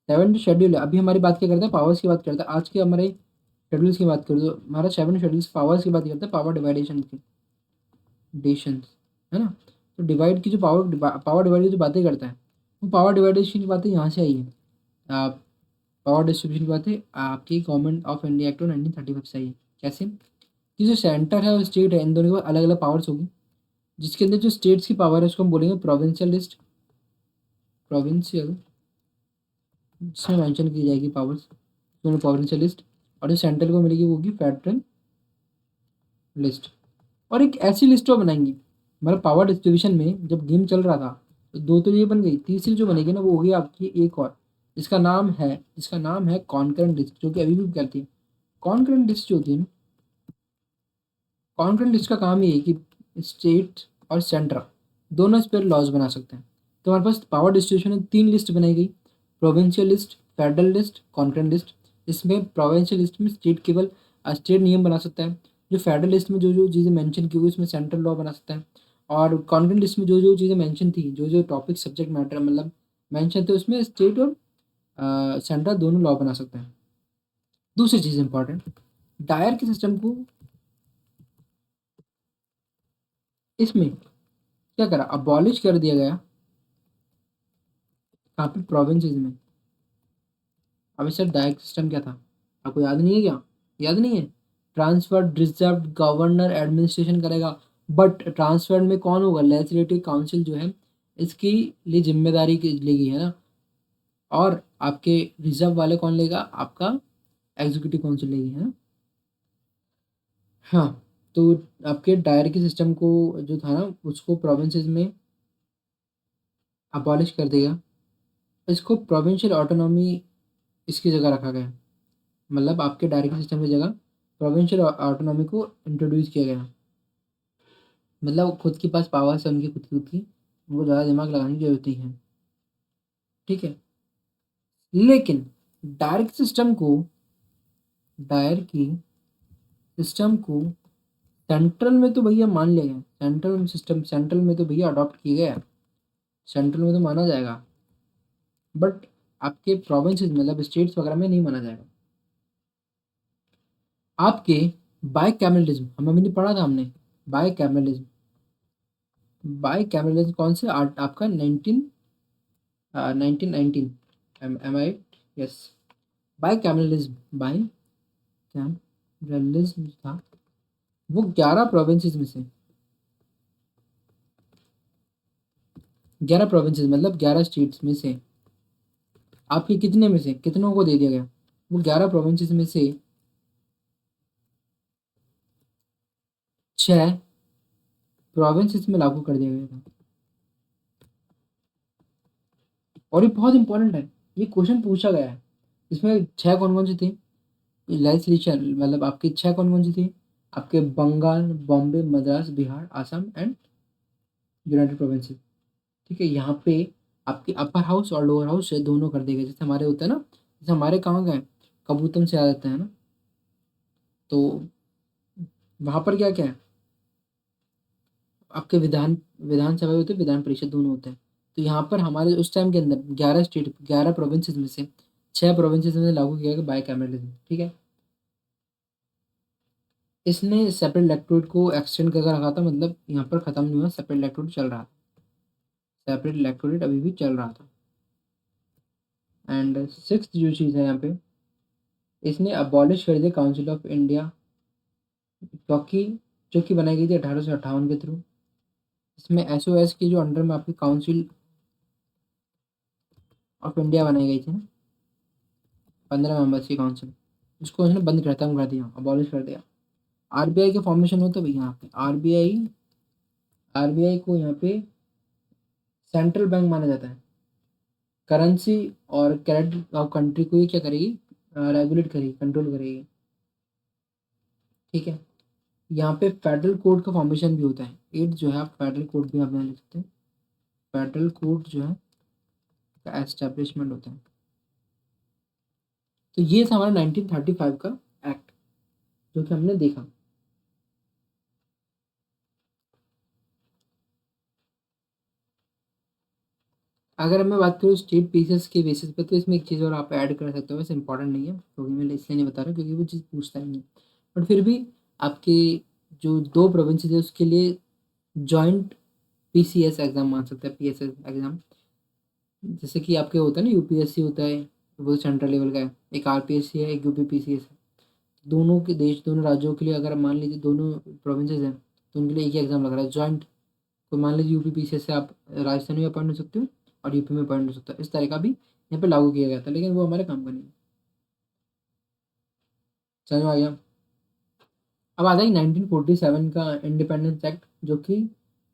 सेवन शेड्यूल है, अभी हमारी बात क्या करता है, पावर्स की बात करता है। आज के हमारे शेड्यूल्स की बात करें तो हमारा सेवन शेड्यूल्स पावर्स की बात करता है, पावर डिवाइडेशन की डेशन, है ना। तो डिवाइड की जो पावर डिवाइड की जो बातें करता है, वो पावर डिवाइडेशन की बातें यहाँ से आई है। आप पावर डिस्ट्रीब्यूशन की बातें आपकी गवर्नमेंट ऑफ इंडिया एक्ट 1935 से आई है। कैसे कि जो सेंटर है और स्टेट है, इन दोनों के अलग अलग पावर्स होगी, जिसके अंदर जो स्टेट्स की पावर है उसको हम बोलेंगे प्रोविंशियल लिस्ट, प्रोविंशियल, जिसमें मेंशन की जाएगी पावर्स, दोनों प्रोविंशियल लिस्ट। और जो सेंट्रल को मिलेगी वो होगी फेडरल लिस्ट। और एक ऐसी लिस्ट वो बनाएंगे, मतलब पावर डिस्ट्रीब्यूशन में जब गेम चल रहा था तो दो तो ये बन गई, तीसरी जो बनेगी ना वो होगी आपकी एक और, जिसका नाम है कॉन्करेंट लिस्ट, जो कि अभी भी कहती है। कॉन्करेंट लिस्ट जो होती है ना, कॉन्करेंट लिस्ट का काम ये है कि स्टेट और सेंटर दोनों इस पर लॉज बना सकते हैं। तो हमारे पास पावर डिस्ट्रीब्यूशन में तीन लिस्ट बनाई गई, provincial list, federal list, concurrent list. इसमें प्रोविंशियल लिस्ट में स्टेट केवल स्टेट नियम बना सकता है। जो फेडरल लिस्ट में जो जो चीज़ें मेंशन की हुई उसमें सेंट्रल लॉ बना सकता है। और कॉन्करेंट लिस्ट में जो जो चीज़ें मेंशन थी, जो जो टॉपिक सब्जेक्ट मैटर मतलब मेंशन थे, उसमें स्टेट और सेंट्रल दोनों लॉ बना सकते हैं। दूसरी चीज़ इंपॉर्टेंट, डायर के सिस्टम को इसमें क्या करा, अबॉलिश कर दिया गया। कहाँ पे, प्रोविंसेस में। अब सर डायरेक्ट सिस्टम क्या था, आपको याद नहीं है क्या, याद नहीं है। ट्रांसफर रिजर्व गवर्नर एडमिनिस्ट्रेशन करेगा, बट ट्रांसफर में कौन होगा, लेजिस्लेटिव काउंसिल जो है इसकी लिए जिम्मेदारी लेगी, है ना। और आपके रिजर्व वाले कौन लेगा, आपका एग्जीक्यूटिव काउंसिल लेगी, है ना। हाँ, तो आपके डायर के सिस्टम को जो था ना उसको प्रोविंसेस में अबॉलिश कर देगा। इसको प्रोविंशियल ऑटोनॉमी इसकी जगह रखा गया, मतलब आपके डायरेक्ट सिस्टम की जगह प्रोविंशियल ऑटोनॉमी को इंट्रोड्यूस किया गया। मतलब खुद के पास पावर्स है उनकी, खुद की उनको ज़्यादा दिमाग लगाने की जरूरत नहीं है, ठीक है। लेकिन डायरेक्ट सिस्टम को डायर की सिस्टम को सेंट्रल में तो भैया मान लिया गया, सेंट्रल में तो भैया अडॉप्ट किया गया, सेंट्रल में तो माना जाएगा, बट आपके प्रोविंसेस मतलब स्टेट्स वगैरह में नहीं माना जाएगा। आपके बाइकैमरलिज्म हम अभी नहीं पढ़ा था हमने, बाइकैमरलिज्म। बाइकैमरलिज्म कौन से आपका 1919, एम आई, यस। बाइकैमरलिज्म था वो 11 प्रोविंसेस में से, 11 प्रोविंसेस मतलब 11 स्टेट्स में से आपके कितने में से कितनों को दे दिया गया, वो 11 प्रोविंसेस में से 6 प्रोविंसेस में लागू कर दिया गया था। और ये बहुत इंपॉर्टेंट है, ये क्वेश्चन पूछा गया है। इसमें 6 कौन कौन सी थी, लेजिस्लेचर मतलब आपकी 6 कौन कौन सी थी, आपके Bengal, Bombay, Madras, Bihar, Assam and United Provinces. ठीक है, यहाँ पे आपके अपर हाउस और लोअर हाउस है दोनों कर दिए गए, जैसे हमारे होता है ना, जैसे हमारे कहाँ गए, कबूतम से आ जाते हैं ना, तो वहाँ पर क्या क्या है, आपके विधानसभा होते हैं, विधान परिषद दोनों होते हैं। तो यहाँ पर हमारे उस टाइम के अंदर 11 प्रोविंसेस में से 6 प्रोविंसेस में लागू किया गया बाईकैमरलिज्म, ठीक है। इसने सेपरेट इलेक्टोरेट को एक्सटेंड करके रखा था, मतलब यहाँ पर खत्म नहीं हुआ, सेपरेट इलेक्टोरेट चल रहा था, सेपरेट इलेक्टोरेट अभी भी चल रहा था। एंड सिक्स जो चीज़ है यहाँ पे, इसने अबॉलिश कर दिया काउंसिल ऑफ इंडिया, क्योंकि जो कि बनाई गई थी 1858 के थ्रू। इसमें एसओएस के जो अंडर में आपकी काउंसिल ऑफ इंडिया बनाई गई थी ना, 15 मेंबर्स की काउंसिल, उसको उसने बंद खत्म कर दिया, अबॉलिश कर दिया। आरबीआई के फॉर्मेशन होता है यहाँ पे, आरबीआई को यहाँ पे सेंट्रल बैंक माना जाता है। करेंसी और क्रेडिट ऑफ कंट्री को ये क्या करेगी, रेगुलेट करेगी, कंट्रोल करेगी, ठीक है। यहाँ पे फेडरल कोड का फॉर्मेशन भी होता है, एट जो है आप फेडरल कोड भी आप यहाँ लिख सकते हैं, फेडरल कोड जो है का एस्टेब्लिशमेंट होता है। तो ये था हमारा 1935 का एक्ट जो कि हमने देखा। अगर मैं बात करूँ स्टेट पीसेस के बेसिस पे, तो इसमें एक चीज़ और आप ऐड कर सकते हो, वैसे इंपॉर्टेंट नहीं है क्योंकि मैं इसलिए नहीं बता रहा क्योंकि वो चीज़ पूछता ही नहीं, बट फिर भी आपके जो 2 प्रोविंसेस है उसके लिए जॉइंट पीसीएस एग्ज़ाम मान सकते हैं, पीएसएस एग्ज़ाम। जैसे कि आपके होता है ना, यूपीएससी होता है, वो सेंट्रल लेवल का है, एक आरपीएससी है, एक यूपीपीसीएस है। दोनों के देश, दोनों राज्यों के लिए अगर मान लीजिए दोनों प्रोविंसेस हैं, तो उनके लिए एक ही एग्ज़ाम लग रहा है जॉइंट। तो मान लीजिए यूपी पीसीएस से आप राजस्थान में अपॉइंट हो सकते हो और यूपी में अपॉइंट हो सकते हो, इस तरह का भी यहाँ पे लागू किया गया था, लेकिन वो हमारे काम का नहीं है। समझ में आ गया। अब आता है 1947 का इंडिपेंडेंस एक्ट, जो कि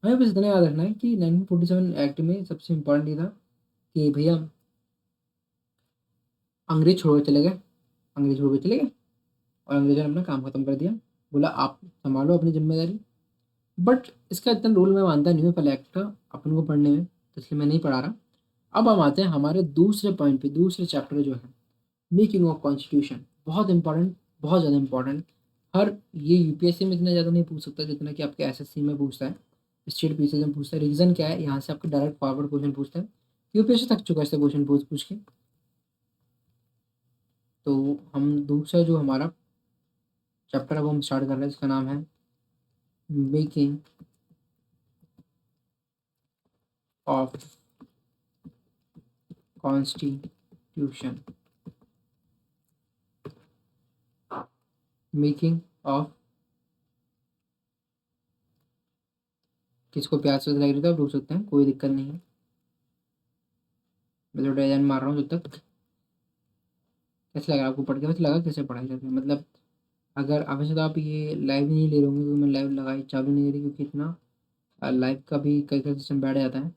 हमें बस इतना याद रखना है कि 1947 एक्ट में सबसे इम्पोर्टेंट ये था कि भैया अंग्रेज छोड़ के चले गए, अंग्रेज छोड़ के चले गए और अंग्रेजों ने अपना काम खत्म कर दिया, बोला आप संभालो अपनी जिम्मेदारी। बट इसका इतना रोल मैं मानता नहीं हूँ पहले एक्ट का अपन को पढ़ने में, तो इसलिए मैं नहीं पढ़ा रहा। अब हम आते हैं हमारे दूसरे पॉइंट पे, दूसरे चैप्टर जो है मेकिंग ऑफ कॉन्स्टिट्यूशन। बहुत इंपॉर्टेंट, बहुत ज़्यादा इंपॉर्टेंट। हर ये यूपीएससी में इतना ज़्यादा नहीं पूछ सकता जितना कि आपके एसएससी में पूछता है, स्टेट पीसीएस में पूछता है। रीज़न क्या है, यहाँ से आपके डायरेक्ट फॉरवर्ड क्वेश्चन पूछता है, यूपीएससी थक चुका है ऐसे क्वेश्चन पूछ पूछ के। तो हम दूसरा जो हमारा चैप्टर अब हम स्टार्ट कर रहे हैं, इसका नाम है making of constitution. Making of, किसको प्यास से लग रही तो आप रुक सकते हैं, कोई दिक्कत नहीं है। मैं तो डिजाइन मार रहा हूँ जब तक। कैसे लगा आपको पढ़ के, वैसे लगा कैसे पढ़ाई करके, मतलब अगर अब वैसे तो आप ये लाइव नहीं ले रहे होंगे क्योंकि मैं लाइव लगाई चालू नहीं करी, क्योंकि इतना लाइव का भी कई कई सिस्टम बैठ जाता है।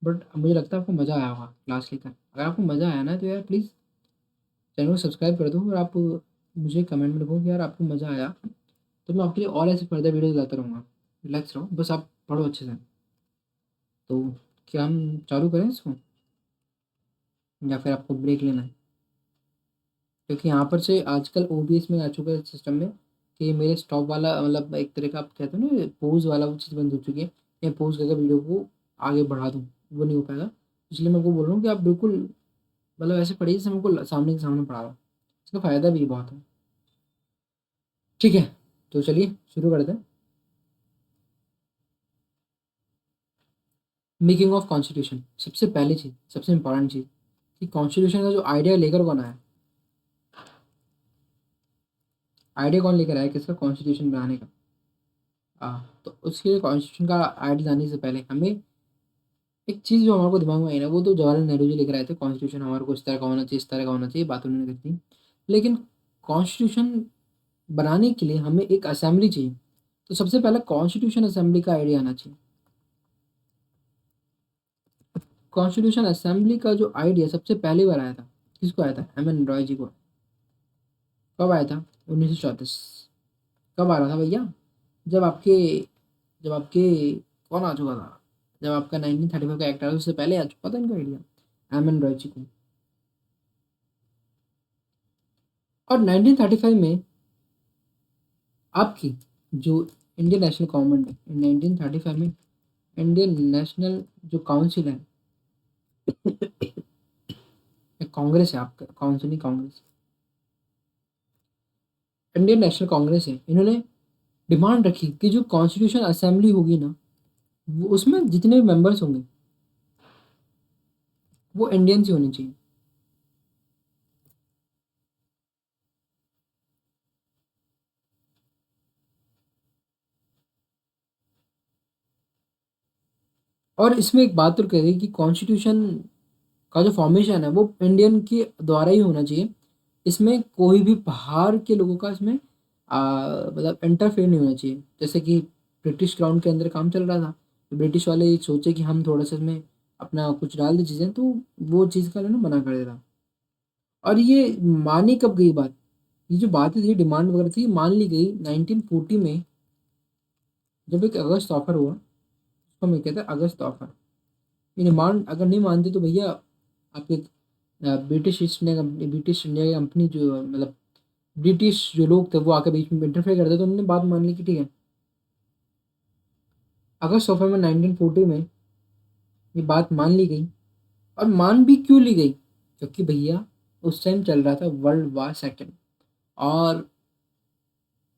बट मुझे लगता है आपको मज़ा आया होगा क्लास लेकर। अगर आपको मज़ा आया ना तो यार प्लीज़ चैनल को सब्सक्राइब कर दो, और आप मुझे कमेंट में लिखो कि यार आपको मज़ा आया, तो मैं आपके लिए और ऐसे फर्दर वीडियोस लाता रहूँगा। रिलैक्स रहो, बस आप पढ़ो अच्छे से। तो क्या हम चालू करें इसको, या फिर आपको ब्रेक लेना है? क्योंकि यहाँ पर से आजकल ओबीएस में आ चुका है सिस्टम में कि मेरे स्टॉप वाला, मतलब एक तरह का आप कहते हो ना पोज वाला, वो चीज़ बंद हो चुकी है। मैं पोज करके वीडियो को आगे बढ़ा दूँ, वो नहीं हो पाएगा। इसलिए मैं आपको बोल रहा हूँ कि आप बिल्कुल मतलब ऐसे पढ़िए जैसे मैं आपको सामने के सामने पढ़ा रहा हूँ। इसका फ़ायदा भी बहुत है। ठीक है, तो चलिए शुरू करते हैं। मेकिंग ऑफ कॉन्स्टिट्यूशन, सबसे पहली चीज़, सबसे इंपॉर्टेंट चीज़ कि कॉन्स्टिट्यूशन का जो आइडिया लेकर कौन आया, आइडिया कौन लेकर आया किसका, कॉन्स्टिट्यूशन बनाने का। तो उसके लिए कॉन्स्टिट्यूशन का आइडिया लाने से पहले हमें एक चीज़ जो हमारे को दिमाग में आई ना, वो तो जवाहरलाल नेहरू जी लेकर आए थे। कॉन्स्टिट्यूशन हमारे को इस तरह का होना चाहिए, इस तरह का होना चाहिए, बात उन्होंने करी थी। लेकिन कॉन्स्टिट्यूशन बनाने के लिए हमें एक असेंबली चाहिए। तो सबसे पहले कॉन्स्टिट्यूशन असेंबली का आइडिया आना चाहिए। कॉन्स्टिट्यूशन असेंबली का जो आइडिया सबसे पहली बार आया था, किसको आया था, एम एन रॉय जी को। कब आया था, 1934। कब आ रहा था भैया, जब आपके जब आपके कौन आ चुका था, जब आपका 1935 का एक्ट आया था, उससे पहले आ चुका था इनका आइडिया, एम एन रॉय जी को। और 1935 में आपकी जो इंडियन नेशनल गवर्नमेंट है, 1935 में इंडियन नेशनल जो काउंसिल है, एक कांग्रेस है आपका, काउंसिल नहीं कांग्रेस, इंडियन नेशनल कांग्रेस है, इन्होंने डिमांड रखी कि जो कॉन्स्टिट्यूशन असेंबली होगी ना, वो उसमें जितने भी मेंबर्स होंगे वो इंडियंस ही होने चाहिए। और इसमें एक बात और कही कि कॉन्स्टिट्यूशन का जो फॉर्मेशन है वो इंडियन के द्वारा ही होना चाहिए। इसमें कोई भी बाहर के लोगों का इसमें मतलब इंटरफेयर नहीं होना चाहिए। जैसे कि ब्रिटिश क्राउन के अंदर काम चल रहा था, तो ब्रिटिश वाले ये सोचे कि हम थोड़ा सा इसमें अपना कुछ डाल दें चीज़ें, तो वो चीज़ का ना मना कर देता। और ये मानी कब गई बात, ये जो बात थी डिमांड वगैरह थी, मान ली गई 1940 में, जब एक अगस्त ऑफर हुआ, उसको मैं कहता है अगस्त ऑफर। ये डिमांड अगर नहीं मानते तो भैया आपके British east India company, British India की कंपनी जो मतलब ब्रिटिश जो लोग थे वो आके बीच में इंटरफेयर करते, तो उन्होंने बात मान ली कि ठीक है। अगस्त ऑफर में 1940 में ये बात मान ली गई। और मान भी क्यों ली गई? क्योंकि भैया उस टाइम चल रहा था वर्ल्ड वार 2 और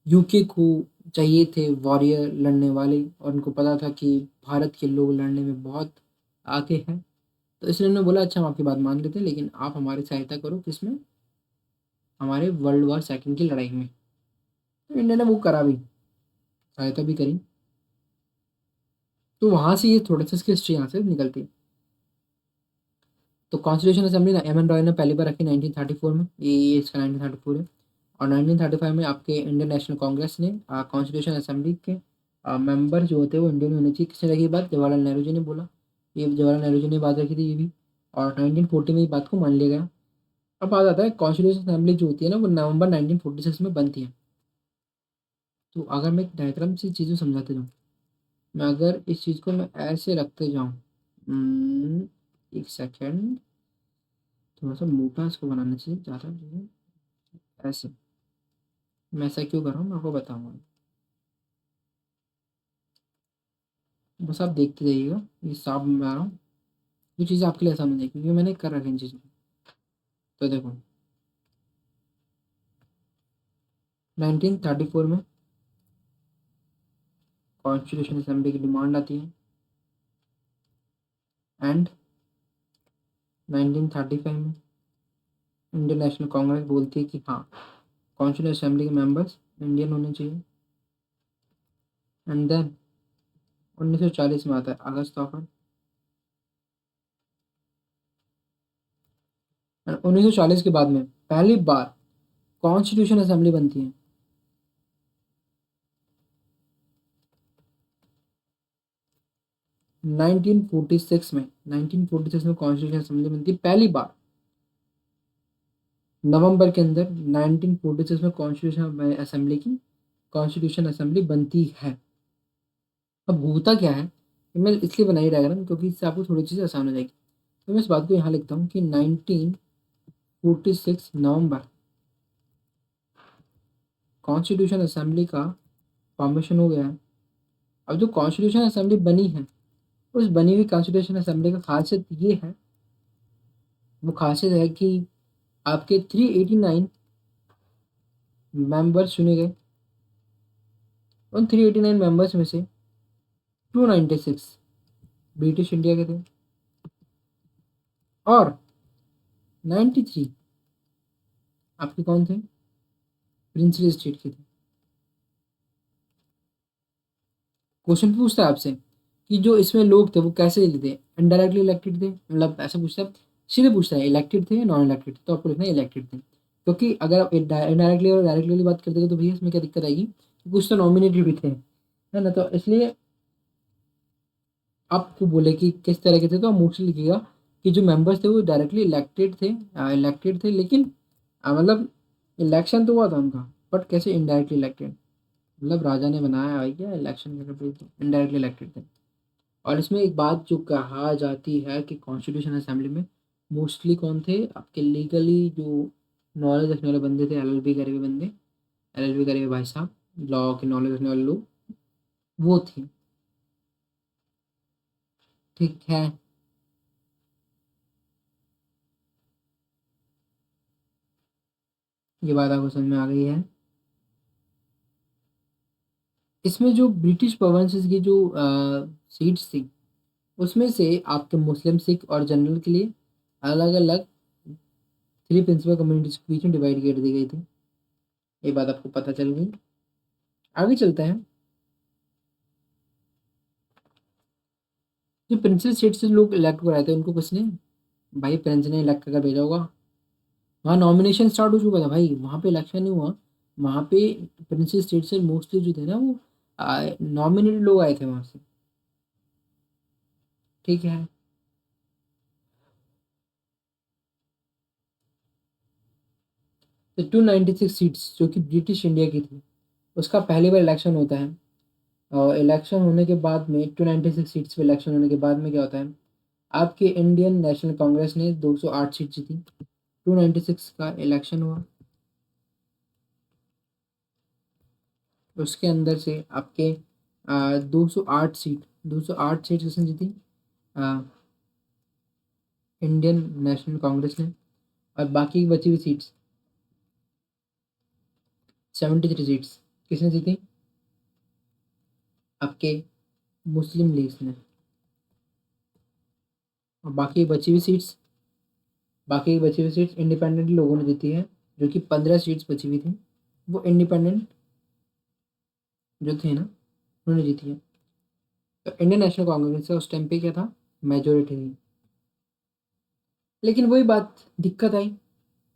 यूके को चाहिए थे वॉरियर लड़ने वाले, और उनको पता था कि भारत के लोग लड़ने में बहुत आगे हैं। तो इसलिए उन्होंने बोला अच्छा हम आपकी बात मान लेते हैं, लेकिन आप हमारी सहायता करो किसमें, हमारे वर्ल्ड वार 2 की लड़ाई में। तो इंडिया ने वो करा भी, सहायता भी करी। तो वहां से ये थोड़ा सा इसकी हिस्ट्री यहाँ से निकलती है। तो कॉन्स्टिट्यूशन असेंबली ना एम एन रॉय ने पहली बार रखी 1934 में, ये इसका 1934 है। और 1935 में आपके इंडियन नेशनल कांग्रेस ने कॉन्स्टिट्यूशन असेंबली के मेंबर जो होते हैं वो इंडियन होने चाहिए। किसने रखी बात? जवाहरलाल नेहरू जी ने बोला। ये जवाहरलाल नेहरू जी ने बात रखी थी ये भी। और 1940 में ये बात को मान लिया गया। अब बात आता है कॉन्स्टिट्यूशन असेंबली जो होती है ना वो नवंबर 1946 में बनती है। तो अगर मैं डायग्राम से चीज़ें समझाते जाऊँ, मैं अगर इस चीज़ को मैं ऐसे रखते जाऊँ, एक सेकेंड, थोड़ा सा मोटा इसको बनाना चाहिए ज़्यादा जो है, ऐसे। मैं ऐसा क्यों कर रहा हूँ मैं आपको बताऊंगा। बस आप देखते जाइएगा, ये साफ मैं बना रहा हूँ। ये चीज़ आपके लिए आसान हो जाएगी क्योंकि मैंने कर रखी इन चीज़ों को। तो देखो 1934 में कॉन्स्टिट्यूशन असेंबली की डिमांड आती है। एंड 1935 में इंडियन नेशनल कांग्रेस बोलती है कि हाँ कॉन्स्टिट्यूशन असेंबली के मेंबर्स इंडियन होने चाहिए। एंड देन 1940 में आता है अगस्त ऑफर। 1940 के बाद में पहली बार कॉन्स्टिट्यूशन असेंबली बनती है। 1946 में 1946 में कॉन्स्टिट्यूशन असेंबली बनती है पहली बार। नवंबर के अंदर 1946 में कॉन्स्टिट्यूशन असेंबली की कॉन्स्टिट्यूशन असेंबली बनती है। अब होता क्या है, कि मैं इसलिए बनाई डायग्राम क्योंकि इससे आपको थोड़ी चीज़ आसान हो जाएगी। तो मैं इस बात को यहाँ लिखता हूँ कि 1946 नवंबर कॉन्स्टिट्यूशन असेंबली का फॉर्मेशन हो गया है। अब जो कॉन्स्टिट्यूशन असेंबली बनी है, उस बनी हुई कॉन्स्टिट्यूशन असेंबली का खासियत ये है, वो खासियत है कि आपके 389 मेंबर्स चुने गए। उन 389 मेंबर्स में से 296 ब्रिटिश इंडिया के थे, और 93 आपके कौन थे? प्रिंसली स्टेट के थे। क्वेश्चन पूछता है आपसे कि जो इसमें लोग थे वो कैसे थे, इनडायरेक्टली इलेक्टेड थे, मतलब ऐसा पूछता है। सीधे पूछता है इलेक्टेड थे या नॉन इलेक्टेड थे, तो आपको लिखना है इलेक्टेड थे। क्योंकि अगर आप इनडायरेक्टली और डायरेक्टली वाली बात करते तो भैया इसमें क्या दिक्कत आएगी कि कुछ तो नॉमिनेटेड भी थे, है ना। तो इसलिए आपको बोले कि किस तरह के थे, तो आप मोस्टली लिखिएगा कि जो मेंबर्स थे वो डायरेक्टली इलेक्टेड थे, लेकिन मतलब इलेक्शन तो हुआ था उनका, बट कैसे इनडायरेक्टली इलेक्टेड, मतलब राजा ने बनाया है क्या इलेक्शन करके, इनडायरेक्टली इलेक्टेड थे। और इसमें एक बात जो कहा जाती है कि कॉन्स्टिट्यूशन असेंबली में मोस्टली कौन थे, आपके लीगली जो नॉलेज रखने वाले बंदे थे, एलएलबी करे हुए बंदे, एलएलबी करे हुए भाई साहब, लॉ की नॉलेज रखने वाले लोग, वो थे। ठीक है। ये बात आपको समझ में आ गई है। इसमें जो ब्रिटिश प्रोविंसेस की जो सीट्स थी, उसमें से आपके मुस्लिम, सिख और जनरल के लिए अलग अलग 3 प्रिंसिपल कम्युनिटीज के बीच में डिवाइड कर दी गई थी। ये बात आपको पता चल गई। आगे चलते हैं। जो प्रिंसिपल स्टेट से लोग इलेक्ट कराए थे उनको किसने, भाई प्रिंस ने इलेक्ट कर भेजा होगा। वहाँ नॉमिनेशन स्टार्ट हो चुका था भाई, वहाँ पे इलेक्शन नहीं हुआ। वहाँ पे प्रिंसिपल स्टेट से मोस्टली जो थे ना वो नॉमिनेटेड लोग आए थे वहाँ से। ठीक है। तो 296 सीट्स जो कि ब्रिटिश इंडिया की थी, उसका पहली बार इलेक्शन होता है। और इलेक्शन होने के बाद में 296 सीट्स पे इलेक्शन होने के बाद में क्या होता है, आपके इंडियन नेशनल कांग्रेस ने 208 सीट जीती। 296 का इलेक्शन हुआ, उसके अंदर से आपके 208 सीट किसने जीती, इंडियन नेशनल कांग्रेस ने। और बाकी की बची हुई सीट्स 73 सीट्स किसने जीती? आपके मुस्लिम लीग ने। और बाकी की बची हुई सीट्स इंडिपेंडेंट लोगों ने जीती है, जो कि 15 सीट्स बची हुई थी वो इंडिपेंडेंट जो थे ना उन्होंने जीती है। तो इंडियन नेशनल कांग्रेस से उस टाइम पे क्या था, मेजोरिटी थी। लेकिन वही बात, दिक्कत आई।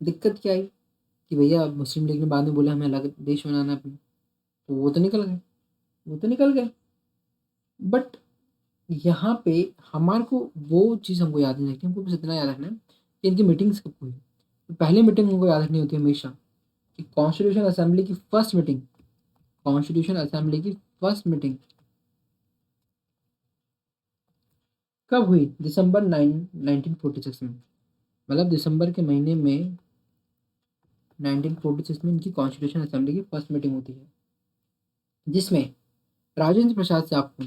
दिक्कत क्या आई कि भैया मुस्लिम लीग ने बाद में बोला हमें अलग देश बनाना है अपना, तो वो तो निकल गए। बट यहाँ पे हमारे को वो चीज़ हमको याद नहीं रखनी, हमको बस इतना याद रखना है कि इनकी मीटिंग्स कब हुई। तो पहली मीटिंग हमको याद रखनी होती है हमेशा कि कॉन्स्टिट्यूशन असेंबली की फर्स्ट मीटिंग कब हुई? दिसंबर 1946 में। मतलब दिसंबर के महीने में 1946 में इनकी कॉन्स्टिट्यूशन असेंबली की फर्स्ट मीटिंग होती है, जिसमें राजेंद्र प्रसाद से आपको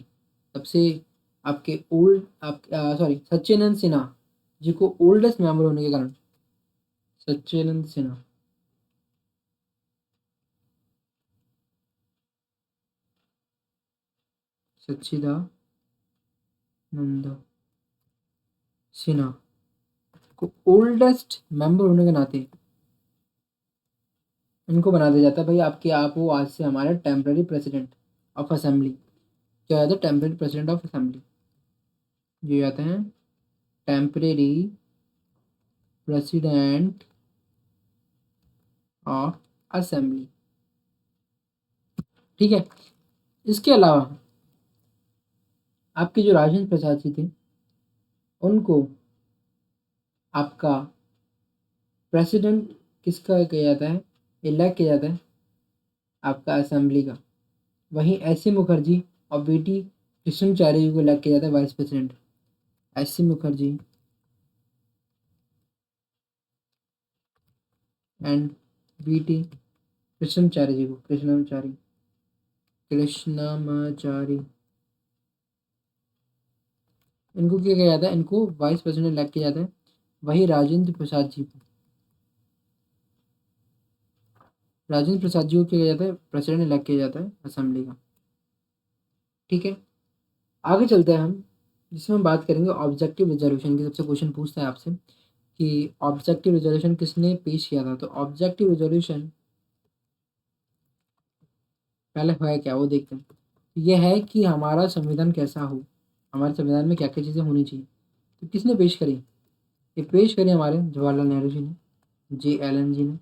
सबसे आपके ओल्ड आप सॉरी सच्चिदानंद सिन्हा जी को ओल्डेस्ट मेंबर होने के कारण सच्चिदानंद सिन्हा सच्चिदानंद सिन्हा को ओल्डेस्ट मेंबर होने के नाते इनको बना दिया जाता है भाई आपके आप वो आज से हमारे टेम्पररी प्रेसिडेंट ऑफ असेंबली। क्या होता है टेम्पररी प्रेसिडेंट ऑफ असेंबली? ये आते हैं टेम्पररी प्रेसिडेंट ऑफ असेंबली। ठीक है। इसके अलावा आपके जो राजेंद्र प्रसाद जी थे उनको आपका प्रेसिडेंट किसका किया जाता है, इलेक्ट किया जाता है आपका असेंबली का। वहीं एस सी मुखर्जी और बीटी कृष्णचार्य जी को इलेक्ट किया जाता है vice president. S C Mukherjee and BT Krishnacharya ji को कृष्णमाचारी इनको क्या किया जाता है, इनको वाइस प्रेसिडेंट इलेक्ट किया जाता है। वही राजेंद्र प्रसाद जी को क्या किया जाता है, प्रेसिडेंट इलेक्ट किया जाता है असेंबली का। ठीक है। आगे चलते हैं हम, जिसमें हम बात करेंगे ऑब्जेक्टिव रिजर्वेशन की। सबसे क्वेश्चन पूछता है आपसे कि ऑब्जेक्टिव रिजर्वेशन किसने पेश किया था। तो ऑब्जेक्टिव रिजर्वेशन पहले है क्या वो देखते हैं। यह है कि हमारा संविधान कैसा हो, हमारे संविधान में क्या क्या चीज़ें होनी चाहिए। तो किसने पेश करी? ये पेश करी हमारे जवाहरलाल नेहरू जी ने, जे एल एन जी ने।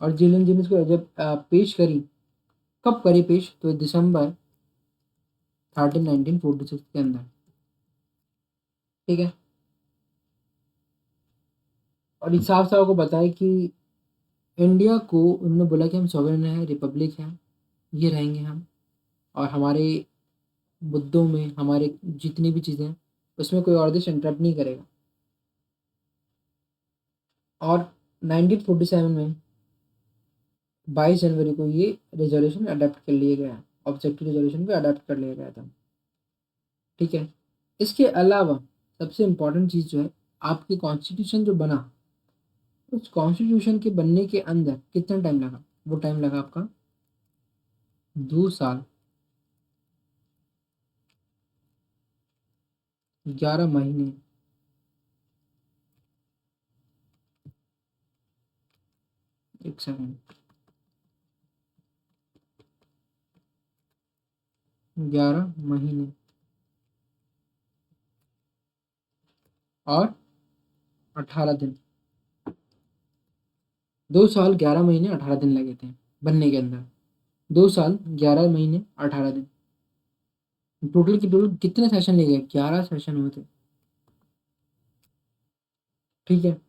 और जे एल एन जी ने इसको जब पेश करी, कब करी पेश? तो दिसंबर 1946 के अंदर। ठीक है। और इस साफ साफ को बताया कि इंडिया को उन्होंने बोला कि हम सॉवरेन है, रिपब्लिक है, ये रहेंगे हम। और हमारे मुद्दों में हमारे जितनी भी चीज़ें हैं उसमें कोई और देश इंटरप्ट नहीं करेगा। और 1947 में 22 जनवरी को ये रेजोल्यूशन अडॉप्ट कर लिया गया, ऑब्जेक्टिव रेजोल्यूशन को अडॉप्ट कर लिया गया था। ठीक है। इसके अलावा सबसे इम्पोर्टेंट चीज़ जो है, आपकी कॉन्स्टिट्यूशन जो बना, उस कॉन्स्टिट्यूशन के बनने के अंदर कितना टाइम लगा? वो टाइम लगा आपका 2 साल 11 महीने। एक सेकंड, 11 महीने और 18 दिन। 2 साल 11 महीने 18 दिन लगे थे बनने के अंदर। 2 साल 11 महीने 18 दिन। टोटल की टोटल कितने सेशन ले गए? 11 सेशन हुए थे। ठीक है।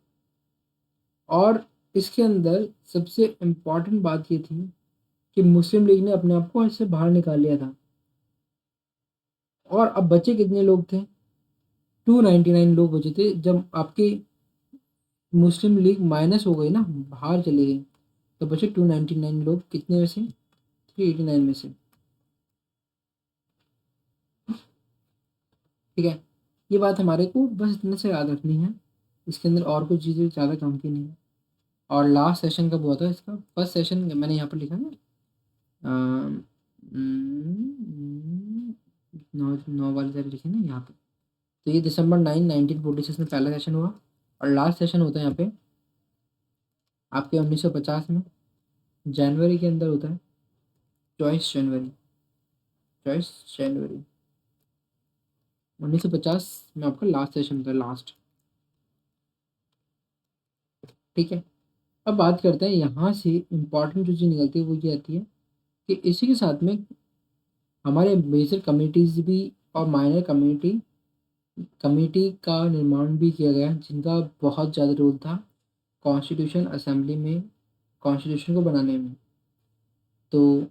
और इसके अंदर सबसे इम्पोर्टेंट बात ये थी कि मुस्लिम लीग ने अपने आप को इससे बाहर निकाल लिया था। और अब बचे कितने लोग थे? 299 लोग बचे थे। जब आपकी मुस्लिम लीग माइनस हो गई ना, बाहर चली गई, तो बचे 299 लोग। कितने में से? 389 में से। ठीक है। ये बात हमारे को बस इतने से याद रखनी है इसके अंदर और कुछ चीज़ें ज़्यादा काम की नहीं है। और लास्ट सेशन कब हुआ था इसका? फर्स्ट सेशन मैंने यहाँ पर लिखा ना, अम, हम्म, 9 वाली तारीख लिखी ना यहाँ पे। तो ये December 9, 1946 में पहला सेशन हुआ, और लास्ट सेशन होता है यहाँ पे आपके 1950 में जनवरी के अंदर होता है, 24 जनवरी, 24 जनवरी 1950 में आपका लास्ट सेशन होता है, लास्ट। ठीक है, अब बात करते हैं यहाँ से इम्पोर्टेंट जो चीज़ निकलती है वो ये आती है कि इसी के साथ में हमारे मेजर कम्युनिटीज़ भी और माइनर कम्युनिटी कमेटी का निर्माण भी किया गया, जिनका बहुत ज़्यादा रोल था कॉन्स्टिट्यूशन असेंबली में, कॉन्स्टिट्यूशन को बनाने में। तो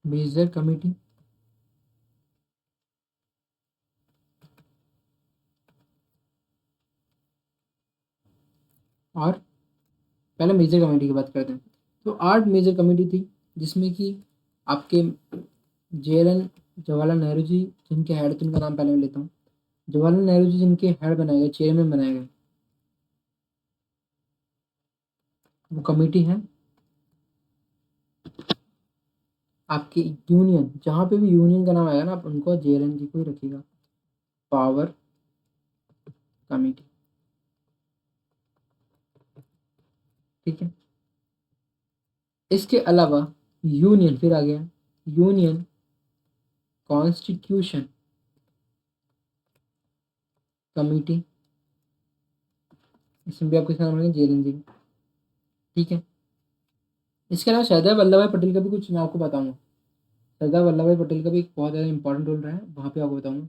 मेजर कमेटी और पहले मेजर कमेटी की बात करते हैं। तो 8 मेजर कमेटी थी, जिसमें कि आपके JLN जवाहरलाल नेहरू जी जिनके हेड थे, उनका नाम पहले मैं लेता हूँ। जवाहरलाल नेहरू जी जिनके हेड बनाए गए, चेयरमैन बनाए गए, वो कमेटी है आपकी यूनियन। जहाँ पे भी यूनियन का नाम आएगा ना, आप उनको JLN जी को ही रखिएगा, पावर कमेटी। ठीक है, इसके अलावा यूनियन फिर आ गया, यूनियन कॉन्स्टिट्यूशन कमेटी, इसमें भी आपके सामने रहेंगे JLN जी। ठीक है, इसके अलावा सरदार वल्लभ भाई पटेल का भी कुछ मैं आपको बताऊंगा। सरदार वल्लभ भाई पटेल का भी एक बहुत ज़्यादा इंपॉर्टेंट रोल रहा है, वहाँ पे आपको बताऊंगा।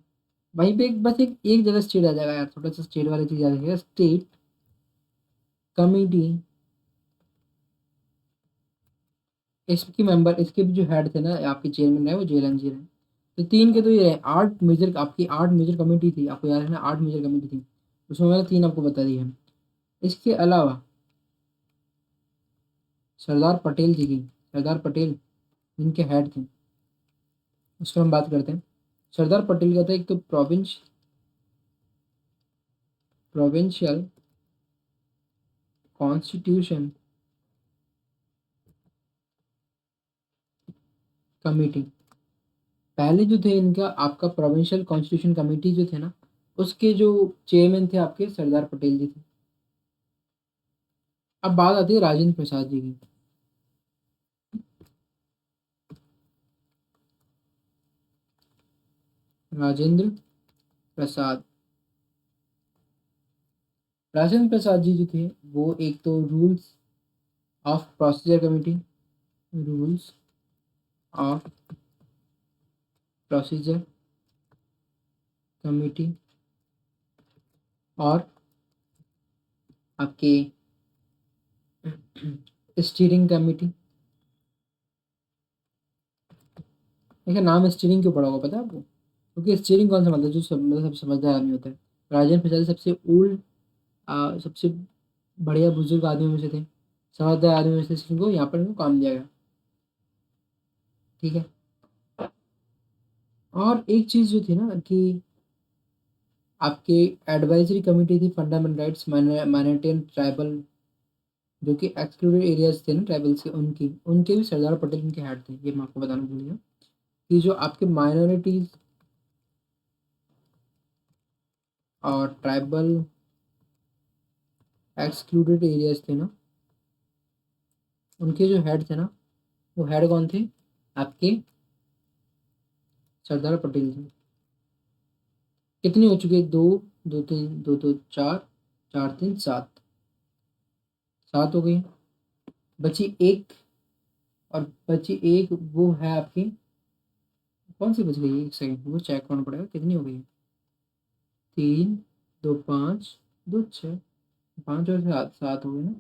वहीं पे एक बस एक जगह स्टेट आ जाएगा यार, थोड़ा सा स्टेट वाली चीज़ आ जाएगा, स्टेट कमेटी। इसकी मेंबर, इसके भी जो हेड थे ना आपके चेयरमैन रहे, वो JLN जी रहे। तो तीन के तो ये रहे, 8 मेजर आपकी 8 मेजर कमेटी थी, आपको याद है ना, 8 मेजर कमेटी थी, उसमें मैंने 3 आपको बता दी है। इसके अलावा सरदार पटेल जी की, सरदार पटेल जिनके हेड थे, उस पर हम बात करते हैं। सरदार पटेल का था एक तो प्रोविंशियल कॉन्स्टिट्यूशन कमेटी। पहले जो थे इनका आपका प्रोविंशियल कॉन्स्टिट्यूशन कमेटी जो थे ना, उसके जो चेयरमैन थे आपके सरदार पटेल जी थे। अब बात आती है राजेंद्र प्रसाद जी की। राजेंद्र प्रसाद, राजेंद्र प्रसाद जी जो थे, वो एक तो rules of procedure committee, rules of procedure committee, और आपके स्टीयरिंग कमेटी। देखिए, नाम स्टीयरिंग क्यों पड़ा होगा पता है आपको? क्योंकि स्टीयरिंग कौन सा मतलब, जो सब मतलब सब समझदार आदमी होता है। राजेंद्र प्रसाद सबसे ओल्ड, सबसे बढ़िया बुजुर्ग आदमियों में से थे, समझदार आदमी में से, इनको यहाँ पर इनको काम दिया गया। ठीक है, और एक चीज़ जो थी ना कि आपके एडवाइजरी कमेटी थी fundamental rights minority and tribal, जो कि एक्सक्लूडेड एरियाज थे ना ट्राइबल्स के, उनकी उनके भी सरदार पटेल उनके हेड थे। ये मैं आपको बताना भूल गया कि जो आपके माइनॉरिटीज और ट्राइबल एक्सक्लूडेड एरियाज थे ना, उनके जो हेड थे ना, वो हेड कौन थे? आपके सरदार पटेल थे। कितनी हो चुकी है? दो, दो तीन, दो दो चार, चार तीन सात, सात हो गई। बची एक, और बची एक वो है आपकी, कौन सी बच गई? एक सेकंड, वो चेक करना पड़ेगा कितनी हो गई। 3, 2, 5, 2, 6, 5 और 7, 7 हो गई ना।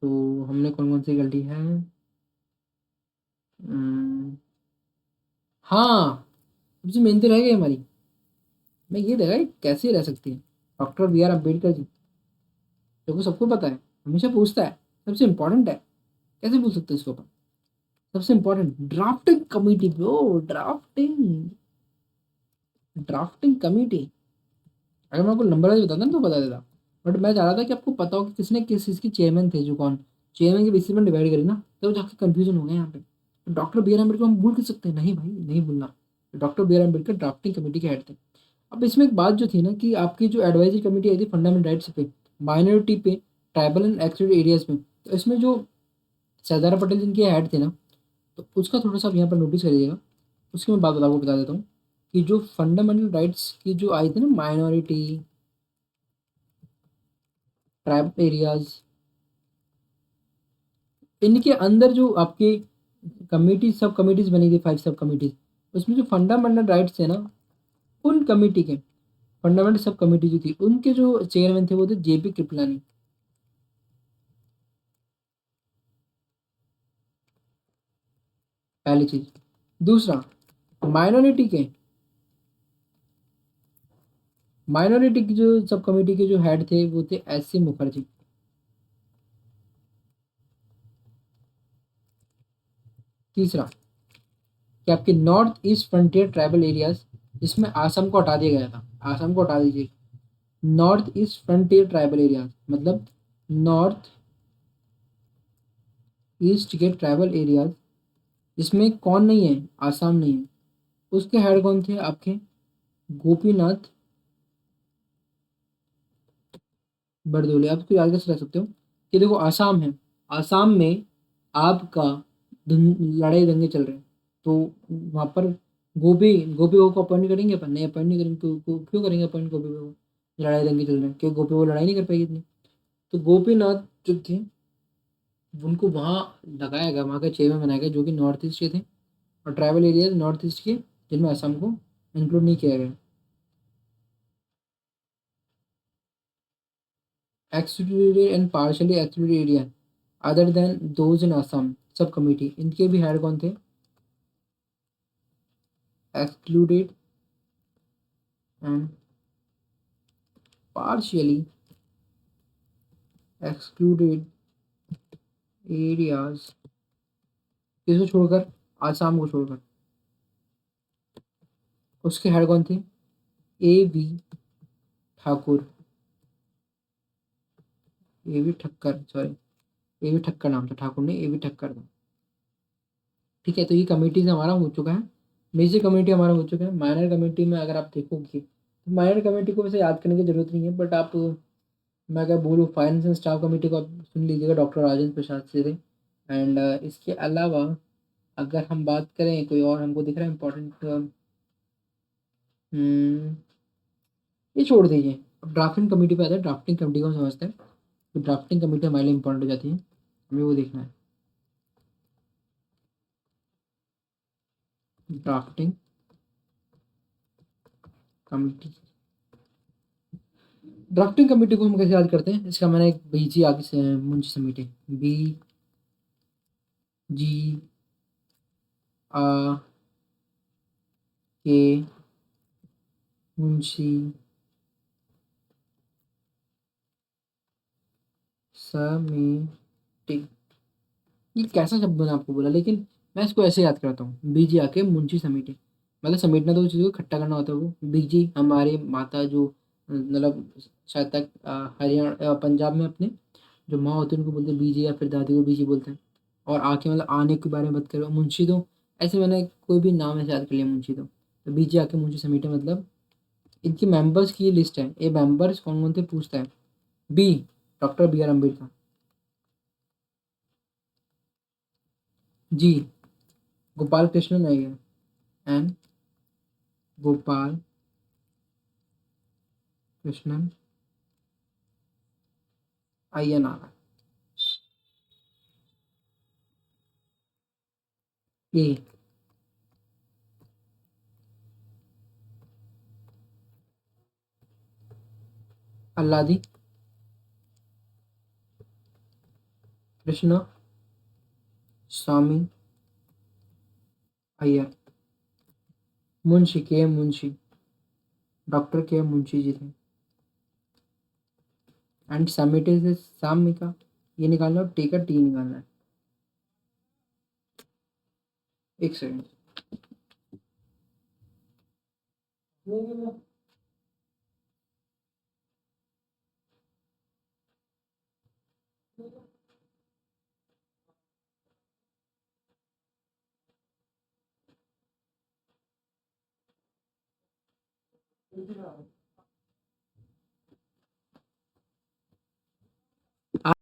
तो हमने कौन कौन सी गलती है? अम्म, हाँ, सबसे मेन तो रह गई हमारी। मैं ये देखा, ये कैसे रह सकती है? डॉक्टर BR अम्बेडकर जी, जो को सबको पता है, हमेशा पूछता है, सबसे इम्पोर्टेंट है, कैसे भूल सकते हैं इसको अपन? सबसे important drafting committee bro, drafting drafting committee. अगर मैं आपको नंबर वाइज बताता ना तो बता देता, बट मैं चाह रहा था कि आपको पता हो कि किसने किस चीज़ की चेयरमैन थे, जो कौन चेयरमैन की बेसिस में डिवाइड करी ना, तो जाके कंफ्यूजन हो गया यहाँ पे। डॉक्टर बी आर अम्बेडकर हम भूल कर सकते हैं? नहीं भाई, नहीं भूलना। Doctor B R Ambedkar drafting committee के हेड थे। अब इसमें एक बात जो थी ना कि आपकी जो एडवाइजरी कमेटी आई थी फंडामेंटल राइट्स पे, माइनॉरिटी पे, ट्राइबल एंड एक्सक्लूडेड एरियाज में, तो इसमें जो सरदार पटेल जिनके हेड थे ना, तो उसका थोड़ा सा आप यहाँ पर नोटिस करिएगा। उसकी मैं बात आपको बता देता हूँ कि जो फंडामेंटल राइट्स की जो आई थी ना, माइनॉरिटी, ट्राइबल एरियाज, इनके अंदर जो आपके कमिटी सब कमिटीज बनी थी, 5 सब कमिटीज, उसमें जो फंडामेंटल राइट्स है ना, उन कमिटी के फंडामेंटल सब कमिटी जो थी उनके जो चेयरमैन थे वो थे जेपी कृपलानी। पहली चीज। दूसरा, माइनॉरिटी के माइनॉरिटी की जो सब कमिटी के जो हेड थे वो थे एस सी मुखर्जी। तीसरा, कि आपके north east frontier tribal areas, जिसमें आसम को हटा दिया गया था, आसम को हटा दीजिए। North east frontier tribal areas मतलब नॉर्थ ईस्ट के ट्राइबल एरियाज, जिसमें कौन नहीं है, आसाम नहीं है। उसके हेड कौन थे आपके? गोपीनाथ बरदोले। आप इसको याद कैसे रख सकते हो कि देखो आसाम है, आसाम में आपका लड़ाई दंगे चल रहे हैं, तो वहां पर गोपी गोपी बहू को अपॉइंट करेंगे अपन? नहीं अपॉइंट नहीं करेंगे। क्यों करेंगे अपॉइंट गोपी बहू को? लड़ाई दंगे चल रहे हैं, क्योंकि गोपी बहू लड़ाई नहीं कर पाएगी इतनी। तो गोपीनाथ जो थे उनको वहां लगाया गया, वहां का चेयरमैन बनाया गया, जो कि नॉर्थ ईस्ट के थे, और ट्राइबल एरियाज नॉर्थ ईस्ट के जिनमें असम को इंक्लूड नहीं किया गया। excluded and partially excluded area other than those in Assam सब कमिटी, इनके भी हेड कौन थे? excluded and partially excluded areas, किसको छोड़कर? आसाम को छोड़कर। उसके हेड कौन थे? A V Thakur, A V Thakkar, sorry, A V Thakkar नाम था, ठाकुर ने, ए वी ठक्कर था। ठीक है, तो ये कमेटीज हमारा हो चुका है। मेजर कमेटी हमारा हो चुका है। माइनर कमेटी में अगर आप देखोगे तो माइनर कमेटी को वैसे याद करने की जरूरत नहीं है, बट आप, मैं अगर बोलूँ, फाइनेंस एंड स्टाफ कमेटी को आप सुन लीजिएगा, डॉक्टर राजेंद्र प्रसाद से थे। एंड इसके अलावा अगर हम बात करें कोई और हमको दिख रहा है इंपॉर्टेंट, ये छोड़ दीजिए। अब ड्राफ्टिंग कमेटी पे आता है। ड्राफ्टिंग कमेटी को हम समझते हैं, तो ड्राफ्टिंग कमेटी हमारे लिए इंपॉर्टेंट हो जाती है, हमें वो देखना है। ड्राफ्टिंग कमेटी, ड्राफ्टिंग कमेटी को हम कैसे याद करते हैं? इसका मैंने एक बीजी आगे से मुंशी समिति, बी जी आ के मुंशी समिति। ये कैसा शब्द मैंने आपको बोला, लेकिन मैं इसको ऐसे याद करता हूँ, बीजी आके मुंशी समेटे। मतलब समेटना तो उस चीज़ को इकट्ठा करना होता है, वो बीजी हमारे माता जो, मतलब शायद तक हरियाणा पंजाब में अपने जो माँ होती है उनको बोलते हैं बीजी, या फिर दादी को बीजी बोलते हैं। और आके मतलब आने के बारे में बात करो, मुंशी तो ऐसे मैंने कोई भी नाम ऐसे याद कर लिया, मुंशी तो बीजी आके मुंशी समेटे मतलब इनके मेंबर्स की लिस्ट है। ये मेंबर्स कौन कौन थे पूछता है। B, doctor B R Ambedkar. G, Gopal Krishnan Ayyar and Gopal Krishnan Ayyanar. A, Alladi Krishna Swami Ayyar. Munshi K M Munshi, doctor K M Munshi ji थे। एंड समिट से साम का ये निकालना और टी का टी निकालना है। एक सेकंड।